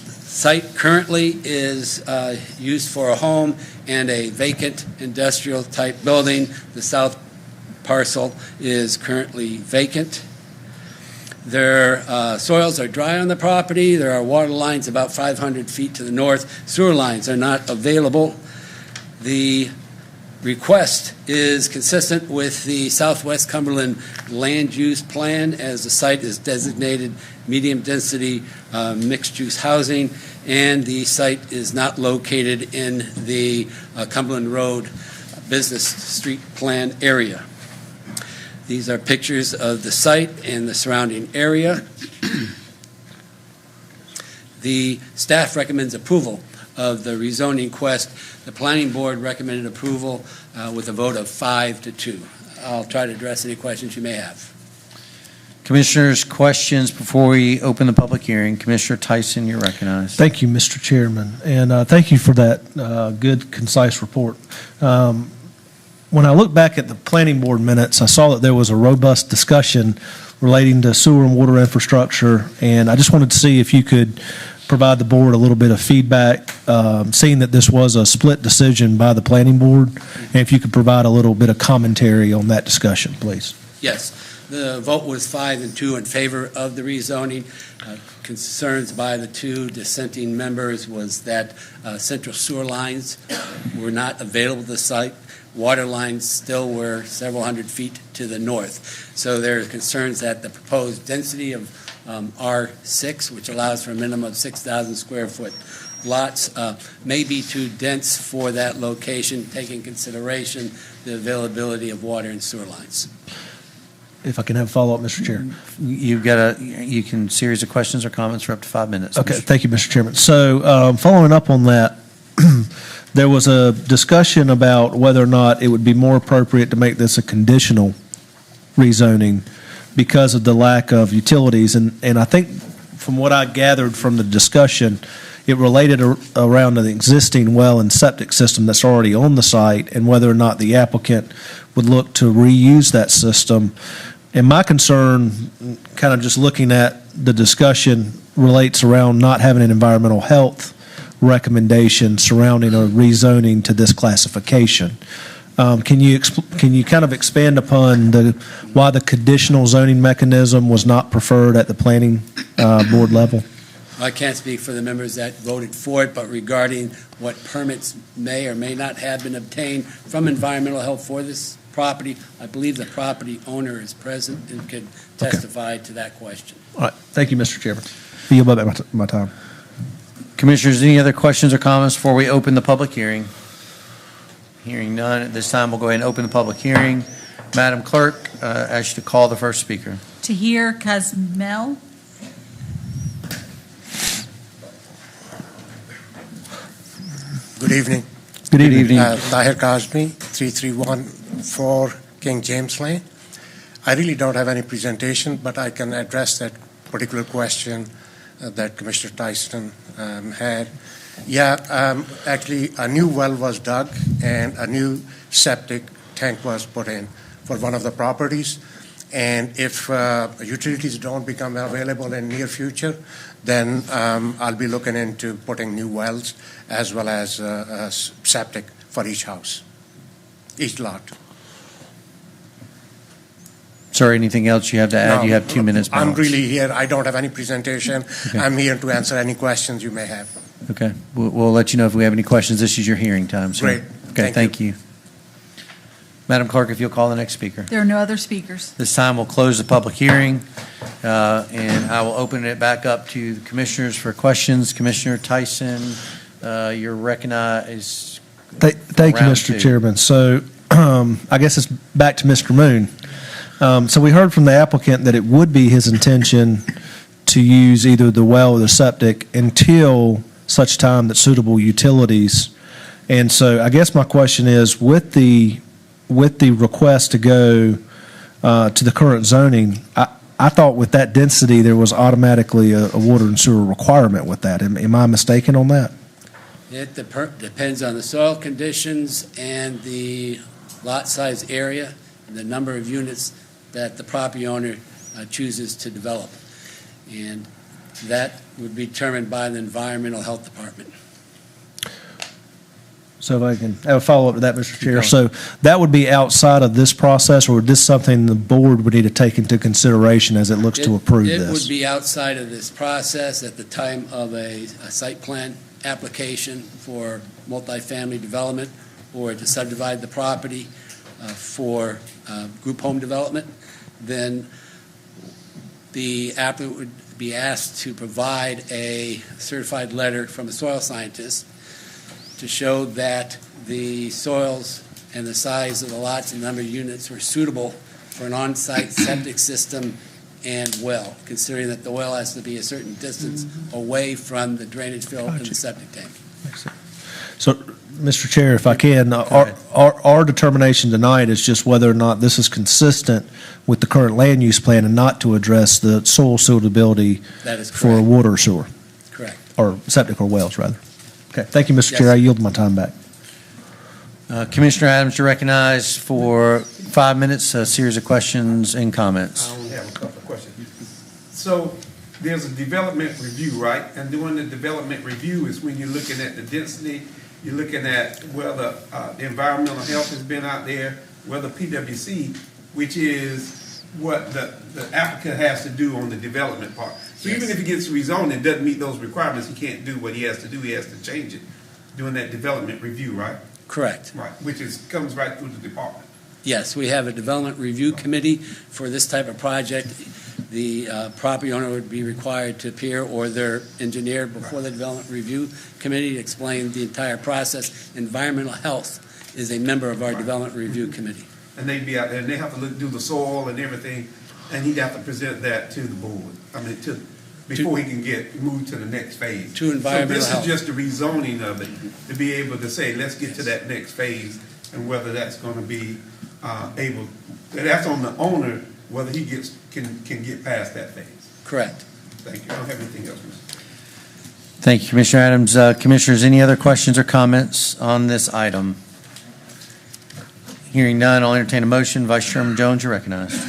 site currently is used for a home and a vacant industrial-type building. The south parcel is currently vacant. Their soils are dry on the property. There are water lines about 500 feet to the north. Sewer lines are not available. The request is consistent with the Southwest Cumberland Land Use Plan, as the site is designated medium-density mixed-use housing, and the site is not located in the Cumberland Road Business Street Plan area. These are pictures of the site and the surrounding area. The staff recommends approval of the rezoning request. The Planning Board recommended approval with a vote of 5-2. I'll try to address any questions you may have. Commissioners, questions before we open the public hearing? Commissioner Tyson, you're recognized. Thank you, Mr. Chairman, and thank you for that good, concise report. When I look back at the Planning Board minutes, I saw that there was a robust discussion relating to sewer and water infrastructure, and I just wanted to see if you could provide the board a little bit of feedback, seeing that this was a split decision by the Planning Board, and if you could provide a little bit of commentary on that discussion, please. Yes, the vote was 5-2 in favor of the rezoning. Concerns by the 2 dissenting members was that central sewer lines were not available to the site. Water lines still were several hundred feet to the north. So there are concerns that the proposed density of R6, which allows for a minimum of 6,000 square foot lots, may be too dense for that location, taking consideration the availability of water and sewer lines. If I can have a follow-up, Mr. Chair. You can series of questions or comments for up to 5 minutes. Okay, thank you, Mr. Chairman. So following up on that, there was a discussion about whether or not it would be more appropriate to make this a conditional rezoning because of the lack of utilities. And I think from what I gathered from the discussion, it related around the existing well and septic system that's already on the site and whether or not the applicant would look to reuse that system. And my concern, kind of just looking at the discussion, relates around not having an environmental health recommendation surrounding a rezoning to this classification. Can you kind of expand upon why the conditional zoning mechanism was not preferred at the planning board level? I can't speak for the members that voted for it, but regarding what permits may or may not have been obtained from environmental health for this property, I believe the property owner is present and could testify to that question. All right, thank you, Mr. Chairman. I yield back my time. Commissioners, any other questions or comments before we open the public hearing? Hearing none, at this time, we'll go ahead and open the public hearing. Madam Clerk, ask you to call the first speaker. Tahir Kazmel. Good evening. Good evening. Tahir Kazmi, 3314 King James Lane. I really don't have any presentation, but I can address that particular question that Commissioner Tyson had. Actually, a new well was dug and a new septic tank was put in for one of the properties. And if utilities don't become available in near future, then I'll be looking into putting new wells as well as a septic for each house, each lot. Sir, anything else you have to add? No, You have 2 minutes. I'm balance. really here. I don't have any presentation. Okay. I'm here to answer any questions you may have. Okay, we'll let you know if we have any questions. This is your hearing time, sir. Great. Okay, thank you. Madam Clerk, if you'll call the next speaker. There are no other speakers. This time, we'll close the public hearing, and I will open it back up to the commissioners for questions. Commissioner Tyson, you're recognized. Thank you, Round Mr. two. Chairman. So I guess it's back to Mr. Moon. So we heard from the applicant that it would be his intention to use either the well or the septic until such time that suitable utilities. And so I guess my question is, with the request to go to the current zoning, I thought with that density, there was automatically a water and sewer requirement with that. Am I mistaken on that? It depends on the soil conditions and the lot size area and the number of units that the property owner chooses to develop. And that would be determined by the Environmental Health Department. So if I can have a follow-up to that, Mr. Chair. So that would be outside of this process, or is this something the board would need to take into consideration as it looks to approve It this? would be outside of this process at the time of a site plan application for multifamily development or to subdivide the property for group home development. Then the applicant would be asked to provide a certified letter from a soil scientist to show that the soils and the size of the lots and number of units were suitable for an on-site septic system and well, considering that the well has to be a certain distance away from the drainage field and the septic tank. So, Mr. Chair, if I can, our determination tonight is just whether or not this is consistent with the current land use plan and not to address the soil suitability That is for correct. water or sewer. Correct. Or septic or wells, rather. Okay, thank you, Mr. Yes. Chair. I yield my time back. Commissioner Adams, you're recognized for 5 minutes, a series of questions and comments. I only have a couple of questions. So there's a development review, right? And doing the development review is when you're looking at the density, you're looking at whether the environmental health has been out there, whether PWC, which is what the applicant has to do on the development part. So even if he gets rezoned and doesn't meet those requirements, he can't do what he has to do. He has to change it during that development review, right? Correct. Right, which comes right through the department. Yes, we have a development review committee for this type of project. The property owner would be required to appear, or their engineer, before the development review committee to explain the entire process. Environmental health is a member of our development review committee. And they'd be out there, and they have to do the soil and everything, and he'd have to present that to the board. I mean, before he can get moved to the next phase. To environmental So health. this is just the rezoning of it, to be able to say, let's get to that next phase, and whether that's gonna be that's on the owner, whether he can get past that phase. Correct. Thank you. I don't have anything else, Mr. Thank you, Commissioner Adams. Commissioners, any other questions or comments on this item? Hearing none, I'll entertain a motion. Vice Chairman Jones, you're recognized.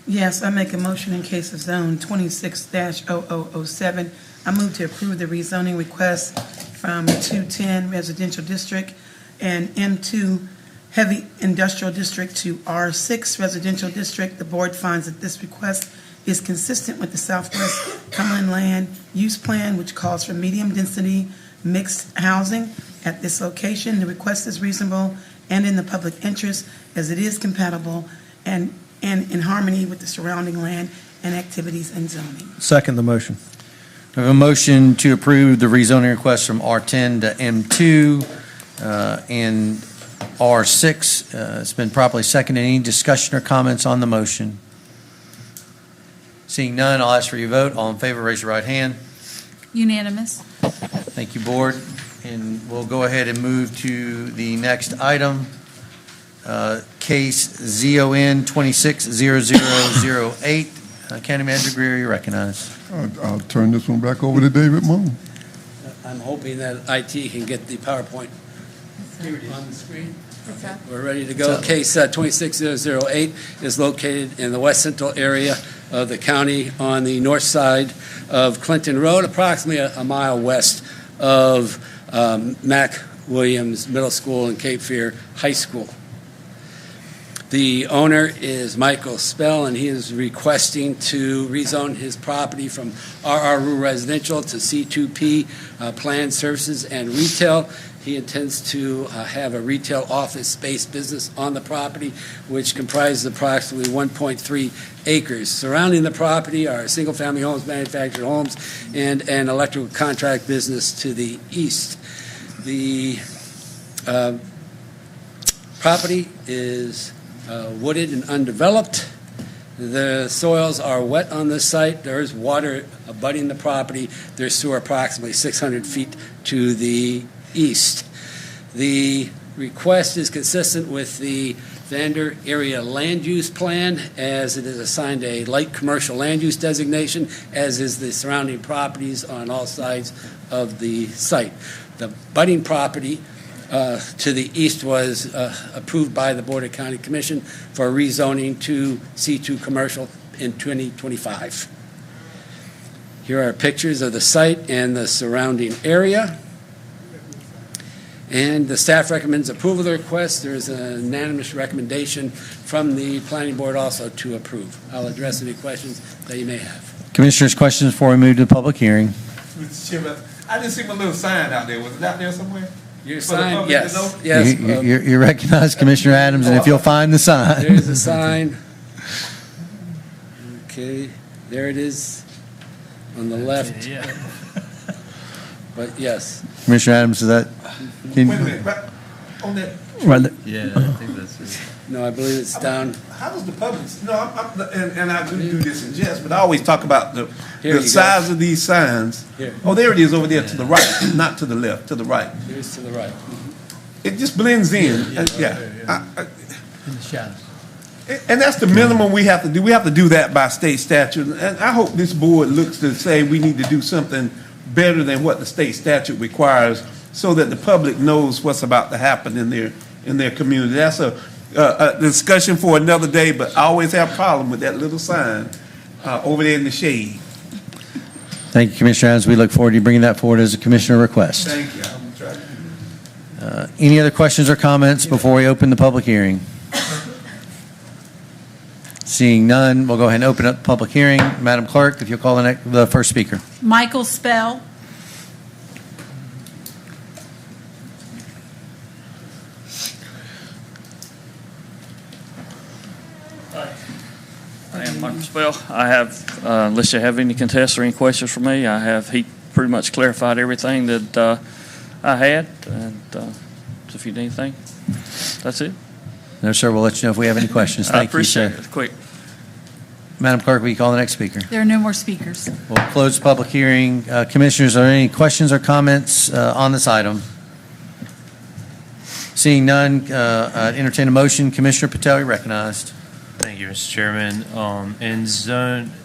Yes, I make a motion in case of zone 26-0007. I move to approve the rezoning request from 210 Residential District and M2 Heavy Industrial District to R6 Residential District. The board finds that this request is consistent with the Southwest Cumberland Land Use Plan, which calls for medium-density mixed housing at this location. The request is reasonable and in the public interest, as it is compatible and in harmony with the surrounding land and activities and zoning. Second the motion. We have a motion to approve the rezoning request from R10 to M2 and R6. It's been properly seconded. Any discussion or comments on the motion? Seeing none, I'll ask for your vote. All in favor, raise your right hand. Unanimous. Thank you, Board. And we'll go ahead and move to the next item, case ZON 260008. County Manager Greer, you recognize. I'll turn this one back over to David Moon. I'm hoping that IT can get the PowerPoint on the screen. We're ready to go. Case 26008 is located in the west central area of the county on the north side of Clinton Road, approximately a mile west of Mac Williams Middle School and Cape Fear High School. The owner is Michael Spell, and he is requesting to rezone his property from RR Rural Residential to C2P Planned Services and Retail. He intends to have a retail office space business on the property, which comprises approximately 1.3 acres. Surrounding the property are single-family homes, manufactured homes, and an electrical contract business to the east. The property is wooded and undeveloped. The soils are wet on this site. There is water abutting the property. There's sewer approximately 600 feet to the east. The request is consistent with the Vander Area Land Use Plan, as it is assigned a light commercial land use designation, as is the surrounding properties on all sides of the site. The budding property to the east was approved by the Board of County Commission for rezoning to C2 commercial in 2025. Here are pictures of the site and the surrounding area. And the staff recommends approval of the request. There is a unanimous recommendation from the planning board also to approve. I'll address any questions that you may have. Commissioners, questions before we move to the public hearing? Mr. Chairman, I just see my little sign out there. Was it out there somewhere? Your For the sign, public yes, to know? yes. You recognize Commissioner Adams, and if you'll find the sign. There is a sign. Okay, there it is on the left. But yes. Commissioner Adams, is that? Wait a minute, right on that. Right there. Yeah, I think that's it. No, I believe it's down. How does the public, no, and I do this in jest, but I always talk about Here the you size of these signs. Here. Oh, there it is over there to the right, not to the left, to the right. Here's to the right. It just blends in. Yeah. In the shadows. And that's the minimum we have to do. We have to do that by state statute. And I hope this board looks to say we need to do something better than what the state statute requires, so that the public knows what's about to happen in their community. That's a discussion for another day, but I always have a problem with that little sign over there in the shade. Thank you, Commissioner Adams. We look forward to bringing that forward as a commissioner request. Thank you. I'm gonna try to do that. Any other questions or comments before we open the public hearing? Seeing none, we'll go ahead and open up the public hearing. Madam Clerk, if you'll call the first speaker. Michael Spell. I am Michael Spell. I have, unless you have any contests or any questions for me, he pretty much clarified everything that I had, and so if you need anything, that's it. No, sir, we'll let you know if we have any questions. I Thank you, appreciate sir. it. Quick. Madam Clerk, will you call the next speaker? There are no more speakers. We'll close the public hearing. Commissioners, are there any questions or comments on this item? Seeing none, I'd entertain a motion. Commissioner Patel, you're recognized. Thank you, Mr. Chairman.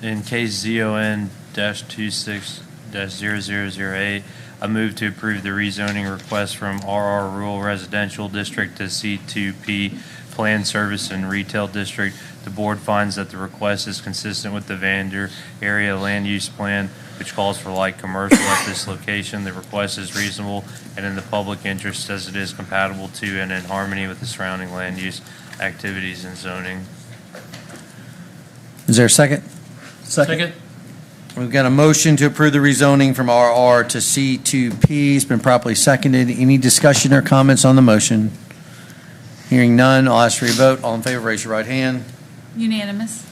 In case ZON-26-0008, I move to approve the rezoning request from RR Rural Residential District to C2P Planned Service and Retail District. The board finds that the request is consistent with the Vander Area Land Use Plan, which calls for light commercial at this location. The request is reasonable and in the public interest, as it is compatible to and in harmony with the surrounding land use activities and zoning. Is there a second? Second. We've got a motion to approve the rezoning from RR to C2P. It's been properly seconded. Any discussion or comments on the motion? Hearing none, I'll ask for your vote. All in favor, raise your right hand. Unanimous.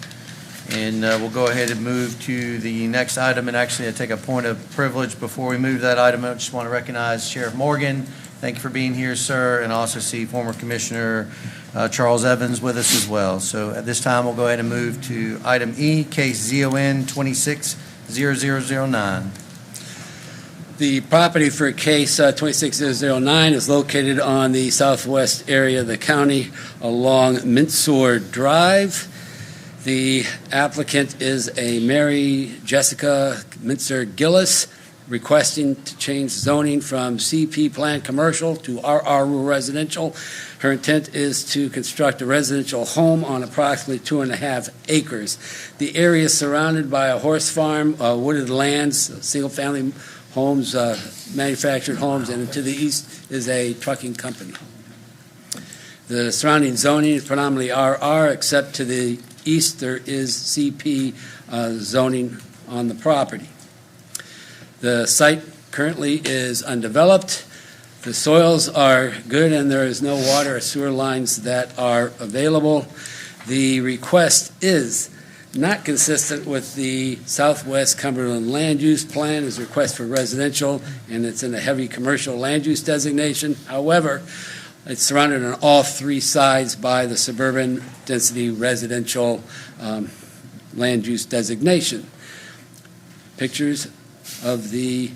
And we'll go ahead and move to the next item. And actually, I take a point of privilege before we move to that item. I just want to recognize Sheriff Morgan. Thank you for being here, sir. And also see former Commissioner Charles Evans with us as well. So at this time, we'll go ahead and move to item E, case ZON 260009. The property for case 26009 is located on the southwest area of the county along Mintzor Drive. The applicant is a Mary Jessica Mintzer Gillis, requesting to change zoning from CP Plan Commercial to RR Rural Residential. Her intent is to construct a residential home on approximately 2.5 acres. The area is surrounded by a horse farm, wooded lands, single-family homes, manufactured homes, and to the east is a trucking company. The surrounding zoning is predominantly RR, except to the east there is CP zoning on the property. The site currently is undeveloped. The soils are good and there is no water or sewer lines that are available. The request is not consistent with the Southwest Cumberland Land Use Plan. It's a request for residential and it's in a heavy commercial land use designation. However, it's surrounded on all three sides by the suburban density residential land use designation. Pictures of the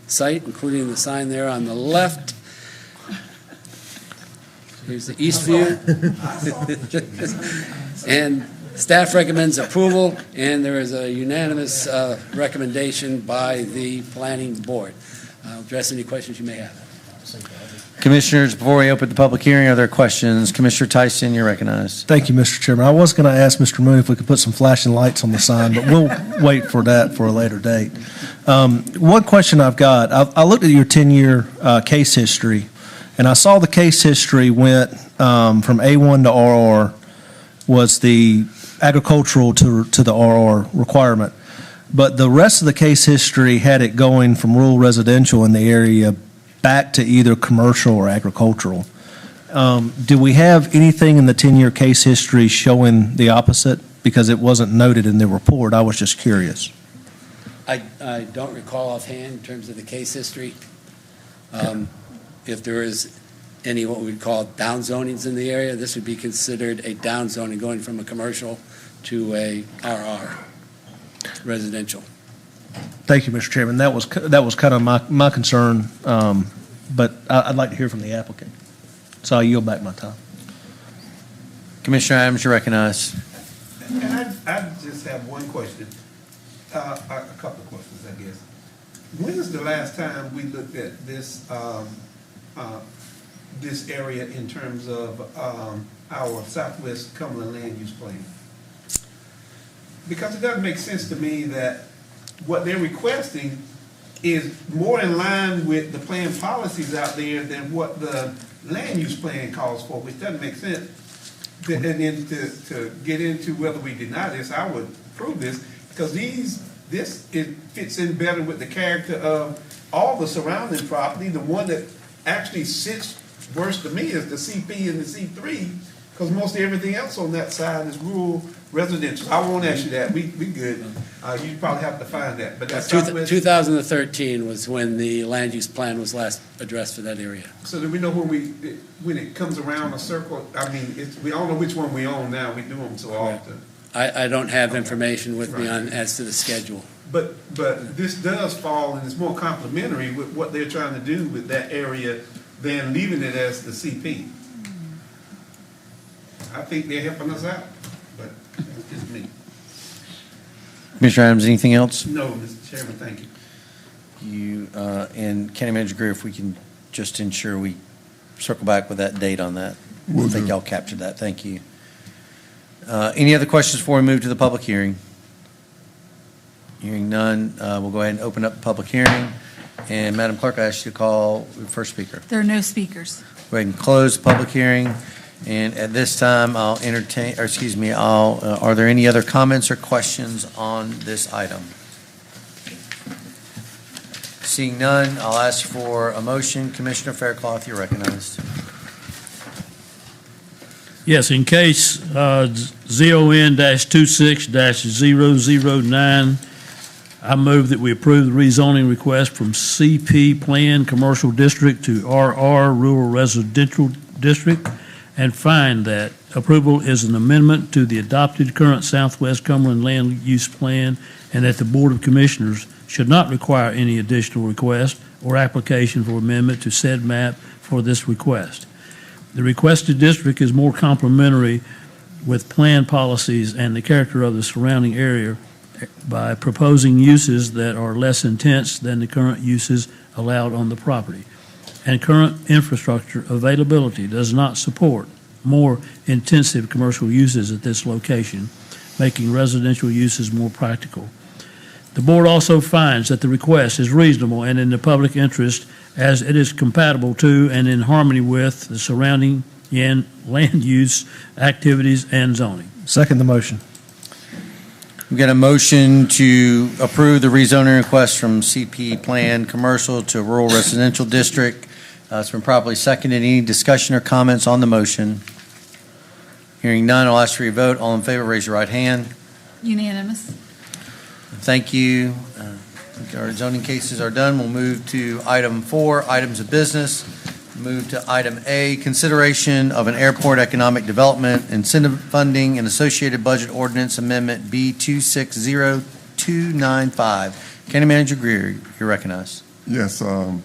site, including the sign there on the left. Here's the east view. And staff recommends approval, and there is a unanimous recommendation by the planning board. I'll address any questions you may have. Commissioners, before we open the public hearing, are there questions? Commissioner Tyson, you're recognized. Thank you, Mr. Chairman. I was going to ask Mr. Moon if we could put some flashing lights on the sign, but we'll wait for that for a later date. One question I've got, I looked at your 10-year case history, and I saw the case history went from A1 to RR was the agricultural to the RR requirement. But the rest of the case history had it going from rural residential in the area back to either commercial or agricultural. Do we have anything in the 10-year case history showing the opposite? Because it wasn't noted in the report. I was just curious. I don't recall offhand in terms of the case history. If there is any what we'd call down zonings in the area, this would be considered a down zoning going from a commercial to a RR residential. Thank you, Mr. Chairman. That was kind of my concern, but I'd like to hear from the applicant. So I yield back my time. Commissioner Adams, you're recognized. And I just have one question, a couple of questions, I guess. When is the last time we looked at this this area in terms of our Southwest Cumberland Land Use Plan? Because it doesn't make sense to me that what they're requesting is more in line with the plan policies out there than what the land use plan calls for, which doesn't make sense. And then to get into whether we deny this, I would approve this, because it fits in better with the character of all the surrounding property. The one that actually sits worse to me is the CP and the C3, because most of everything else on that side is rural residential. I won't ask you that. We good. You probably have to find that. But that's 2013 was when the land use plan was last addressed for that area. So do we know when it comes around a circle? I mean, we all know which one we own now. We do them so often. I don't have information with me on as to the schedule. But this does fall, and it's more complementary with what they're trying to do with that area than leaving it as the CP. I think they're helping us out, but that's just me. Commissioner Adams, anything else? No, Mr. Chairman, thank you. And County Manager Greer, if we can just ensure we circle back with that date on that. Will I think do. y'all captured that. Thank you. Any other questions before we move to the public hearing? Hearing none, we'll go ahead and open up the public hearing. And Madam Clerk, I ask you to call the first speaker. There are no speakers. Go ahead and close the public hearing. And at this time, I'll entertain, or excuse me, are there any other comments or questions on this item? Seeing none, I'll ask for a motion. Commissioner Faircloth, you're recognized. Yes, in case ZON-26-009, I move that we approve the rezoning request from CP Plan Commercial District to RR Rural Residential District, and find that approval is an amendment to the adopted current Southwest Cumberland Land Use Plan, and that the Board of Commissioners should not require any additional request or application for amendment to said map for this request. The requested district is more complementary with plan policies and the character of the surrounding area by proposing uses that are less intense than the current uses allowed on the property. And current infrastructure availability does not support more intensive commercial uses at this location, making residential uses more practical. The board also finds that the request is reasonable and in the public interest, as it is compatible to and in harmony with the surrounding land use activities and zoning. Second the motion. We've got a motion to approve the rezoning request from CP Plan Commercial to Rural Residential District. It's been properly seconded. Any discussion or comments on the motion? Hearing none, I'll ask for your vote. All in favor, raise your right hand. Unanimous. Thank you. Our zoning cases are done. We'll move to item 4, items of business. Move to item A, consideration of an airport economic development incentive funding and associated budget ordinance amendment B260295. County Manager Greer, you're recognized. Yes, Tom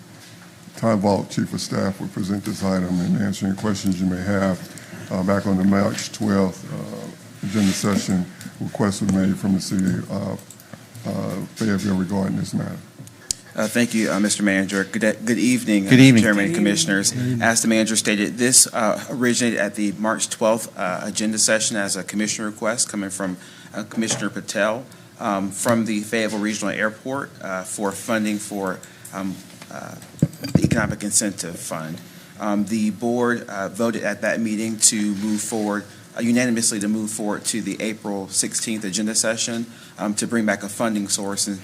Vault, Chief of Staff, will present this item and answer any questions you may have. Back on the March 12th agenda session, requests were made from the city of Fayetteville regarding this matter. Thank you, Mr. Manager. Good evening, Good evening. Chairman and Commissioners. As the manager stated, this originated at the March 12th agenda session as a commissioner request coming from Commissioner Patel from the Fayetteville Regional Airport for funding for the Economic Incentive Fund. The board voted at that meeting to move forward, unanimously to move forward to the April 16th agenda session to bring back a funding source and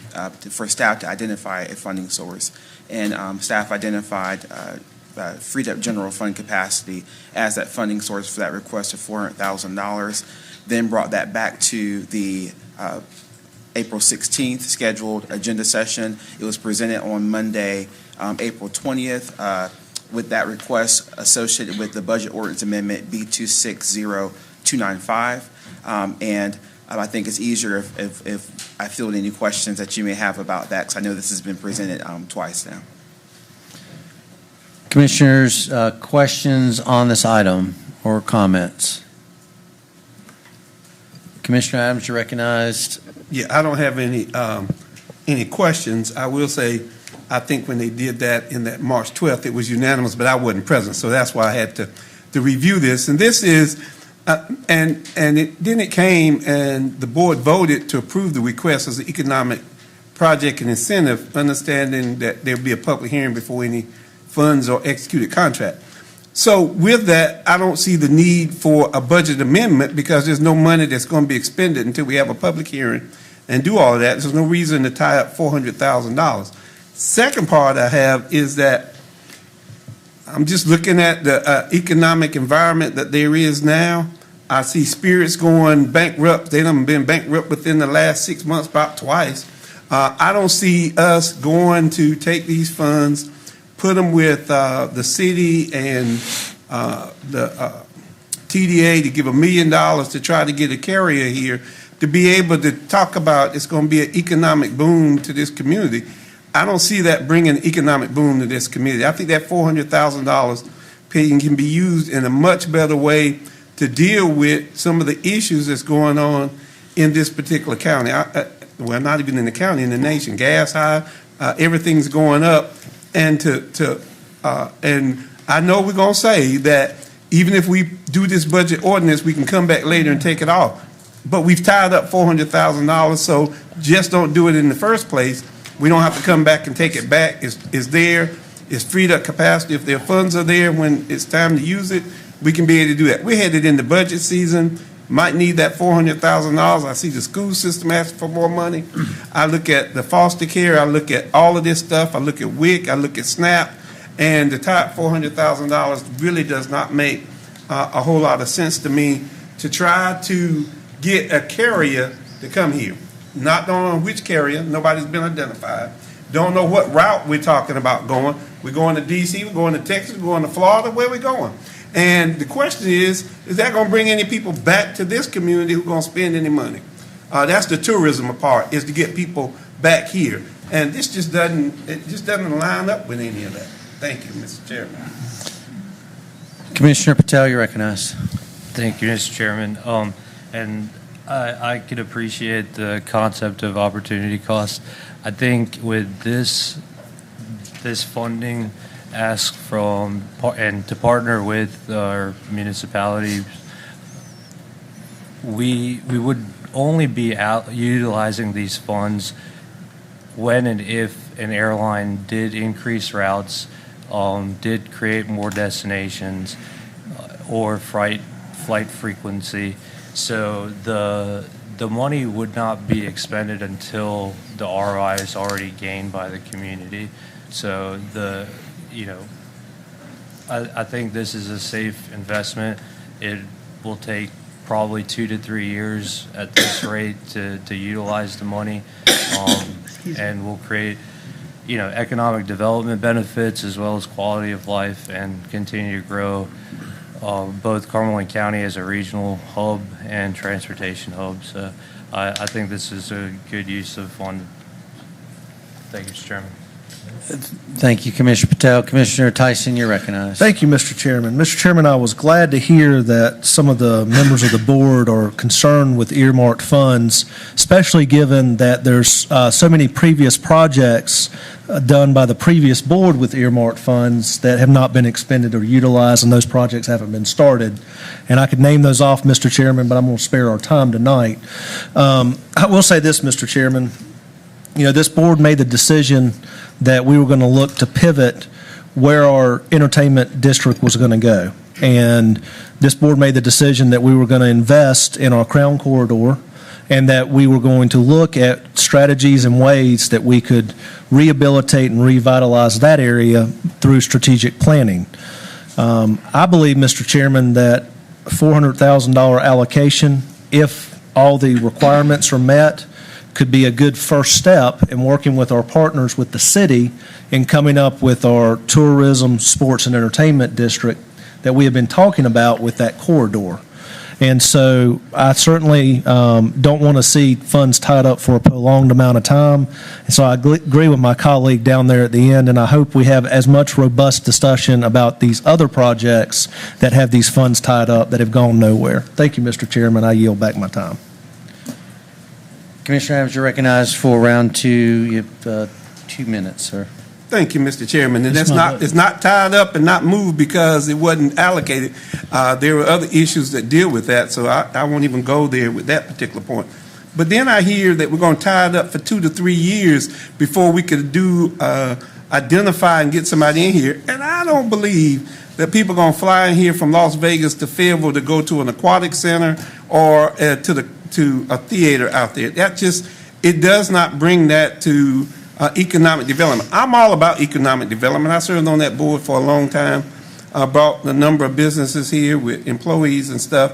for staff to identify a funding source. And staff identified freed up general fund capacity as that funding source for that request of $400,000, then brought that back to the April 16th scheduled agenda session. It was presented on Monday, April 20th, with that request associated with the budget ordinance amendment B260295. And I think it's easier if I field any questions that you may have about that, because I know this has been presented twice now. Commissioners, questions on this item or comments? Commissioner Adams, you're recognized. Yeah, I don't have any questions. I will say, I think when they did that in that March 12th, it was unanimous, but I wasn't present, so that's why I had to review this. And this is, then it came and the board voted to approve the request as an economic project and incentive, understanding that there'd be a public hearing before any funds or executed contract. So with that, I don't see the need for a budget amendment because there's no money that's going to be expended until we have a public hearing and do all of that. There's no reason to tie up $400,000. Second part I have is that I'm just looking at the economic environment that there is now. I see Spirits going bankrupt. They done been bankrupt within the last 6 months about twice. I don't see us going to take these funds, put them with the city and the TDA to give $1 million to try to get a carrier here to be able to talk about it's going to be an economic boom to this community. I don't see that bringing economic boom to this community. I think that $400,000 can be used in a much better way to deal with some of the issues that's going on in this particular county. Well, not even in the county, in the nation. Gas high, everything's going up, and and I know we're gonna say that even if we do this budget ordinance, we can come back later and take it off. But we've tied up $400,000, so just don't do it in the first place. We don't have to come back and take it back. It's there. It's freed up capacity. If their funds are there when it's time to use it, we can be able to do that. We're headed into budget season, might need that $400,000. I see the school system asking for more money. I look at the foster care, I look at all of this stuff, I look at WIC, I look at SNAP, and the top $400,000 really does not make a whole lot of sense to me to try to get a carrier to come here. Not knowing which carrier, nobody's been identified. Don't know what route we're talking about going. We're going to DC, we're going to Texas, we're going to Florida, where are we going? And the question is that going to bring any people back to this community who are going to spend any money? That's the tourism part, is to get people back here. And this just doesn't line up with any of that. Thank you, Mr. Chairman. Commissioner Patel, you're recognized. Thank you, Mr. Chairman. And I could appreciate the concept of opportunity cost. I think with this funding ask from and to partner with our municipalities, we would only be utilizing these funds when and if an airline did increase routes, did create more destinations, or flight frequency. So the money would not be expended until the ROI is already gained by the community. So I think this is a safe investment. It will take probably 2 to 3 years at this rate to utilize the money, and will create economic development benefits as well as quality of life, and continue to grow both Cumberland County as a regional hub and transportation hub. So I think this is a good use of funding. Thank you, Mr. Chairman. Thank you, Commissioner Patel. Commissioner Tyson, you're recognized. Thank you, Mr. Chairman. Mr. Chairman, I was glad to hear that some of the members of the board are concerned with earmarked funds, especially given that there's so many previous projects done by the previous board with earmarked funds that have not been expended or utilized, and those projects haven't been started. And I could name those off, Mr. Chairman, but I'm going to spare our time tonight. I will say this, Mr. Chairman. This board made the decision that we were going to look to pivot where our entertainment district was going to go. And this board made the decision that we were going to invest in our Crown Corridor, and that we were going to look at strategies and ways that we could rehabilitate and revitalize that area through strategic planning. I believe, Mr. Chairman, that a $400,000 allocation, if all the requirements are met, could be a good first step in working with our partners with the city in coming up with our tourism, sports, and entertainment district that we have been talking about with that corridor. And so I certainly don't want to see funds tied up for a prolonged amount of time. And so I agree with my colleague down there at the end, and I hope we have as much robust discussion about these other projects that have these funds tied up that have gone nowhere. Thank you, Mr. Chairman. I yield back my time. Commissioner Adams, you're recognized for round 2. You have 2 minutes, sir. Thank you, Mr. Chairman. And it's not tied up and not moved because it wasn't allocated. There were other issues that deal with that, so I won't even go there with that particular point. But then I hear that we're going to tie it up for 2 to 3 years before we could identify and get somebody in here. And I don't believe that people are going to fly in here from Las Vegas to Fayetteville to go to an aquatic center or to a theater out there. It does not bring that to economic development. I'm all about economic development. I served on that board for a long time. I brought a number of businesses here with employees and stuff.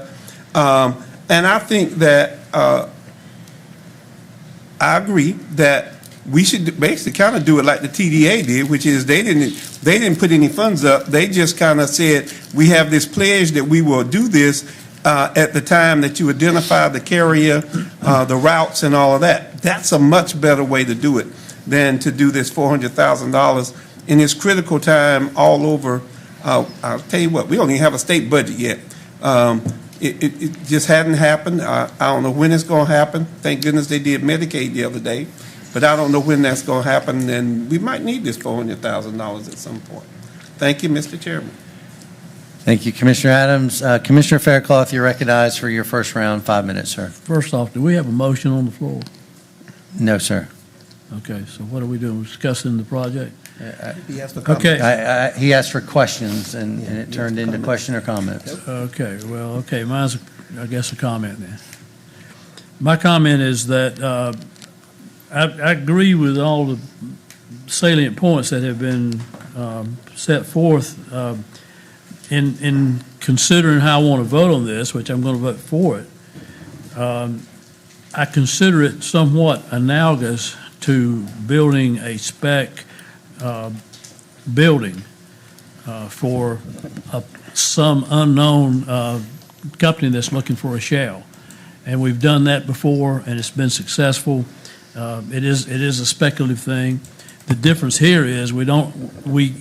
And I think that I agree that we should basically kind of do it like the TDA did, which is they didn't put any funds up. They just kind of said, we have this pledge that we will do this at the time that you identify the carrier, the routes, and all of that. That's a much better way to do it than to do this $400,000 in this critical time all over. I'll tell you what, we don't even have a state budget yet. It just hadn't happened. I don't know when it's going to happen. Thank goodness they did Medicaid the other day, but I don't know when that's going to happen, and we might need this $400,000 at some point. Thank you, Mr. Chairman. Thank you, Commissioner Adams. Commissioner Faircloth, you're recognized for your first round, 5 minutes, sir. First off, do we have a motion on the floor? No, sir. Okay, so what are we doing? Discussing the project? He asked for comment. Okay. He asked for questions, and it turned into question or comments. Okay, well, okay, mine's, I guess, a comment then. My comment is that I agree with all the salient points that have been set forth in considering how I want to vote on this, which I'm going to vote for it. I consider it somewhat analogous to building a spec building for some unknown company that's looking for a shell. And we've done that before, and it's been successful. It is a speculative thing. The difference here is we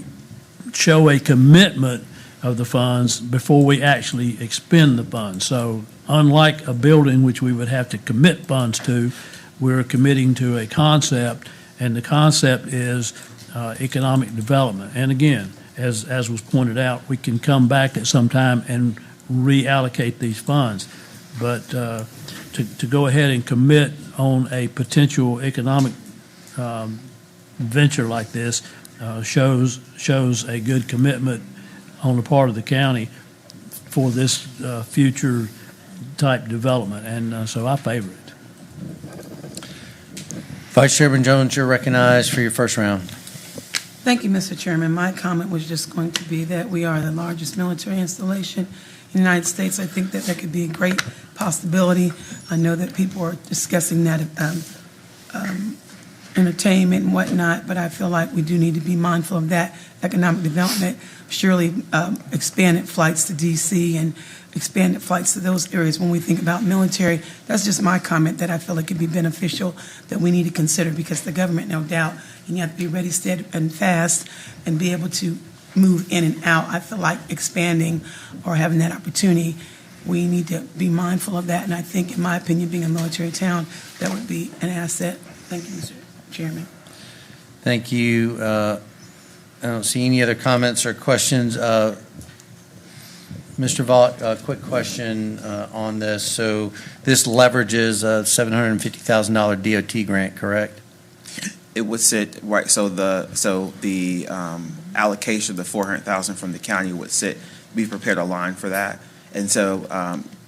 show a commitment of the funds before we actually expend the funds. So unlike a building which we would have to commit funds to, we're committing to a concept, and the concept is economic development. And again, as was pointed out, we can come back at some time and reallocate these funds. But to go ahead and commit on a potential economic venture like this shows a good commitment on the part of the county for this future type development, and so I favor it. Vice Chairman Jones, you're recognized for your first round. Thank you, Mr. Chairman. My comment was just going to be that we are the largest military installation in the United States. I think that could be a great possibility. I know that people are discussing that entertainment and whatnot, but I feel like we do need to be mindful of that economic development. Surely expanded flights to D.C. and expanded flights to those areas when we think about military. That's just my comment, that I feel it could be beneficial, that we need to consider, because the government, no doubt, and you have to be ready, steady, and fast, and be able to move in and out. I feel like expanding or having that opportunity, we need to be mindful of that, and I think, in my opinion, being a military town, that would be an asset. Thank you, Mr. Chairman. Thank you. I don't see any other comments or questions. Mr. Vaught, a quick question on this. So this leverages a $750,000 DOT grant, correct? It would sit right. So the allocation of the $400,000 from the county would sit. We've prepared a line for that, and so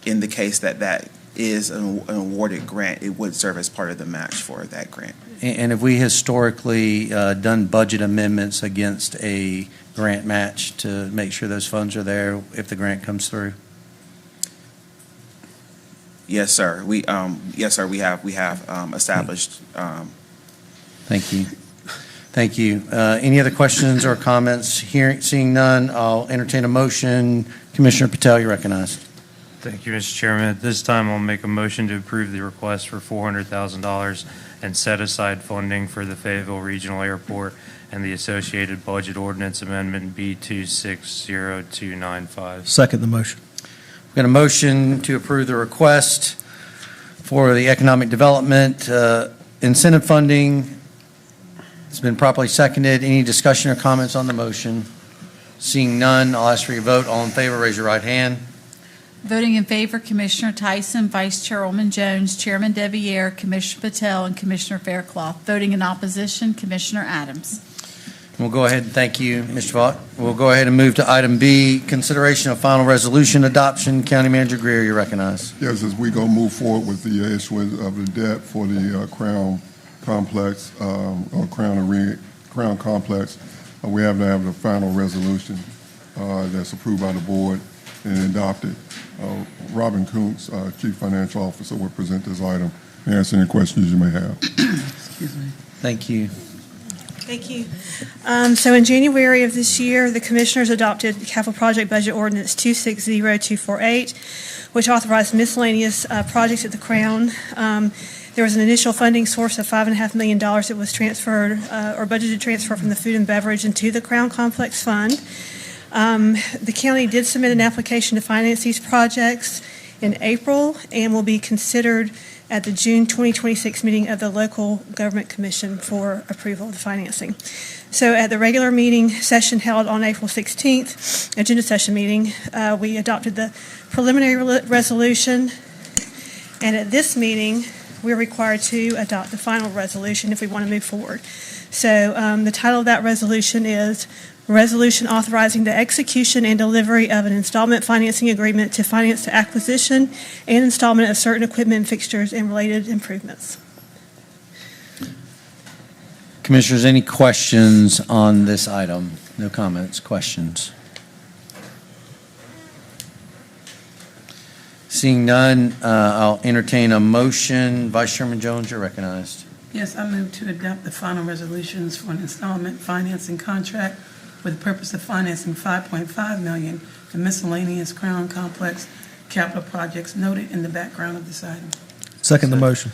in the case that is an awarded grant, it would serve as part of the match for that grant. And have we historically done budget amendments against a grant match to make sure those funds are there if the grant comes through? Yes, sir. We have established. Thank you. Thank you. Any other questions or comments? Seeing none, I'll entertain a motion. Commissioner Patel, you're recognized. Thank you, Mr. Chairman. At this time, I'll make a motion to approve the request for $400,000 and set aside funding for the Fayetteville Regional Airport and the associated budget ordinance amendment B260295. Second the motion. We've got a motion to approve the request for the economic development incentive funding. It's been properly seconded. Any discussion or comments on the motion? Seeing none, I'll ask for your vote. All in favor, raise your right hand. Voting in favor, Commissioner Tyson, Vice Chairwoman Jones, Chairman Deviere, Commissioner Patel, and Commissioner Fairclough. Voting in opposition, Commissioner Adams. We'll go ahead and thank you, Mr. Vaught. We'll go ahead and move to item B, consideration of final resolution adoption. County Manager Greer, you're recognized. Yes, as we go move forward with the issuance of the debt for the Crown Complex, or Crown Complex, we have to have the final resolution that's approved by the board and adopted. Robin Kuntz, Chief Financial Officer, will present this item and answer any questions you may have. Excuse me. Thank you. Thank you. So in January of this year, the Commissioners adopted Capital Project Budget Ordinance 260248, which authorized miscellaneous projects at the Crown. There was an initial funding source of $5.5 million that was transferred or budgeted transfer from the Food and Beverage into the Crown Complex Fund. The county did submit an application to finance these projects in April and will be considered at the June 2026 meeting of the Local Government Commission for approval of the financing. So at the regular meeting session held on April 16th, agenda session meeting, we adopted the preliminary resolution. And at this meeting, we're required to adopt the final resolution if we want to move forward. So the title of that resolution is Resolution Authorizing the Execution and Delivery of an Installment Financing Agreement to Finance the Acquisition and Installment of Certain Equipment and Fixtures and Related Improvements. Commissioners, any questions on this item? No comments, questions? Seeing none, I'll entertain a motion. Vice Chairman Jones, you're recognized. Yes, I move to adopt the final resolutions for an installment financing contract for the purpose of financing $5.5 million in miscellaneous Crown Complex capital projects noted in the background of this item. Second the motion.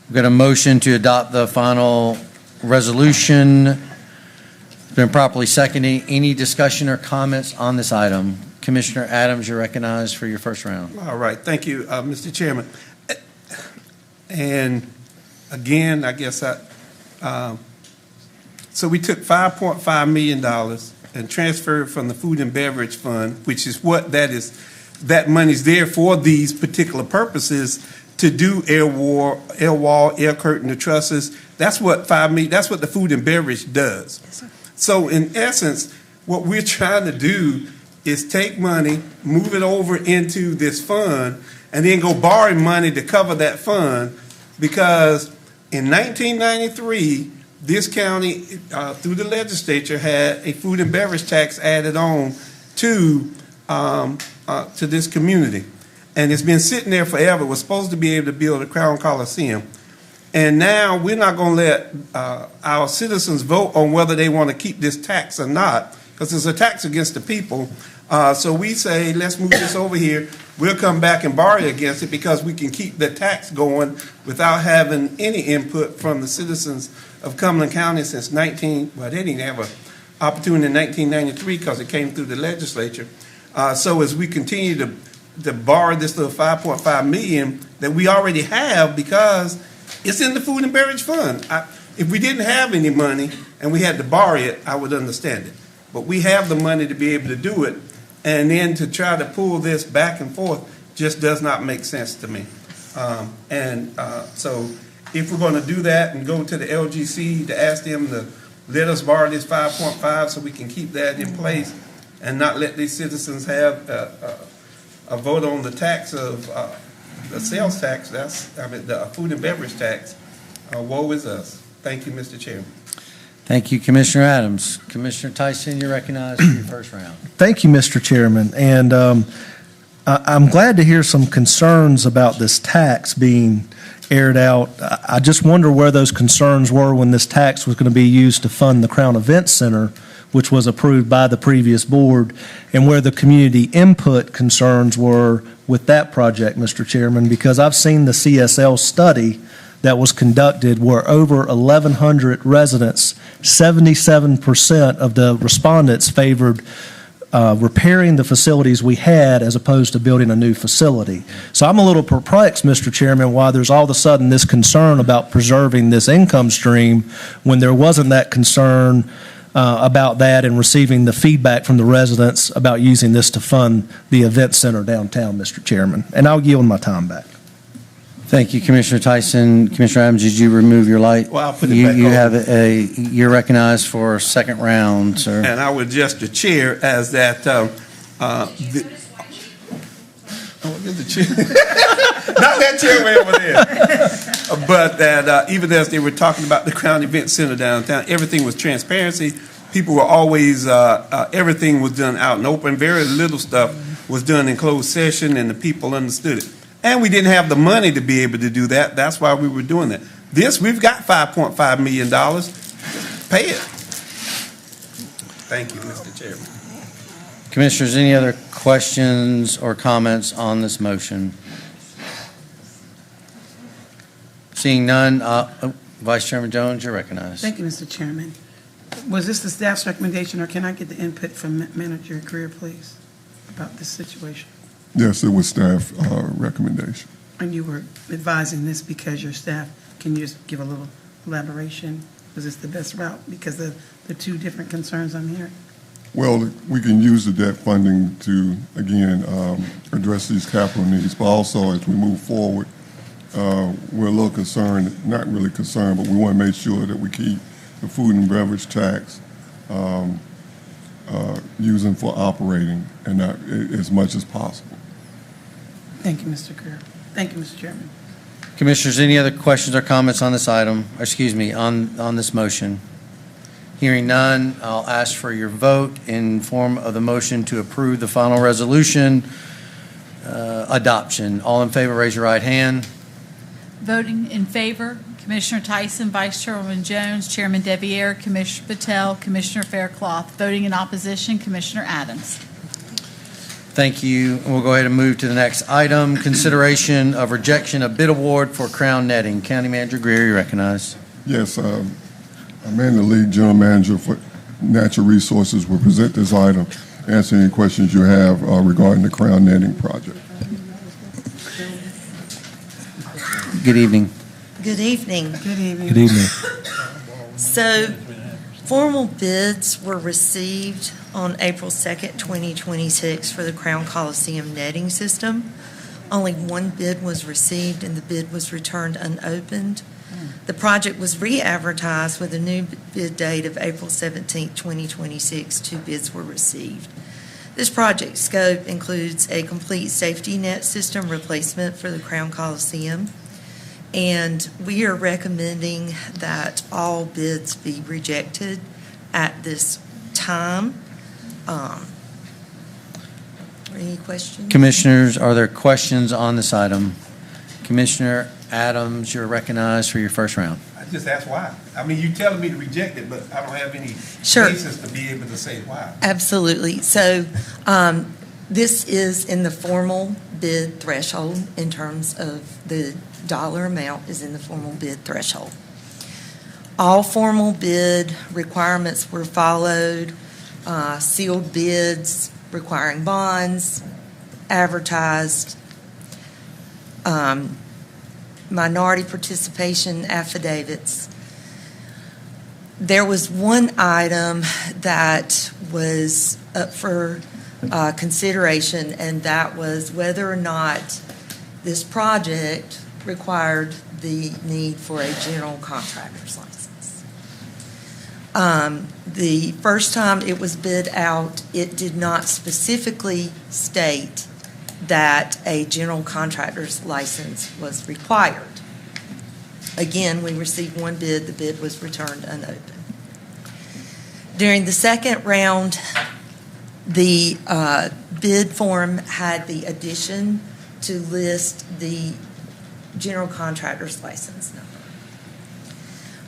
We've got a motion to adopt the final resolution. It's been properly seconded. Any discussion or comments on this item? Commissioner Adams, you're recognized for your first round. All right, thank you, Mr. Chairman. And again, I guess so we took $5.5 million and transferred from the Food and Beverage Fund, which is what that is. That money's there for these particular purposes to do air wall, air curtain, the trusses. That's what that's what the Food and Beverage does. Yes, So in essence, what we're trying to do is take money, move it over into this fund, and then go borrow money to cover that fund, because in 1993, this county, through the legislature, had a food and beverage tax added on to this community. And it's been sitting there forever. We're supposed to be able to build a Crown Coliseum. And now we're not going to let our citizens vote on whether they want to keep this tax or not, because it's a tax against the people. So we say, let's move this over here. We'll come back and borrow against it because we can keep the tax going without having any input from the citizens of Cumberland County since they didn't have an opportunity in 1993 because it came through the legislature. So as we continue to borrow this little $5.5 million that we already have, because it's in the Food and Beverage Fund. If we didn't have any money and we had to borrow it, I would understand it. But we have the money to be able to do it, and then to try to pull this back and forth just does not make sense to me. So if we're going to do that and go to the LGC to ask them to let us borrow this 5.5 so we can keep that in place and not let these citizens have a vote on the tax of the sales tax, the food and beverage tax, woe is us. Thank you, Mr. Chairman. Thank you, Commissioner Adams. Commissioner Tyson, you're recognized for your first round. Thank you, Mr. Chairman. And I'm glad to hear some concerns about this tax being aired out. I just wonder where those concerns were when this tax was going to be used to fund the Crown Event Center, which was approved by the previous board, and where the community input concerns were with that project, Mr. Chairman, because I've seen the CSL study that was conducted where over 1,100 residents, 77% of the respondents favored repairing the facilities we had as opposed to building a new facility. So I'm a little perplexed, Mr. Chairman, why there's all of a sudden this concern about preserving this income stream when there wasn't that concern about that and receiving the feedback from the residents about using this to fund the event center downtown, Mr. Chairman. And I'll yield my time back. Thank you, Commissioner Tyson. Commissioner Adams, did you remove your light? Well, I'll put it back on. You're recognized for a second round, sir. And I would just the chair as that. The chair. Not that chair way over there. But that even as they were talking about the Crown Event Center downtown, everything was transparency. People were always, everything was done out in open. Very little stuff was done in closed session, and the people understood it. And we didn't have the money to be able to do that. That's why we were doing that. This, we've got $5.5 million. Pay it. Thank you, Mr. Chairman. Commissioners, any other questions or comments on this motion? Seeing none, Vice Chairman Jones, you're recognized. Thank you, Mr. Chairman. Was this the staff's recommendation, or can I get the input from Manager Greer, please, about this situation? Yes, it was staff recommendation. And you were advising this because your staff, can you just give a little elaboration? Was this the best route because of the two different concerns I'm hearing? Well, we can use the debt funding to, again, address these capital needs, but also as we move forward we're a little concerned, not really concerned, but we want to make sure that we keep the food and beverage tax using for operating and not as much as possible. Thank you, Mr. Greer. Thank you, Mr. Chairman. Commissioners, any other questions or comments on this item, or excuse me, on this motion? Hearing none, I'll ask for your vote in form of the motion to approve the final resolution adoption. All in favor, raise your right hand. Voting in favor, Commissioner Tyson, Vice Chairwoman Jones, Chairman Deviere, Commissioner Patel, Commissioner Faircloth. Voting in opposition, Commissioner Adams. Thank you. We'll go ahead and move to the next item, consideration of rejection of bid award for crown netting. County Manager Greer, you recognize. Yes, Amanda Lee, General Manager for Natural Resources, will present this item, answer any questions you have regarding the crown netting project. Good evening. Good evening. Good evening. Good evening. So, formal bids were received on April 2nd, 2026 for the Crown Coliseum netting system. Only one bid was received and the bid was returned unopened. The project was re-advertised with a new bid date of April 17th, 2026. Two bids were received. This project scope includes a complete safety net system replacement for the Crown Coliseum. And we are recommending that all bids be rejected at this time. Any questions? Commissioners, are there questions on this item? Commissioner Adams, you're recognized for your first round. I just asked why. I mean, you're telling me to reject it, but I don't have any Sure. basis to be able to say why. Absolutely. So this is in the formal bid threshold in terms of the dollar amount is in the formal bid threshold. All formal bid requirements were followed, sealed bids requiring bonds, advertised, minority participation affidavits. There was one item that was up for consideration, and that was whether or not this project required the need for a general contractor's license. The first time it was bid out, it did not specifically state that a general contractor's license was required. Again, we received one bid, the bid was returned unopened. During the second round, the bid form had the addition to list the general contractor's license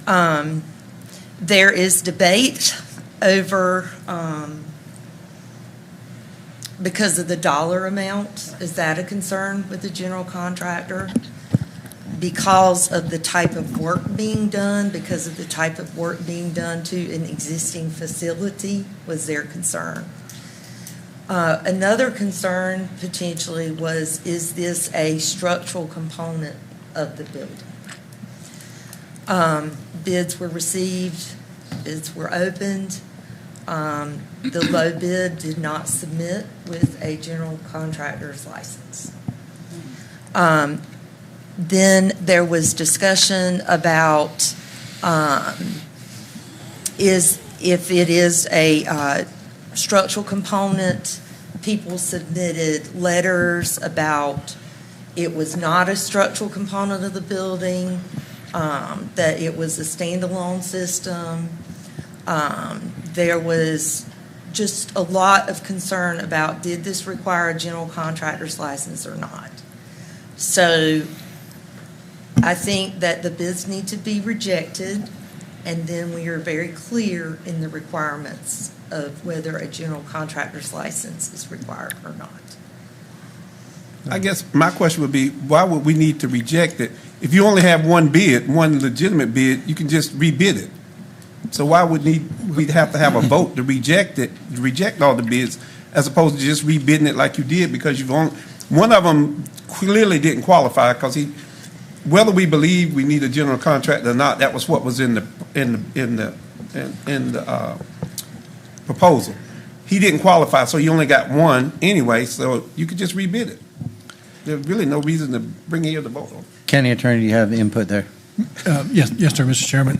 number. There is debate over, because of the dollar amount, is that a concern with the general contractor? Because of the type of work being done, because of the type of work being done to an existing facility, was their concern. Another concern potentially was, is this a structural component of the building? Bids were received, bids were opened. The low bid did not submit with a general contractor's license. Then there was discussion about if it is a structural component. People submitted letters about it was not a structural component of the building, that it was a standalone system. There was just a lot of concern about, did this require a general contractor's license or not? So I think that the bids need to be rejected, and then we are very clear in the requirements of whether a general contractor's license is required or not. I guess my question would be, why would we need to reject it? If you only have one bid, one legitimate bid, you can just rebid it. So why would we'd have to have a vote to reject it, to reject all the bids, as opposed to just rebidding it like you did, because you've only, one of them clearly didn't qualify, because whether we believe we need a general contractor or not, that was what was in the proposal. He didn't qualify, so you only got one anyway, so you could just rebid it. there's really no reason to bring here the vote on. County Attorney, do you have input there? Yes, sir, Mr. Chairman.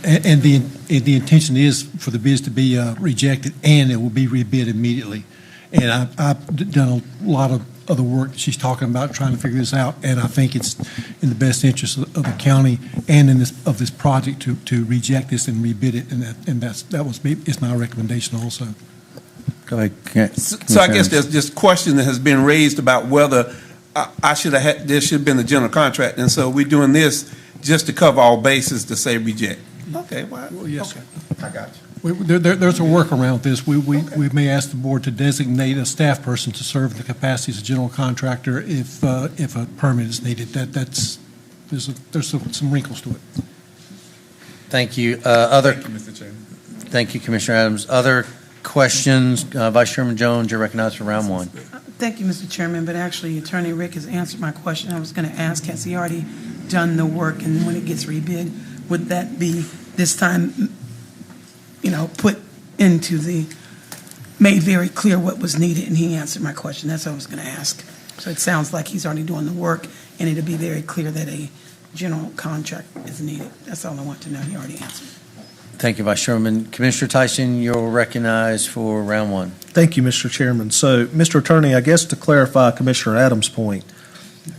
And the intention is for the bids to be rejected, and it will be rebid immediately. And I've done a lot of other work that she's talking about, trying to figure this out, and I think it's in the best interest of the county and of this project to reject this and rebid it, and it's my recommendation also. Go ahead. So I guess there's this question that has been raised about whether there should have been a general contract, and so we're doing this just to cover all bases to say reject. Okay, well, yes, okay, I got you. There's a workaround this. We may ask the board to designate a staff person to serve in the capacity as a general contractor if a permit is needed. There's some wrinkles to it. Thank you. Thank you, Mr. Chairman. Thank you, Commissioner Adams. Other questions? Vice Chairman Jones, you're recognized for round one. Thank you, Mr. Chairman, but actually Attorney Rick has answered my question. I was going to ask, has he already done the work, and when it gets rebid, would that be this time, put into made very clear what was needed, and he answered my question. That's what I was going to ask. So it sounds like he's already doing the work, and it'll be very clear that a general contract is needed. That's all I want to know. He already answered. Thank you, Vice Chairman. Commissioner Tyson, you're recognized for round one. Thank you, Mr. Chairman. So, Mr. Attorney, I guess to clarify Commissioner Adams' point,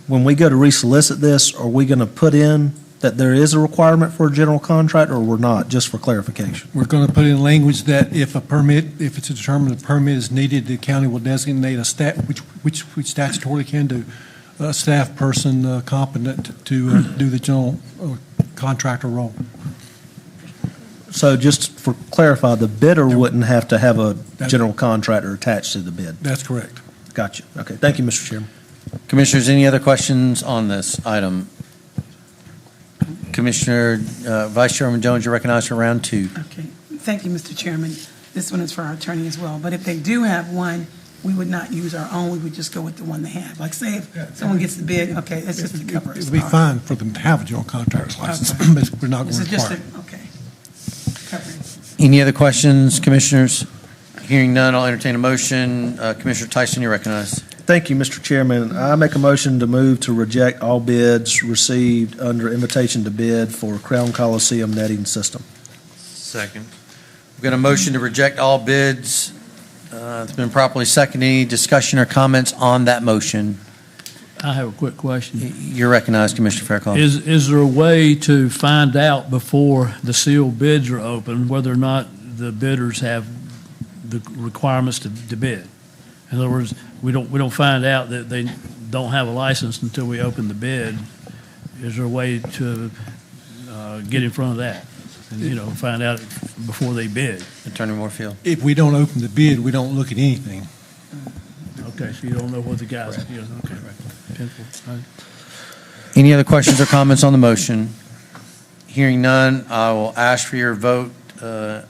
when we go to resolicit this, are we going to put in that there is a requirement for a general contract, or we're not, just for clarification? We're going to put in language that if it's determined a permit is needed, the county will designate a staff, which statutorily can do, a staff person competent to do the general contractor role. So just for clarify, the bidder wouldn't have to have a general contractor attached to the bid? That's correct. Gotcha. Okay. Thank you, Mr. Chairman. Commissioners, any other questions on this item? Commissioner, Vice Chairman Jones, you're recognized for round two. Okay. Thank you, Mr. Chairman. This one is for our attorney as well. But if they do have one, we would not use our own. We would just go with the one they have. Like, say if someone gets the bid, okay, that's just to cover us. It would be fine for them to have a general contractor's license, but we're not going to require it. Okay. Any other questions, Commissioners? Hearing none, I'll entertain a motion. Commissioner Tyson, you're recognized. Thank you, Mr. Chairman. I make a motion to move to reject all bids received under invitation to bid for Crown Coliseum netting system. Second. We've got a motion to reject all bids. It's been properly seconded. Any discussion or comments on that motion? I have a quick question. You're recognized, Commissioner Fairclough. Is there a way to find out before the sealed bids are open whether or not the bidders have the requirements to bid? In other words, we don't find out that they don't have a license until we open the bid. Is there a way to get in front of that and find out before they bid? Attorney Moorfield. If we don't open the bid, we don't look at anything. Okay, so you don't know what the guys. Okay. Any other questions or comments on the motion? Hearing none, I will ask for your vote and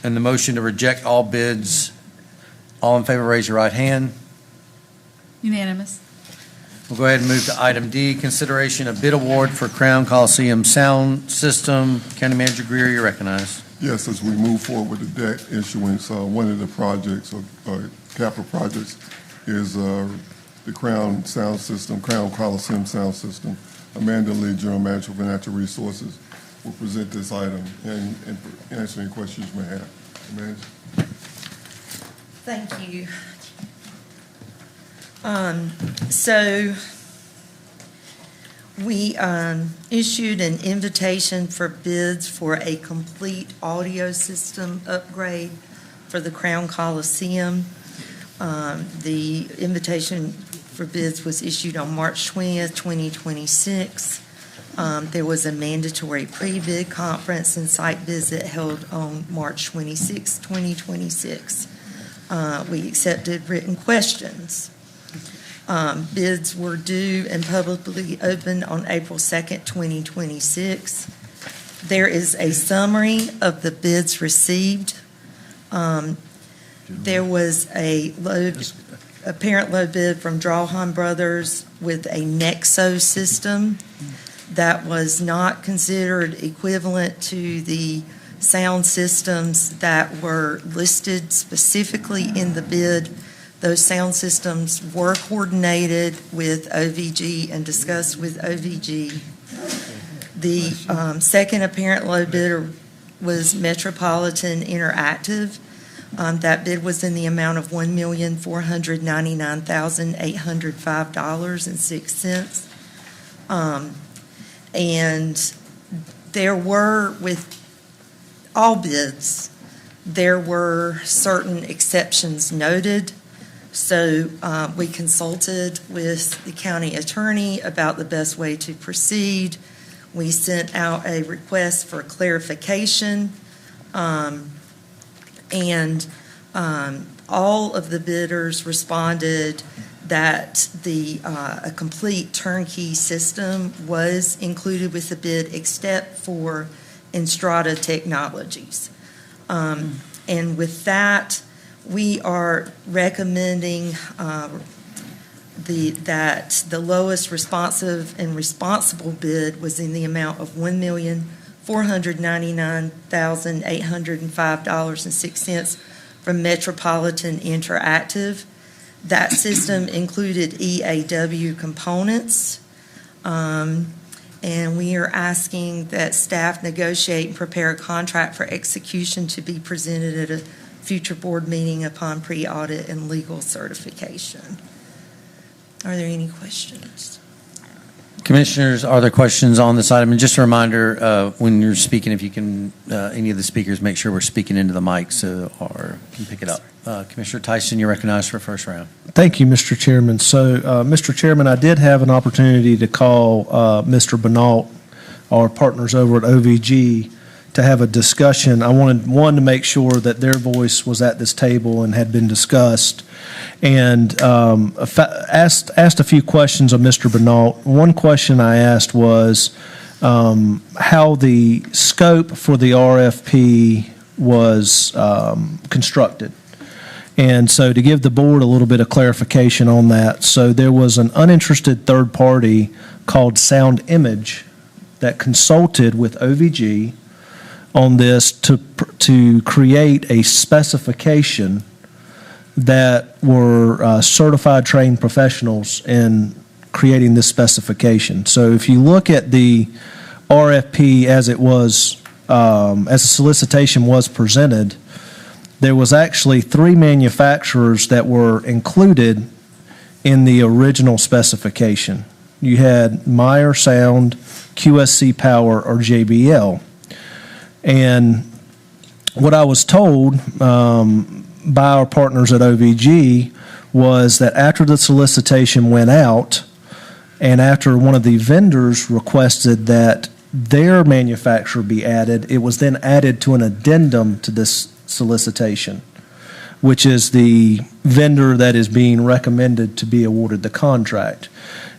the motion to reject all bids. All in favor, raise your right hand. Unanimous. We'll go ahead and move to item D, consideration of bid award for Crown Coliseum sound system. County Manager Greer, you're recognized. Yes, as we move forward with the debt issuance, one of the projects or capital projects is the Crown sound system, Crown Coliseum sound system. Amanda Lee, General Manager of Natural Resources, will present this item and answer any questions you may have. Amanda? Thank you. So we issued an invitation for bids for a complete audio system upgrade for the Crown Coliseum. The invitation for bids was issued on March 20th, 2026. There was a mandatory pre-bid conference and site visit held on March 26, 2026. We accepted written questions. Bids were due and publicly opened on April 2nd, 2026. There is a summary of the bids received. There was a apparent low bid from Drawhan Brothers with a Nexo system that was not considered equivalent to the sound systems that were listed specifically in the bid Those sound systems were coordinated with OVG and discussed with OVG. The second apparent low bidder was Metropolitan Interactive. That bid was in the amount of $1,499,805.06. And there were, with all bids, there were certain exceptions noted. So we consulted with the county attorney about the best way to proceed. We sent out a request for clarification, and all of the bidders responded that a complete turnkey system was included with the bid except for Enstrada Technologies. And with that, we are recommending that the lowest responsive and responsible bid was in the amount of $1,499,805.06 from Metropolitan Interactive. That system included EAW components, and we are asking that staff negotiate and prepare a contract for execution to be presented at a future board meeting upon pre-audit and legal certification. Are there any questions? Commissioners, are there questions on this item? And just a reminder, when you're speaking, if you can, any of the speakers, make sure we're speaking into the mic so or can pick it up. Commissioner Tyson, you're recognized for first round. Thank you, Mr. Chairman. So, Mr. Chairman, I did have an opportunity to call Mr. Bernal, our partners over at OVG, to have a discussion. I wanted, one, to make sure that their voice was at this table and had been discussed, and asked a few questions of Mr. Bernal. One question I asked was how the scope for the RFP was constructed. And so to give the board a little bit of clarification on that, so there was an uninterested third party called Sound Image that consulted with OVG on this to create a specification that were certified trained professionals in creating this specification. So if you look at the RFP as it was, as the solicitation was presented, there was actually 3 manufacturers that were included in the original specification. You had Meyer Sound, QSC Power, or JBL. And what I was told by our partners at OVG was that after the solicitation went out and after one of the vendors requested that their manufacturer be added, it was then added to an addendum to this solicitation, which is the vendor that is being recommended to be awarded the contract.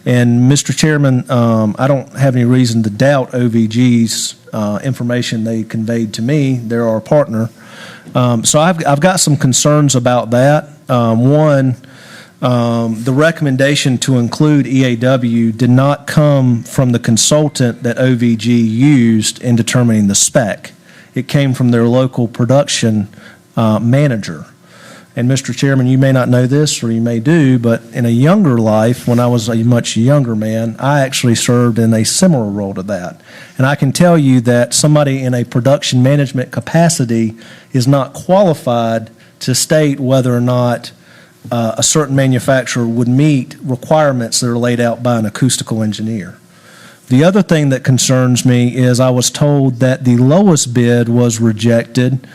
And Mr. Chairman, I don't have any reason to doubt OVG's information they conveyed to me. They're our partner. So I've got some concerns about that. One, the recommendation to include EAW did not come from the consultant that OVG used in determining the spec. It came from their local production manager. And Mr. Chairman, you may not know this, or you may do, but in a younger life, when I was a much younger man, I actually served in a similar role to that. And I can tell you that somebody in a production management capacity is not qualified to state whether or not a certain manufacturer would meet requirements that are laid out by an acoustical engineer. The other thing that concerns me is I was told that the lowest bid was rejected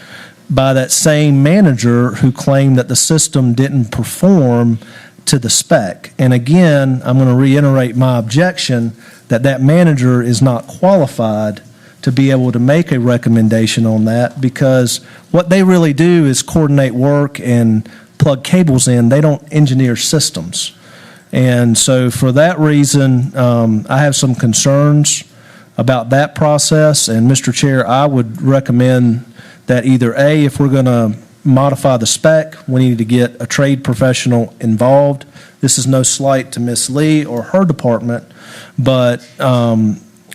by that same manager who claimed that the system didn't perform to the spec. And again, I'm going to reiterate my objection that that manager is not qualified to be able to make a recommendation on that, because what they really do is coordinate work and plug cables in. They don't engineer systems. And so for that reason, I have some concerns about that process. And Mr. Chair, I would recommend that either A, if we're going to modify the spec, we need to get a trade professional involved. This is no slight to Ms. Lee or her department, but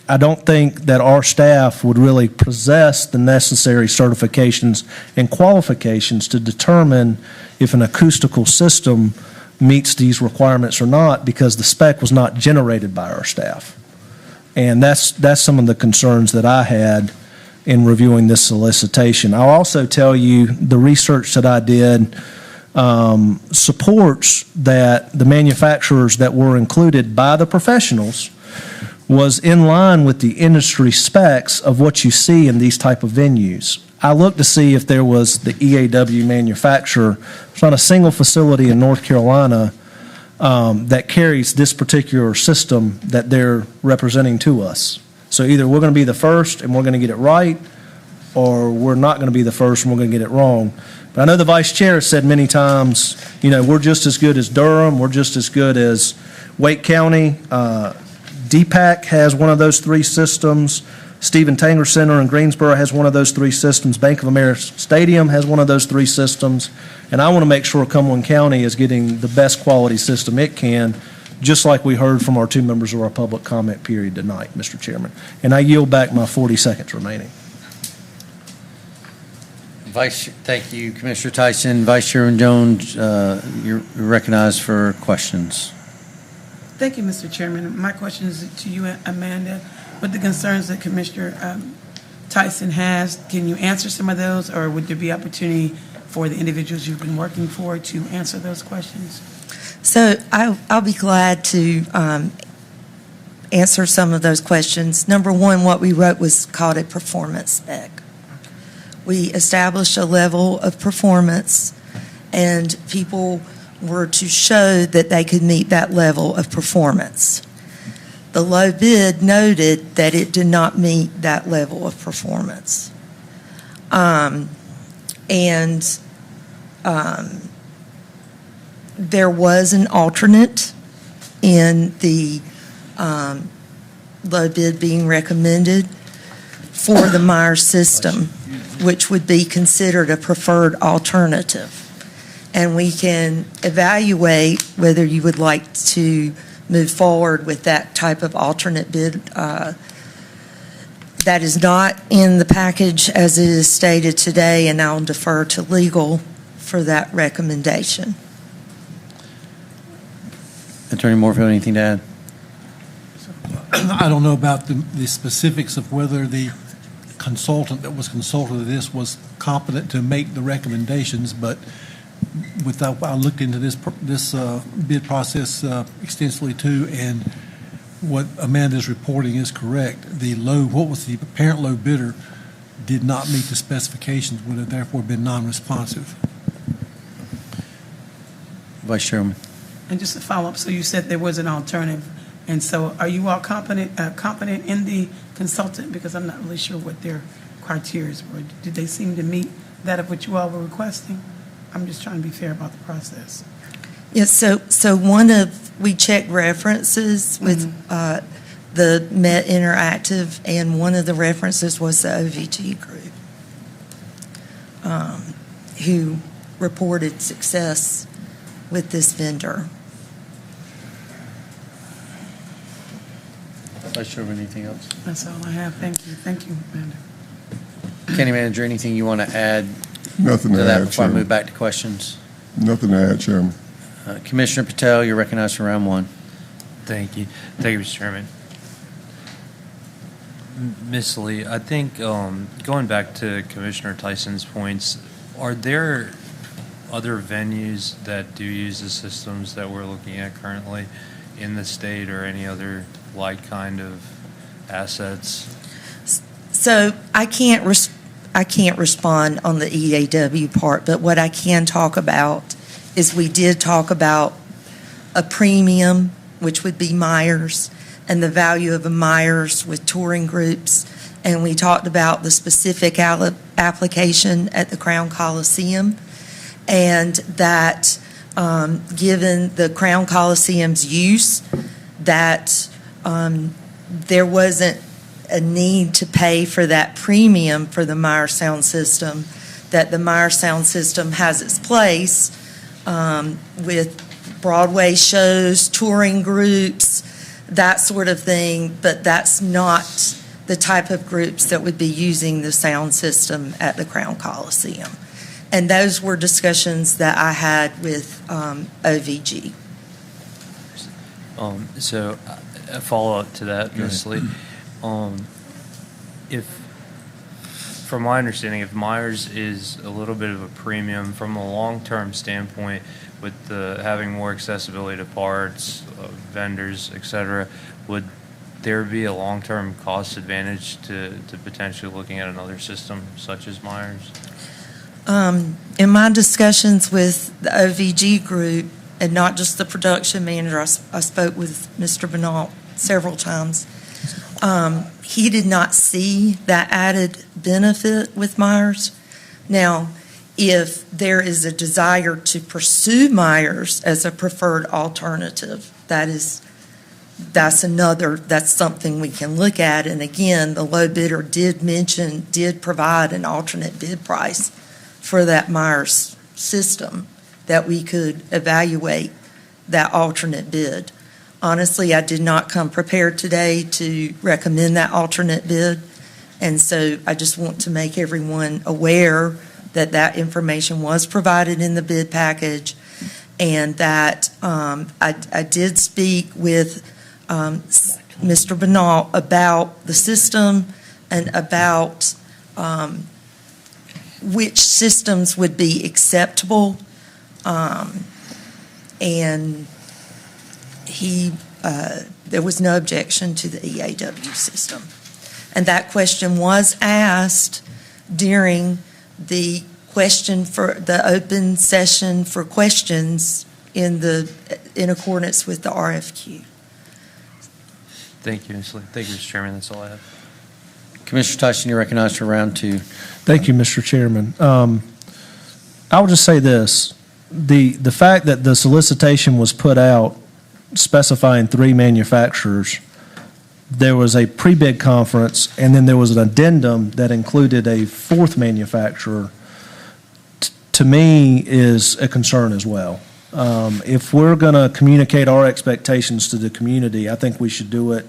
I don't think that our staff would really possess the necessary certifications and qualifications to determine if an acoustical system meets these requirements or not, because the spec was not generated by our staff. And that's some of the concerns that I had in reviewing this solicitation. I'll also tell you the research that I did supports that the manufacturers that were included by the professionals was in line with the industry specs of what you see in these type of venues. I looked to see if there was the EAW manufacturer. There's not a single facility in North Carolina that carries this particular system that they're representing to us. So either we're going to be the first and we're going to get it right, or we're not going to be the first and we're going to get it wrong. But I know the vice chair has said many times, we're just as good as Durham, we're just as good as Wake County. DPAC has one of those three systems. Stephen Tanger Center in Greensboro has one of those three systems. Bank of America Stadium has one of those three systems. And I want to make sure Cumberland County is getting the best quality system it can, just like we heard from our two members of our public comment period tonight, Mr. Chairman. And I yield back my 40 seconds remaining. Thank you, Commissioner Tyson. Vice Chairman Jones, you're recognized for questions. Thank you, Mr. Chairman. My question is to you, Amanda. With the concerns that Commissioner Tyson has, can you answer some of those, or would there be opportunity for the individuals you've been working for to answer those questions? So I'll be glad to answer some of those questions. Number one, what we wrote was called a performance spec. We established a level of performance, and people were to show that they could meet that level of performance. The low bid noted that it did not meet that level of performance. There was an alternate in the low bid being recommended for the Myers system, which would be considered a preferred alternative. And we can evaluate whether you would like to move forward with that type of alternate bid. That is not in the package as it is stated today, and I'll defer to legal for that recommendation. Attorney Moorfield, anything to add? I don't know about the specifics of whether the consultant that was consulted with this was competent to make the recommendations, but I looked into this bid process extensively too, and what Amanda's reporting is correct. What was the apparent low bidder did not meet the specifications, would have therefore been non-responsive. Vice Chairman. And just to follow up, so you said there was an alternative, and so are you all competent in the consultant? Because I'm not really sure what their criteria were. Did they seem to meet that of what you all were requesting? I'm just trying to be fair about the process. Yes, so we checked references with the Met Interactive, and one of the references was the OVG group, who reported success with this vendor. Vice Chairman, anything else? That's all I have. Thank you. Thank you, Amanda. County Manager, anything you want to add? Nothing to that add, before I Chairman. move back to questions? Nothing to add, Chairman. Commissioner Patel, you're recognized for round one. Thank you. Thank you, Mr. Chairman. Ms. Lee, I think going back to Commissioner Tyson's points, are there other venues that do use the systems that we're looking at currently in the state, or any other like kind of assets? So I can't respond on the EAW part, but what I can talk about is we did talk about a premium, which would be Myers, and the value of a Myers with touring groups. And we talked about the specific application at the Crown Coliseum, and that given the Crown Coliseum's use, that there wasn't a need to pay for that premium for the Myers sound system, that the Myers sound system has its place with Broadway shows, touring groups, that sort of thing, but that's not the type of groups that would be using the sound system at the Crown Coliseum. And those were discussions that I had with OVG. So a follow-up to that, Ms. Lee. If, from my understanding, if Myers is a little bit of a premium from a long-term standpoint with having more accessibility to parts, vendors, et cetera, would there be a long-term cost advantage to potentially looking at another system such as Myers? In my discussions with the OVG group, and not just the production manager, I spoke with Mr. Bernal several times. He did not see that added benefit with Myers. Now, if there is a desire to pursue Myers as a preferred alternative, that's something we can look at. And again, the low bidder did provide an alternate bid price for that Myers system that we could evaluate that alternate bid. Honestly, I did not come prepared today to recommend that alternate bid, and so I just want to make everyone aware that that information was provided in the bid package, and that I did speak with Mr. Bernal about the system and about which systems would be acceptable. And there was no objection to the EAW system. And that question was asked during the open session for questions in accordance with the RFQ. Thank you, Ms. Lee. Thank you, Mr. Chairman. That's all I have. Commissioner Tyson, you're recognized for round 2. Thank you, Mr. Chairman. I will just say this. The fact that the solicitation was put out specifying 3 manufacturers, there was a pre-bid conference, and then there was an addendum that included a 4th manufacturer, to me is a concern as well. If we're going to communicate our expectations to the community, I think we should do it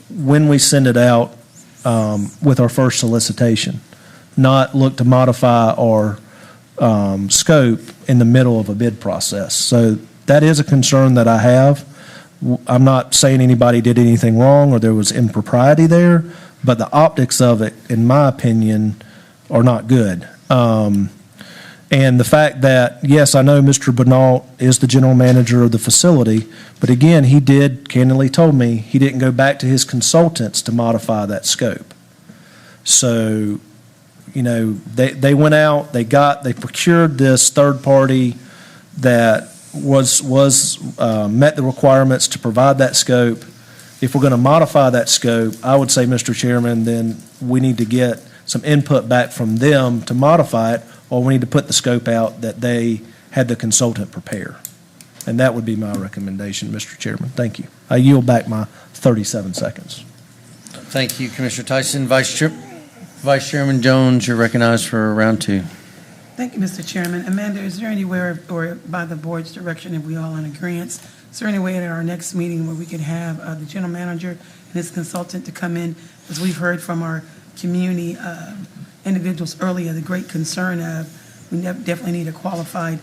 when we send it out with our first solicitation, not look to modify our scope in the middle of a bid process. So that is a concern that I have. I'm not saying anybody did anything wrong or there was impropriety there, but the optics of it, in my opinion, are not good. And the fact that, yes, I know Mr. Bernal is the general manager of the facility, but again, he did candidly told me he didn't go back to his consultants to modify that scope. So, you know, they went out, they procured this third party that met the requirements to provide that scope. If we're going to modify that scope, I would say, Mr. Chairman, then we need to get some input back from them to modify it, or we need to put the scope out that they had the consultant prepare. And that would be my recommendation, Mr. Chairman. Thank you. I yield back my 37 seconds. Thank you, Commissioner Tyson. Vice Chairman Jones, you're recognized for round 2. Thank you, Mr. Chairman. Amanda, is there anywhere, or by the board's direction, if we all in agreement, is there any way at our next meeting where we could have the general manager and his consultant to come in? As we've heard from our community individuals earlier, the great concern of we definitely need a qualified,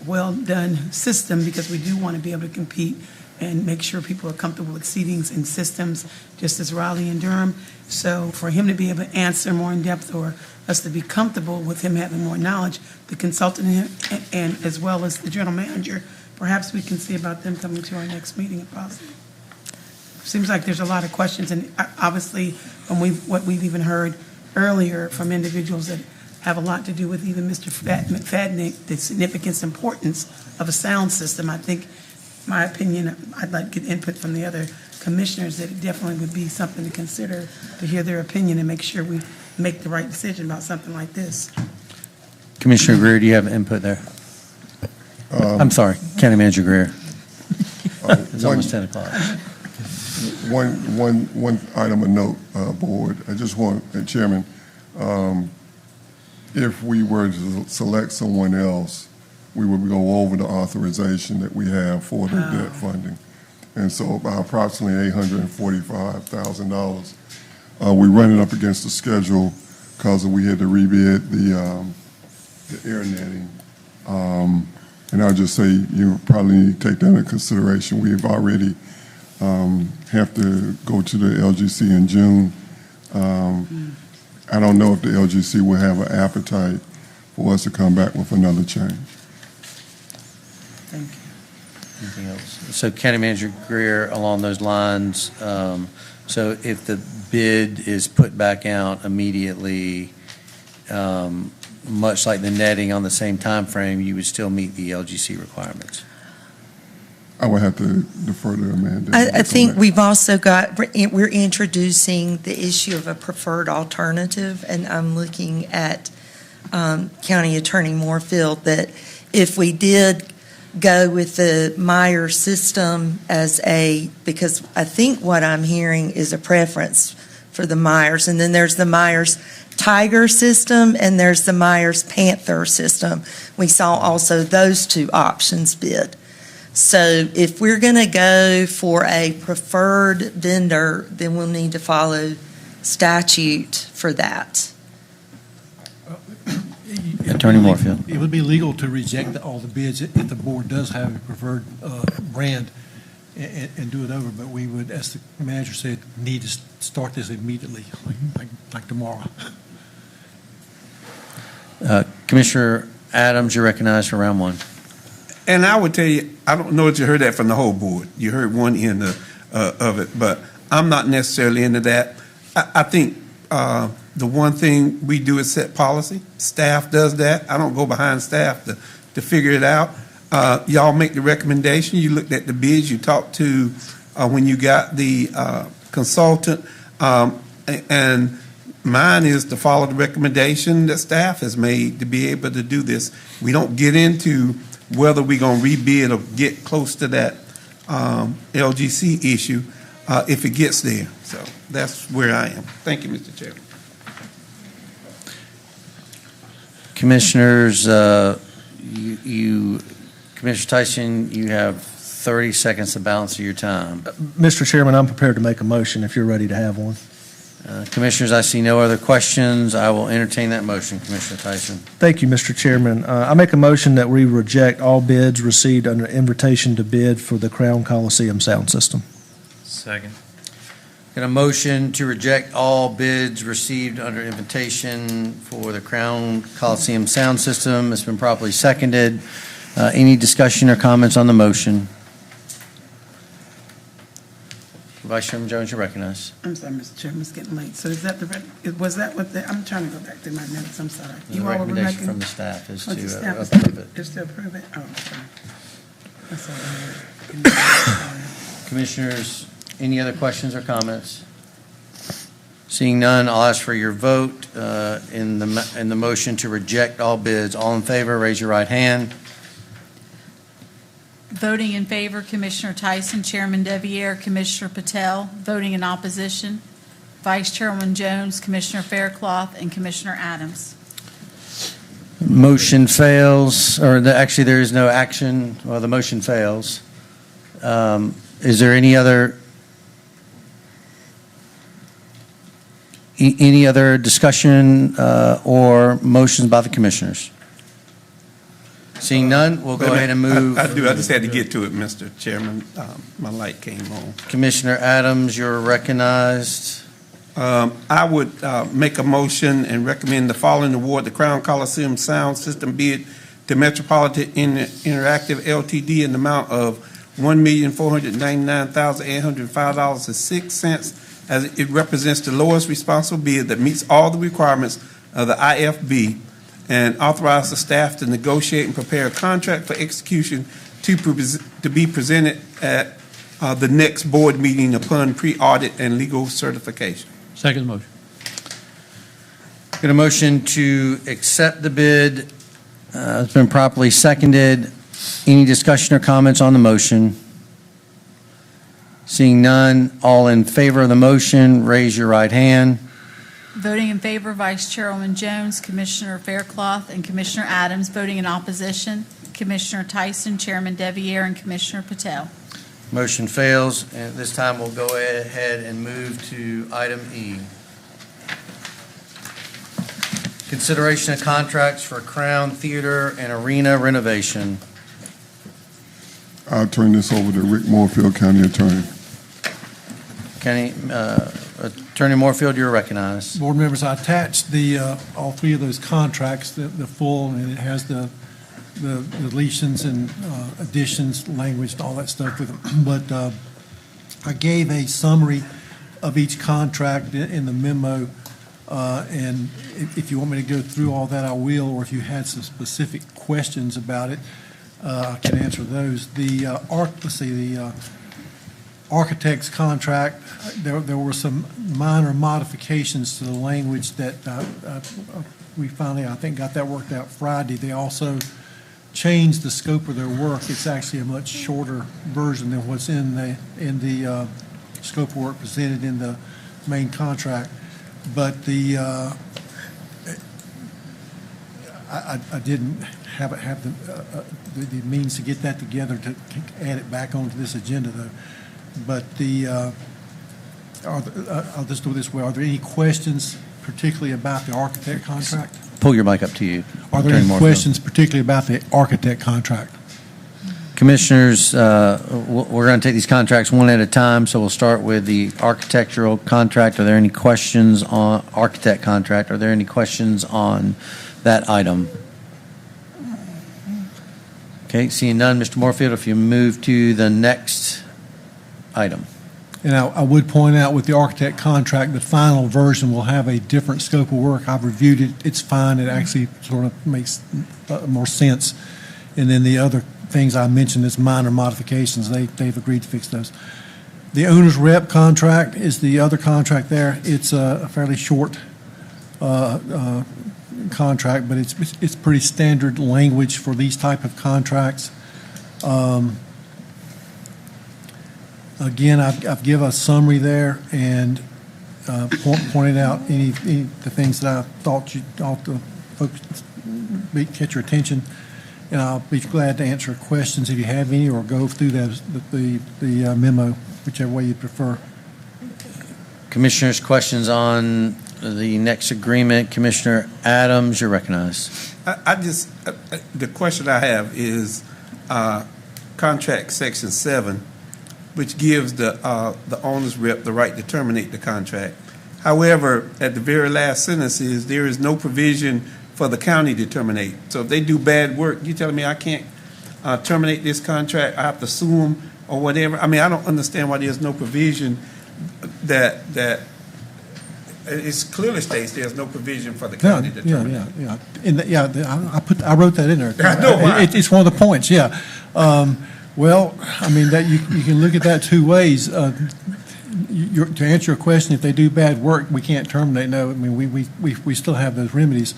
well-done system, because we do want to be able to compete and make sure people are comfortable with seatings and systems, just as Raleigh and Durham. So for him to be able to answer more in depth, or us to be comfortable with him having more knowledge, the consultant and as well as the general manager, perhaps we can see about them coming to our next meeting if possible. Seems like there's a lot of questions, and obviously from what we've even heard earlier from individuals that have a lot to do with even Mr. McFadden, the significance, importance of a sound system. I think, my opinion, I'd like to get input from the other commissioners that it definitely would be something to consider, to hear their opinion and make sure we make the right decision about something like this. Commissioner Greer, do you have input there? I'm sorry, County Manager Greer. It's almost 10 o'clock. One item of note, Board. I just want, Chairman, if we were to select someone else, we would go over the authorization that we have for the debt funding. and so by approximately $845,000. We're running up against the schedule because we had to rebid the air netting. And I'll just say you probably need to take that into consideration. We've already have to go to the LGC in June. I don't know if the LGC will have an appetite for us to come back with another change. Thank you. Anything else? So County Manager Greer, along those lines, so if the bid is put back out immediately, much like the netting on the same time frame, you would still meet the LGC requirements? I would have to defer to Amanda. I think we've also got, we're introducing the issue of a preferred alternative, and I'm looking at County Attorney Moorfield, that if we did go with the Meyer system because I think what I'm hearing is a preference for the Myers, and then there's the Myers Tiger system, and there's the Myers Panther system. We saw also those two options bid. So if we're going to go for a preferred vendor, then we'll need to follow statute for that. Attorney Moorfield. It would be legal to reject all the bids if the board does have a preferred brand and do it over, but we would, as the manager said, need to start this immediately, like tomorrow. Commissioner Adams, you're recognized for round one. And I would tell you, I don't know if you heard that from the whole board. You heard one end of it, but I'm not necessarily into that. I think the one thing we do is set policy. Staff does that. I don't go behind staff to figure it out. Y'all make the recommendation. You looked at the bids. You talked to when you got the consultant, and mine is to follow the recommendation that staff has made to be able to do this. We don't get into whether we're going to rebid or get close to that LGC issue if it gets there. So that's where I am. Thank you, Mr. Chairman. Commissioners, Commissioner Tyson, you have 30 seconds to balance of your time. Mr. Chairman, I'm prepared to make a motion if you're ready to have one. Commissioners, I see no other questions. I will entertain that motion, Commissioner Tyson. Thank you, Mr. Chairman. I make a motion that we reject all bids received under invitation to bid for the Crown Coliseum sound system. Second. Got a motion to reject all bids received under invitation for the Crown Coliseum sound system. It's been properly seconded. Any discussion or comments on the motion? Vice Chairman Jones, you're recognized. I'm sorry, Mr. Chairman, it's getting late. So is that was that what I'm trying to go back to my notes, I'm sorry. The recommendation from the staff is to approve it. Just to approve it? Oh, sorry. That's all right. Commissioners, any other questions or comments? Seeing none, I'll ask for your vote in the motion to reject all bids. All in favor, raise your right hand. Voting in favor, Commissioner Tyson, Chairman Deviere, Commissioner Patel. Voting in opposition, Vice Chairman Jones, Commissioner Faircloth, and Commissioner Adams. Motion fails, actually there is no action. Well, the motion fails. Is there any other discussion or motions by the commissioners? Seeing none, we'll go ahead and move. I do. I just had to get to it, Mr. Chairman. My light came on. Commissioner Adams, you're recognized. I would make a motion and recommend the following award: the Crown Coliseum Sound System bid to Metropolitan Interactive Ltd. in the amount of $1,499,805.06, as it represents the lowest responsible bid that meets all the requirements of the IFB, and authorize the staff to negotiate and prepare a contract for execution to be presented at the next board meeting upon pre-audit and legal certification. Second motion. Got a motion to accept the bid. It's been properly seconded. Any discussion or comments on the motion? Seeing none, all in favor of the motion, raise your right hand. Voting in favor, Vice Chairwoman Jones, Commissioner Faircloth, and Commissioner Adams. Voting in opposition, Commissioner Tyson, Chairman Deviere, and Commissioner Patel. Motion fails, and at this time, we'll go ahead and move to item E. Consideration of contracts for Crown Theater and Arena renovation. I'll turn this over to Rick Moorfield, County Attorney. Attorney Moorfield, you're recognized. Board members, I attached all three of those contracts, the full, and it has the deletions and additions, language, and all that stuff with them. But I gave a summary of each contract in the memo, and if you want me to go through all that, I will, or if you had some specific questions about it, I can answer those. The architect's contract, there were some minor modifications to the language that we finally, I think, got that worked out Friday. They also changed the scope of their work. It's actually a much shorter version than what's in the scope of work presented in the main contract. But I didn't have the means to get that together to add it back onto this agenda, though. But I'll just do it this way. Are there any questions particularly about the architect contract? Pull your mic up to you. Are there Attorney any Moorfield. questions particularly about the architect contract? Commissioners, we're going to take these contracts one at a time, so we'll start with the architectural contract. Are there any questions on architect contract? Are there any questions on that item? Okay, seeing none, Mr. Moorfield, if you move to the next item. And I would point out with the architect contract, the final version will have a different scope of work. I've reviewed it. It's fine. It actually sort of makes more sense. And then the other things I mentioned as minor modifications, they've agreed to fix those. The owner's rep contract is the other contract there. It's a fairly short contract, but it's pretty standard language for these type of contracts. Again, I've given a summary there and pointed out any the things that I thought you ought to folks catch your attention, and I'll be glad to answer questions if you have any, or go through the memo, whichever way you prefer. Commissioners, questions on the next agreement? Commissioner Adams, you're recognized. The question I have is contract section 7, which gives the owner's rep the right to terminate the contract. However, at the very last sentence is there is no provision for the county to terminate. So if they do bad work, you telling me I can't terminate this contract? I have to sue them or whatever? I mean, I don't understand why there's no provision that it clearly states there's no provision for the county to terminate. I wrote that in there. I know why. It's one of the points. Yeah. Well, I mean, that you can look at that two ways. To answer your question, if they do bad work, we can't terminate. No, I mean, we still have those remedies.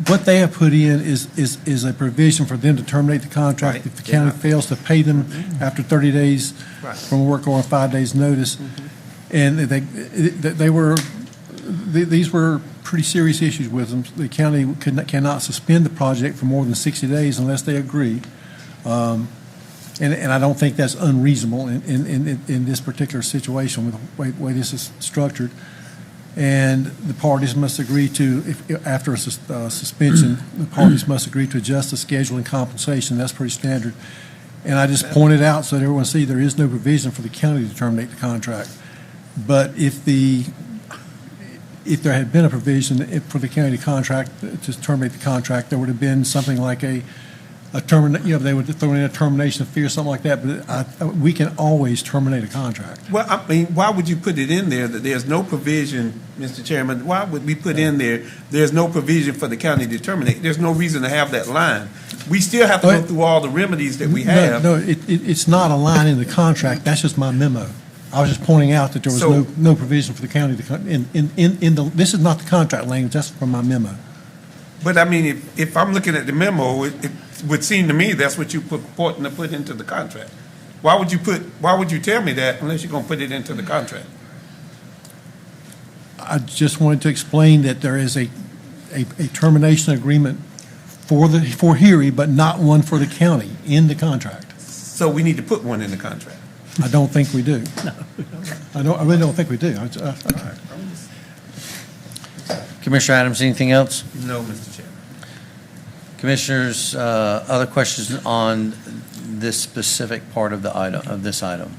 What they have put in is a provision for them to terminate the contract if the county fails to pay them after 30 days from work or 5 days notice. And these were pretty serious issues with them. The county cannot suspend the project for more than 60 days unless they agree. And I don't think that's unreasonable in this particular situation with the way this is structured. And the parties must agree to, after a suspension, the parties must agree to adjust the schedule and compensation. That's pretty standard. And I just pointed out so that everyone see there is no provision for the county to terminate the contract. But if there had been a provision for the county contract to terminate the contract, there would have been something like they would throw in a termination fee or something like that. But we can always terminate a contract. Well, I mean, why would you put it in there that there's no provision, Mr. Chairman? Why would we put in there there's no provision for the county to terminate? There's no reason to have that line. We still have to go through all the remedies that we have. No, it's not a line in the contract. That's just my memo. I was just pointing out that there was no provision for the county to this is not the contract language. That's from my memo. But I mean, if I'm looking at the memo, it would seem to me that's what you purporting to put into the contract. Why would you tell me that unless you're going to put it into the contract? I just wanted to explain that there is a termination agreement for Erie, but not one for the county in the contract. So we need to put one in the contract. I don't think we do. I really don't think we do. Commissioner Adams, anything else? No, Mr. Chairman. Commissioners, other questions on this specific part of the item, of this item?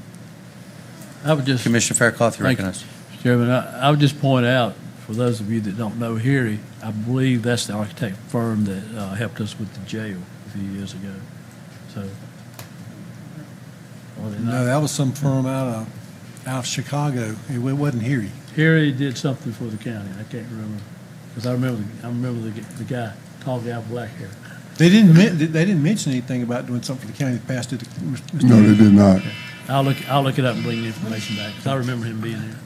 I would just, Commissioner Faircloth, you Thank recognize. Mr. Chairman, I would just point out, for those of you that don't know Harry, I believe that's the architect firm that helped us with the jail a few years ago. So. or they No, not? that was some firm out of Chicago. It wasn't Harry. Harry did something for the county. I can't remember. Because I remember the guy, tall guy with black hair. They didn't mention anything about doing something for the county past it. No, they did not. I'll look it up and bring the information back, because I remember him being here.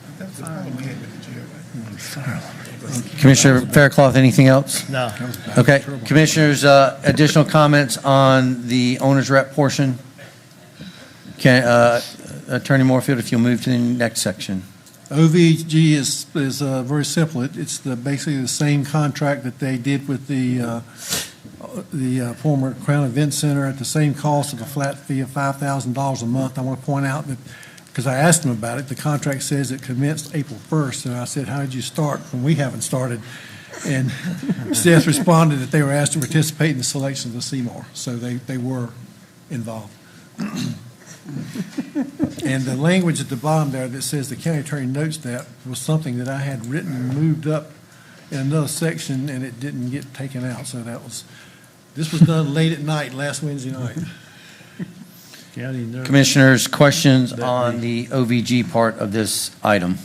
Commissioner Faircloth, anything else? No. Okay, Commissioners, additional comments on the owner's rep portion? Attorney Moorfield, if you'll move to the next section. OVG is very simple. It's basically the same contract that they did with the former Crown Event Center at the same cost of a flat fee of $5,000 a month. I want to point out that, because I asked them about it, the contract says it commenced April 1st, and I said, how did you start when we haven't started? And Seth responded that they were asked to participate in the selection of the Seymour, so they were involved. And the language at the bottom there that says the county attorney notes that was something that I had written and moved up in another section, and it didn't get taken out, so this was done late at night, last Wednesday night. Commissioners, questions on the OVG part of this item?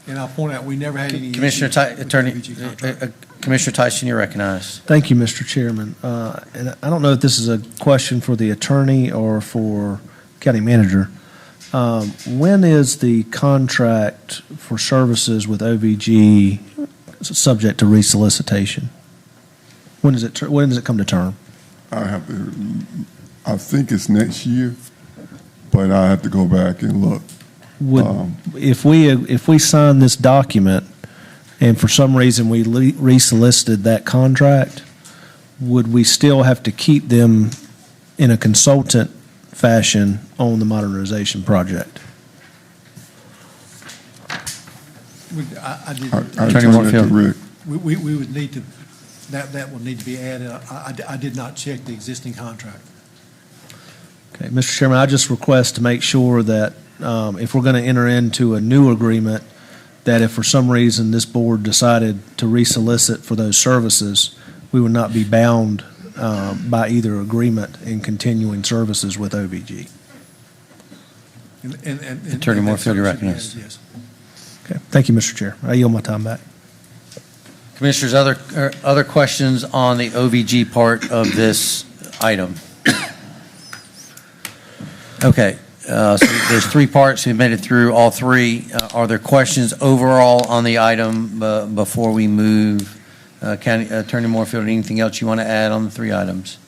And I'll point out, we never had any. Commissioner issues with the Attorney, OVG contract. Commissioner Tyson, you're recognized. Thank you, Mr. Chairman. And I don't know if this is a question for the attorney or for county manager. When is the contract for services with OVG subject to resolicitation? When does it come to term? I think it's next year, but I have to go back and look. If we sign this document and for some reason we resolicited that contract, would we still have to keep them in a consultant fashion on the modernization project? I Attorney Moorfield. Rick. We would need to, that would need to be added. I did not check the existing contract. Okay, Mr. Chairman, I just request to make sure that if we're going to enter into a new agreement, that if for some reason this board decided to resolicit for those services, we would not be bound by either agreement in continuing services with OVG. Attorney Moorfield, you're recognized. Yes. Okay, thank you, Mr. Chair. I yield my time back. Commissioners, other questions on the OVG part of this item? Okay, so there's three parts. We've made it through all three. Are there questions overall on the item before we move? Attorney Moorfield, anything else you want to add on the three items?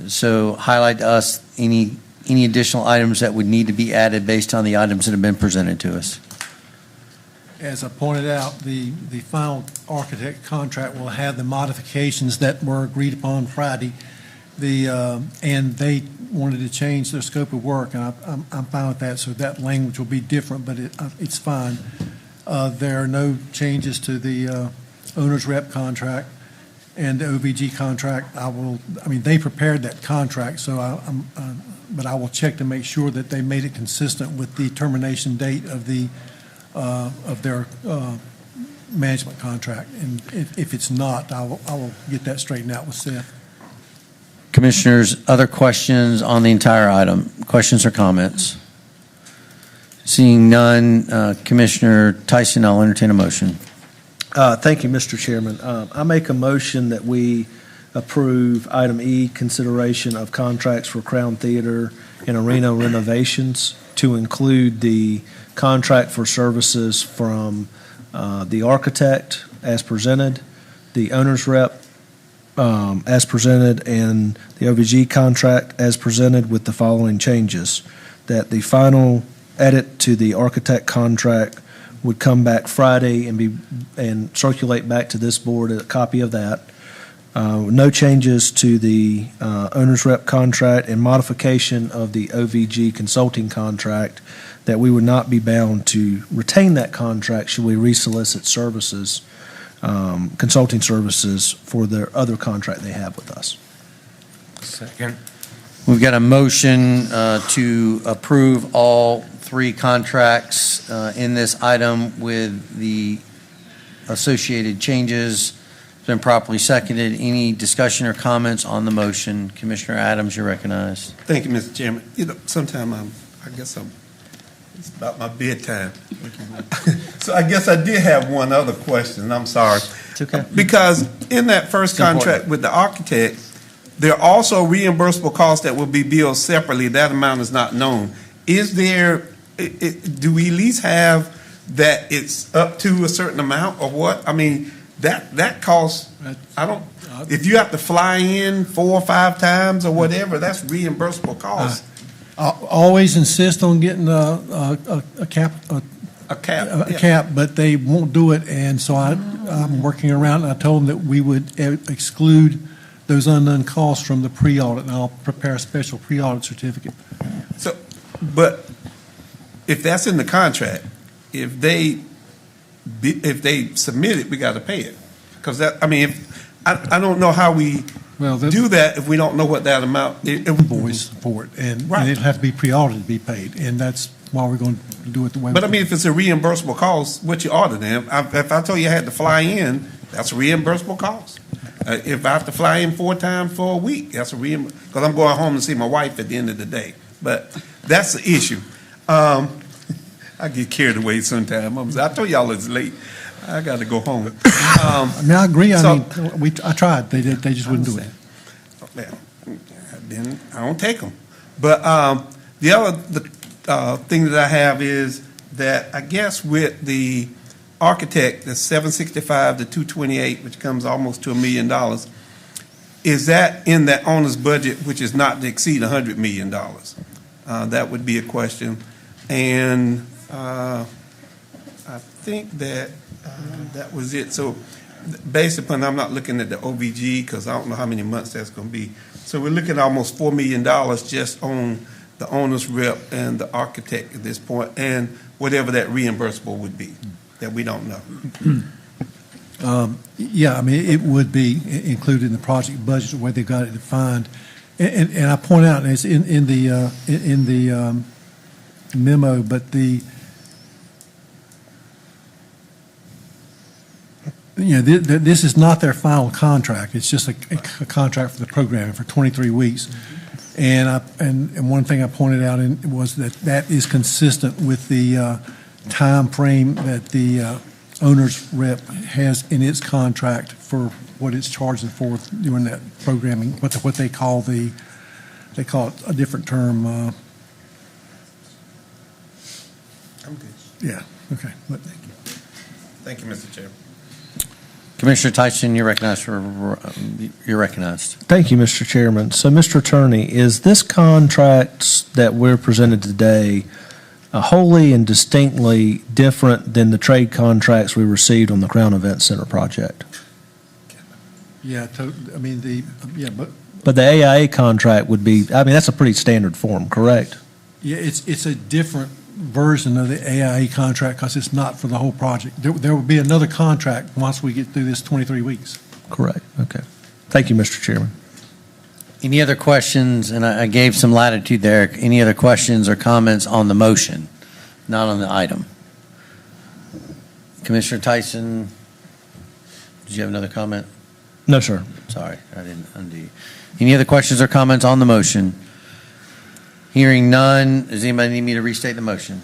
So highlight to us any additional items that would need to be added based on the items that have been presented to us. As I pointed out, the final architect contract will have the modifications that were agreed upon Friday. And they wanted to change their scope of work, and I'm fine with that. So that language will be different, but it's fine. There are no changes to the owner's rep contract and the OVG contract. They prepared that contract, so but I will check to make sure that they made it consistent with the termination date of their management contract. And if it's not, I will get that straightened out with Seth. Commissioners, other questions on the entire item? Questions or comments? Seeing none, Commissioner Tyson, I'll entertain a motion. Thank you, Mr. Chairman. I make a motion that we approve item E, consideration of contracts for Crown Theater and arena renovations, to include the contract for services from the architect as presented, the owner's rep as presented, and the OVG contract as presented, with the following changes: that the final edit to the architect contract would come back Friday and circulate back to this board a copy of that. No changes to the owner's rep contract and modification of the OVG consulting contract, that we would not be bound to retain that contract should we resolicit services, consulting services for their other contract they have with us. Second. We've got a motion to approve all three contracts in this item with the associated changes. It's been properly seconded. Any discussion or comments on the motion? Commissioner Adams, you're recognized. Thank you, Mr. Chairman. You know, sometime it's about my bedtime. So I guess I did have one other question. I'm sorry. It's okay. Because in that first contract with the architect, there are also reimbursable costs that will be billed separately. That amount is not known. Is there, do we at least have that it's up to a certain amount or what? I mean, that costs, if you have to fly in 4 or 5 times or whatever, that's reimbursable cost. I always insist on getting a cap, but they won't do it, and so I'm working around, and I told them that we would exclude those unknown costs from the pre-audit, and I'll prepare a special pre-audit certificate. So, but if that's in the contract, if they submit it, we got to pay it. Because that, I mean, I don't know how we do that if we don't know what that amount. Invoice for it, and it'll have to be pre-audited to be paid, and that's why we're going to do it the way. But I mean, if it's a reimbursable cost, what you order them? If I told you I had to fly in, that's a reimbursable cost. If I have to fly in 4 times for a week, that's a reimbursable, because I'm going home to see my wife at the end of the day. But that's the issue. I get carried away sometimes. I told y'all it's late. I got to go home. I mean, I agree. I tried. They just wouldn't do it. Then I don't take them. But the other thing that I have is that I guess with the architect, the 765 to 228, which comes almost to $1 million, is that in that owner's budget, which is not to exceed $100 million? That would be a question. And I think that that was it. So based upon, I'm not looking at the OVG because I don't know how many months that's going to be. So we're looking at almost $4 million just on the owner's rep and the architect at this point, and whatever that reimbursable would be that we don't know. Yeah, I mean, it would be included in the project budget the way they got it defined. And I point out, and it's in the memo, but this is not their final contract. It's just a contract for the programming for 23 weeks. And one thing I pointed out was that is consistent with the time frame that the owner's rep has in its contract for what it's charging for doing that programming. What they call it a different term. I'm good. Yeah. Okay. But Thank you, Mr. Chairman. Commissioner Tyson, you're recognized. Thank you, Mr. Chairman. So, Mr. Attorney, is this contract that we're presented today wholly and distinctly different than the trade contracts we received on the Crown Event Center project? yeah, I mean But the AIA contract would be, I mean, that's a pretty standard form, correct? Yeah, it's a different version of the AIA contract because it's not for the whole project. There will be another contract once we get through this 23 weeks. Correct. Okay. Thank you, Mr. Chairman. Any other questions? And I gave some latitude there. Any other questions or comments on the motion, not on the item? Commissioner Tyson, did you have another comment? No, sir. Sorry, I didn't undo you. Any other questions or comments on the motion? Hearing none, does anybody need me to restate the motion?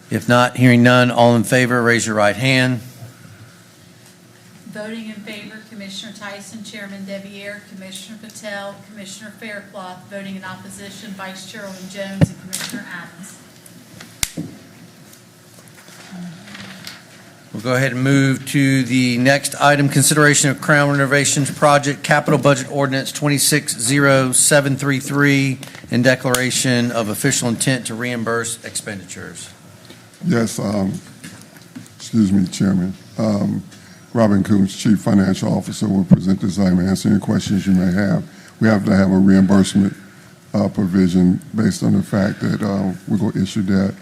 If not, hearing none, all in favor, raise your right hand. Voting in favor, Commissioner Tyson, Chairman Deviere, Commissioner Patel, Commissioner Faircloth. Voting in opposition, Vice Chairman Jones and Commissioner Adams. We'll go ahead and move to the next item, consideration of Crown Renovations Project Capital Budget Ordinance 260733 and declaration of official intent to reimburse expenditures. Yes, excuse me, Chairman. Robin Coombs, Chief Financial Officer, will present this item and answer any questions you may have. We have to have a reimbursement provision based on the fact that we're going to issue debt,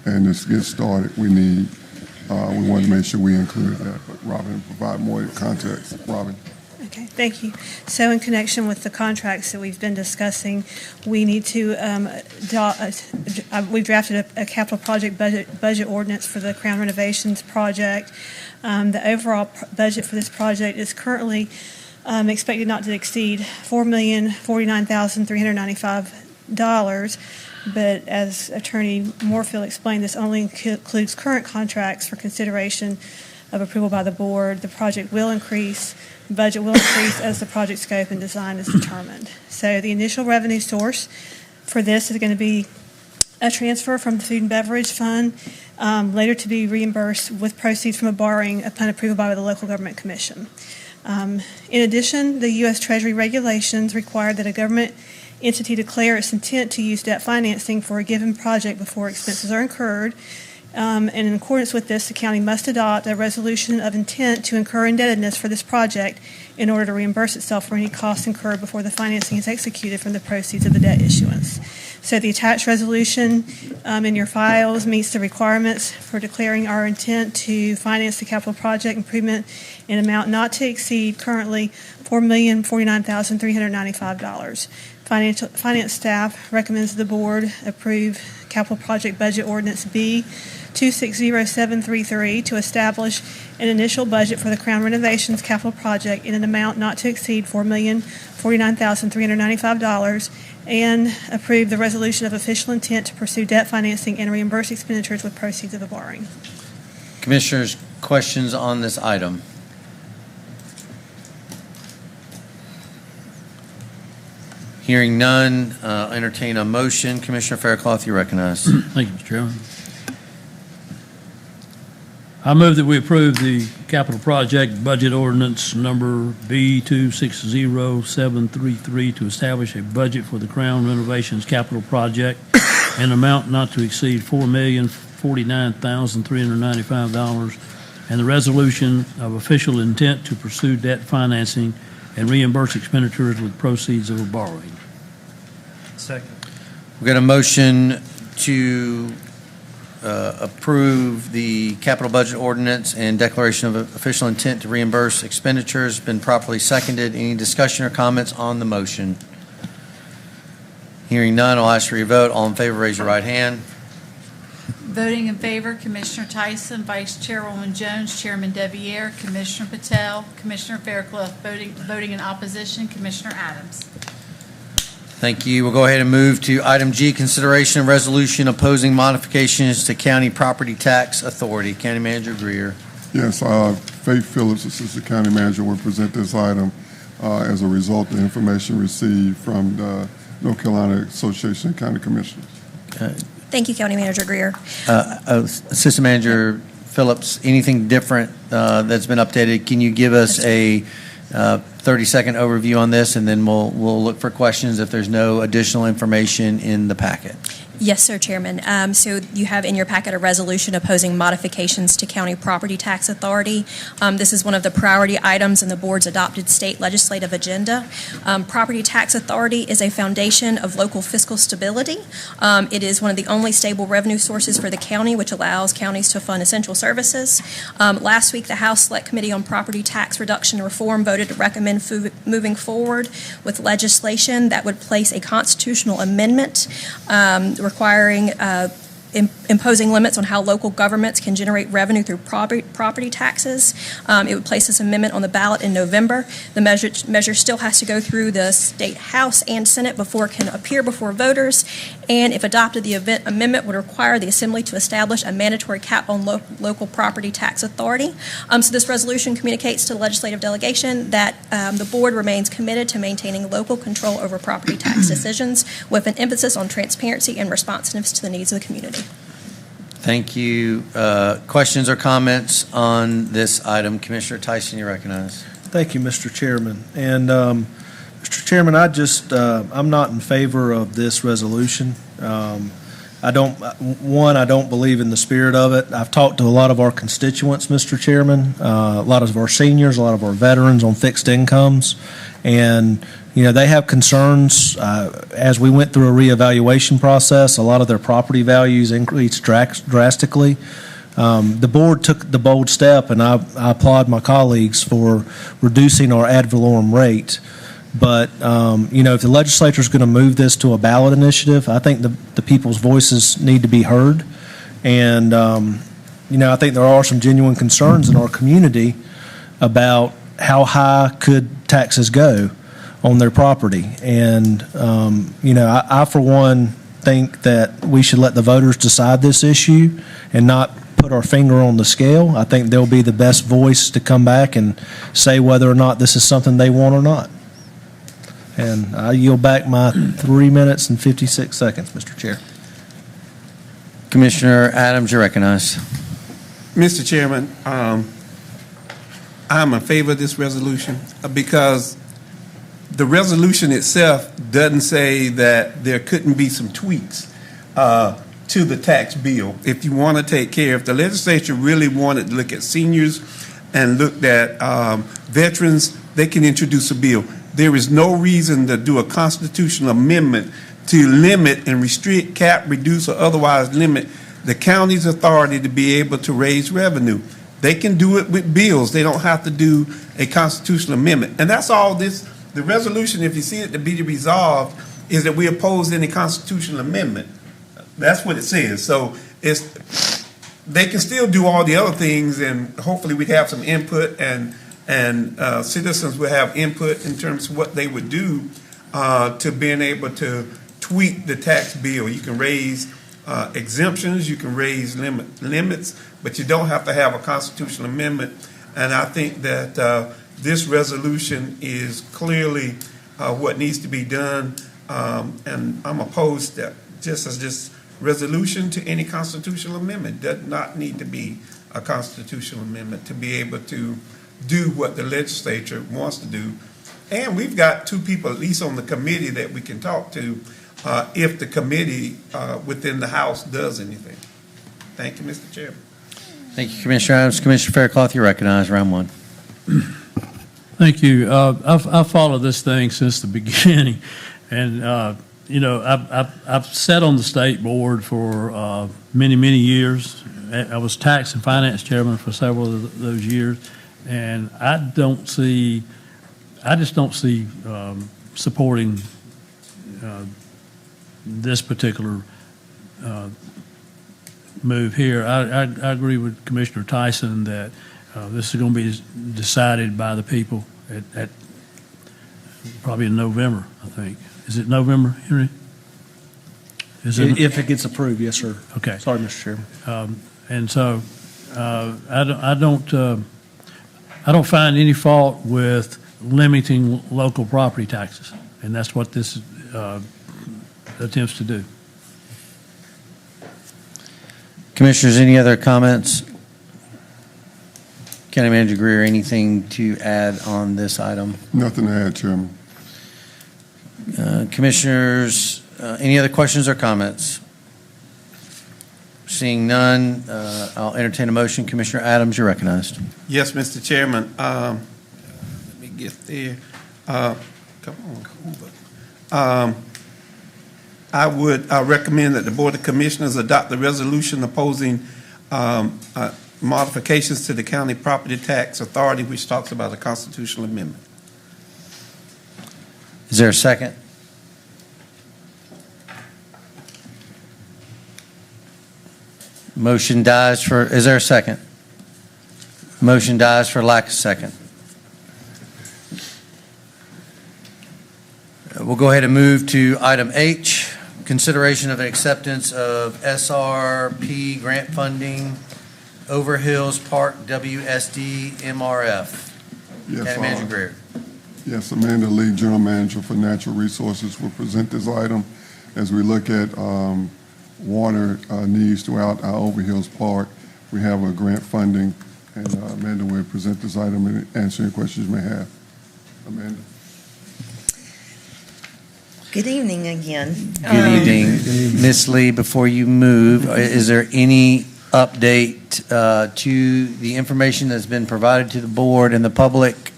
and to get started, we want to make sure we include that. But Robin will provide more context. Robin. Okay, thank you. So in connection with the contracts that we've been discussing, we need to, we've drafted a capital project budget ordinance for the Crown Renovations project. The overall budget for this project is currently expected not to exceed $4,049,395. But as Attorney Morefield explained, this only includes current contracts for consideration of approval by the board. The project will increase, the budget will increase as the project scope and design is determined. So the initial revenue source for this is going to be a transfer from the Food and Beverage Fund, later to be reimbursed with proceeds from a borrowing upon approval by the Local Government Commission. In addition, the U.S. Treasury regulations require that a government entity declare its intent to use debt financing for a given project before expenses are incurred. And in accordance with this, the county must adopt a resolution of intent to incur indebtedness for this project in order to reimburse itself for any costs incurred before the financing is executed from the proceeds of the debt issuance. So the attached resolution in your files meets the requirements for declaring our intent to finance the capital project improvement in amount not to exceed currently $4,049,395. Finance staff recommends the board approve capital project budget ordinance B 260733 to establish an initial budget for the Crown Renovations capital project in an amount not to exceed $4,049,395 and approve the resolution of official intent to pursue debt financing and reimburse expenditures with proceeds of a borrowing. Commissioners, questions on this item? Hearing none, entertain a motion. Commissioner Faircloth, you recognize. Thank you, Mr. Chairman. I move that we approve the capital project budget ordinance number B260733 to establish a budget for the Crown Renovations capital project in amount not to exceed $4,049,395 and the resolution of official intent to pursue debt financing and reimburse expenditures with proceeds of a borrowing. Second. We've got a motion to approve the capital budget ordinance and declaration of official intent to reimburse expenditures. Been properly seconded. Any discussion or comments on the motion? Hearing none, I'll ask for your vote. All in favor, raise your right hand. Voting in favor, Commissioner Tyson, Vice Chairwoman Jones, Chairman Deviere, Commissioner Patel, Commissioner Faircloth. Voting in opposition, Commissioner Adams. Thank you. We'll go ahead and move to item G, consideration of resolution opposing modifications to County Property Tax Authority. County Manager Greer. Yes, Faith Phillips, Assistant County Manager, will present this item as a result of information received from the North Carolina Association of County Commissioners. Thank you, County Manager Greer. Assistant Manager Phillips, anything different that's been updated? Can you give us a 30-second overview on this, and then we'll look for questions if there's no additional information in the packet? Yes, sir, Chairman. So you have in your packet a resolution opposing modifications to County Property Tax Authority. This is one of the priority items in the board's adopted state legislative agenda. Property Tax Authority is a foundation of local fiscal stability. It is one of the only stable revenue sources for the county, which allows counties to fund essential services. Last week, the House Select Committee on Property Tax Reduction and Reform voted to recommend moving forward with legislation that would place a constitutional amendment requiring imposing limits on how local governments can generate revenue through property taxes. It would place this amendment on the ballot in November. The measure still has to go through the state House and Senate before it can appear before voters. And if adopted, the amendment would require the Assembly to establish a mandatory cap on local property tax authority. So this resolution communicates to the legislative delegation that the board remains committed to maintaining local control over property tax decisions with an emphasis on transparency and responsiveness to the needs of the community. Thank you. Questions or comments on this item? Commissioner Tyson, you recognize. Thank you, Mr. Chairman. And Mr. Chairman, I'm not in favor of this resolution. I don't believe in the spirit of it. I've talked to a lot of our constituents, Mr. Chairman, a lot of our seniors, a lot of our veterans on fixed incomes, and they have concerns. As we went through a reevaluation process, a lot of their property values increased drastically. The board took the bold step, and I applaud my colleagues for reducing our ad valorem rate. But, if the legislature is going to move this to a ballot initiative, I think the people's voices need to be heard. And, I think there are some genuine concerns in our community about how high could taxes go on their property. And, I for one think that we should let the voters decide this issue and not put our finger on the scale. I think they'll be the best voice to come back and say whether or not this is something they want or not. And I yield back my 3 minutes and 56 seconds, Mr. Chair. Commissioner Adams, you're recognized. Mr. Chairman, I'm in favor of this resolution because the resolution itself doesn't say that there couldn't be some tweaks to the tax bill. If you want to take care, if the legislature really wanted to look at seniors and looked at veterans, they can introduce a bill. There is no reason to do a constitutional amendment to limit and restrict, cap, reduce, or otherwise limit the county's authority to be able to raise revenue. They can do it with bills. They don't have to do a constitutional amendment. And that's all this, the resolution, if you see it to be resolved, is that we oppose any constitutional amendment. That's what it says. So they can still do all the other things, and hopefully we'd have some input, and citizens will have input in terms of what they would do to being able to tweak the tax bill. You can raise exemptions, you can raise limits, but you don't have to have a constitutional amendment. And I think that this resolution is clearly what needs to be done, and I'm opposed to just as this resolution to any constitutional amendment. Does not need to be a constitutional amendment to be able to do what the legislature wants to do. And we've got two people, at least on the committee, that we can talk to if the committee within the House does anything. Thank you, Mr. Chairman. Thank you, Commissioner Adams. Commissioner Faircloth, you're recognized. Round one. Thank you. I've followed this thing since the beginning, and I've sat on the state board for many years. I was tax and finance chairman for several of those years, and I just don't see supporting this particular move here. I agree with Commissioner Tyson that this is going to be decided by the people at probably in November, I think. Is it November, Henry? If it gets approved, yes, sir. Okay. Sorry, Mr. Chairman. And so I don't find any fault with limiting local property taxes, and that's what this attempts to do. Commissioners, any other comments? County Manager Greer, anything to add on this item? Nothing to add, Chairman. Commissioners, any other questions or comments? Seeing none, I'll entertain a motion. Commissioner Adams, you're recognized. Yes, Mr. Chairman. Let me get there. Come on, Hoover. I recommend that the Board of Commissioners adopt the resolution opposing modifications to the county property tax authority, which talks about a constitutional amendment. Is there a second? Motion dies for, is there a second? Motion dies for lack of second. We'll go ahead and move to item H, consideration of an acceptance of SRP grant funding, Overhills Park WSD MRF. Yes, County Manager Greer. Yes, Amanda Lee, General Manager for Natural Resources, will present this item as we look at water needs throughout our Overhills Park. We have a grant funding, and Amanda will present this item and answer any questions you may have. Amanda. Good evening again. Good evening. Ms. Lee, before you move, is there any update to the information that's been provided to the board and the public?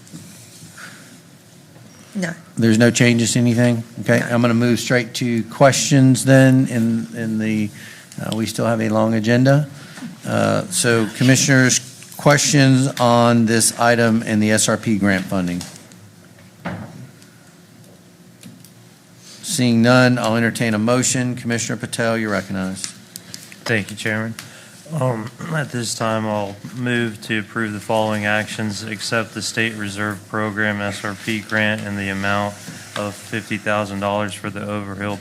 No. There's no changes to anything? Okay, I'm going to move straight to questions then in the, we still have a long agenda. So commissioners, questions on this item and the SRP grant funding? Seeing none, I'll entertain a motion. Commissioner Patel, you're recognized. Thank you, Chairman. At this time, I'll move to approve the following actions: accept the State Reserve Program SRP grant in the amount of $50,000 for the Overhill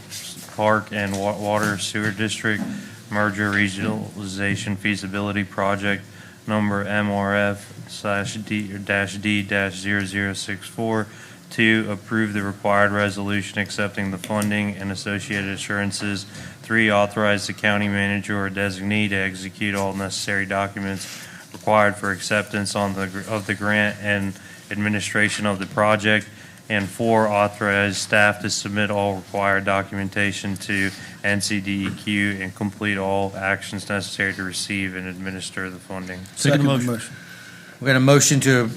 Park and Water Sewer District Merger Regionalization Feasibility Project number MRF/D-D-0064. 2, approve the required resolution accepting the funding and associated assurances. 3, authorize the county manager or designee to execute all necessary documents required for acceptance of the grant and administration of the project. And 4, authorize staff to submit all required documentation to NCDEQ and complete all actions necessary to receive and administer the funding. Second motion. We're going to motion to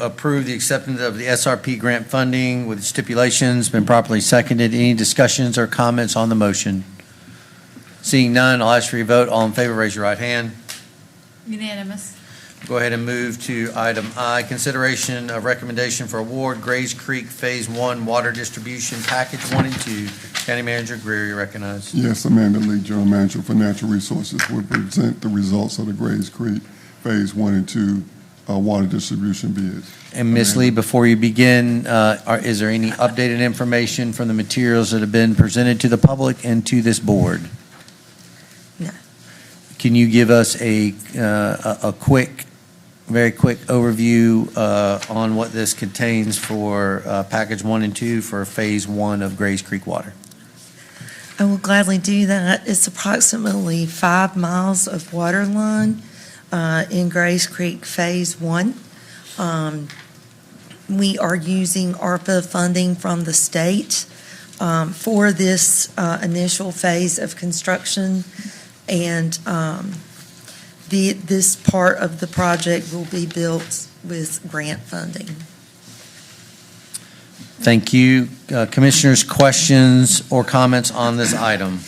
approve the acceptance of the SRP grant funding with stipulations. Been properly seconded. Any discussions or comments on the motion? Seeing none, I'll ask for your vote. All in favor, raise your right hand. Unanimous. Go ahead and move to item I, consideration of recommendation for award Grays Creek Phase 1 Water Distribution Package 1 and 2. County Manager Greer, you recognize. Yes, Amanda Lee, General Manager for Natural Resources, will present the results of the Grays Creek Phase 1 and 2 water distribution bids. And Ms. Lee, before you begin, is there any updated information from the materials that have been presented to the public and to this board? No. Can you give us a quick, very quick overview on what this contains for package 1 and 2 for Phase 1 of Grays Creek Water? I will gladly do that. It's approximately 5 miles of water line in Grays Creek Phase 1. We are using ARPA funding from the state for this initial phase of construction, and this part of the project will be built with grant funding. Thank you. Commissioners, questions or comments on this item?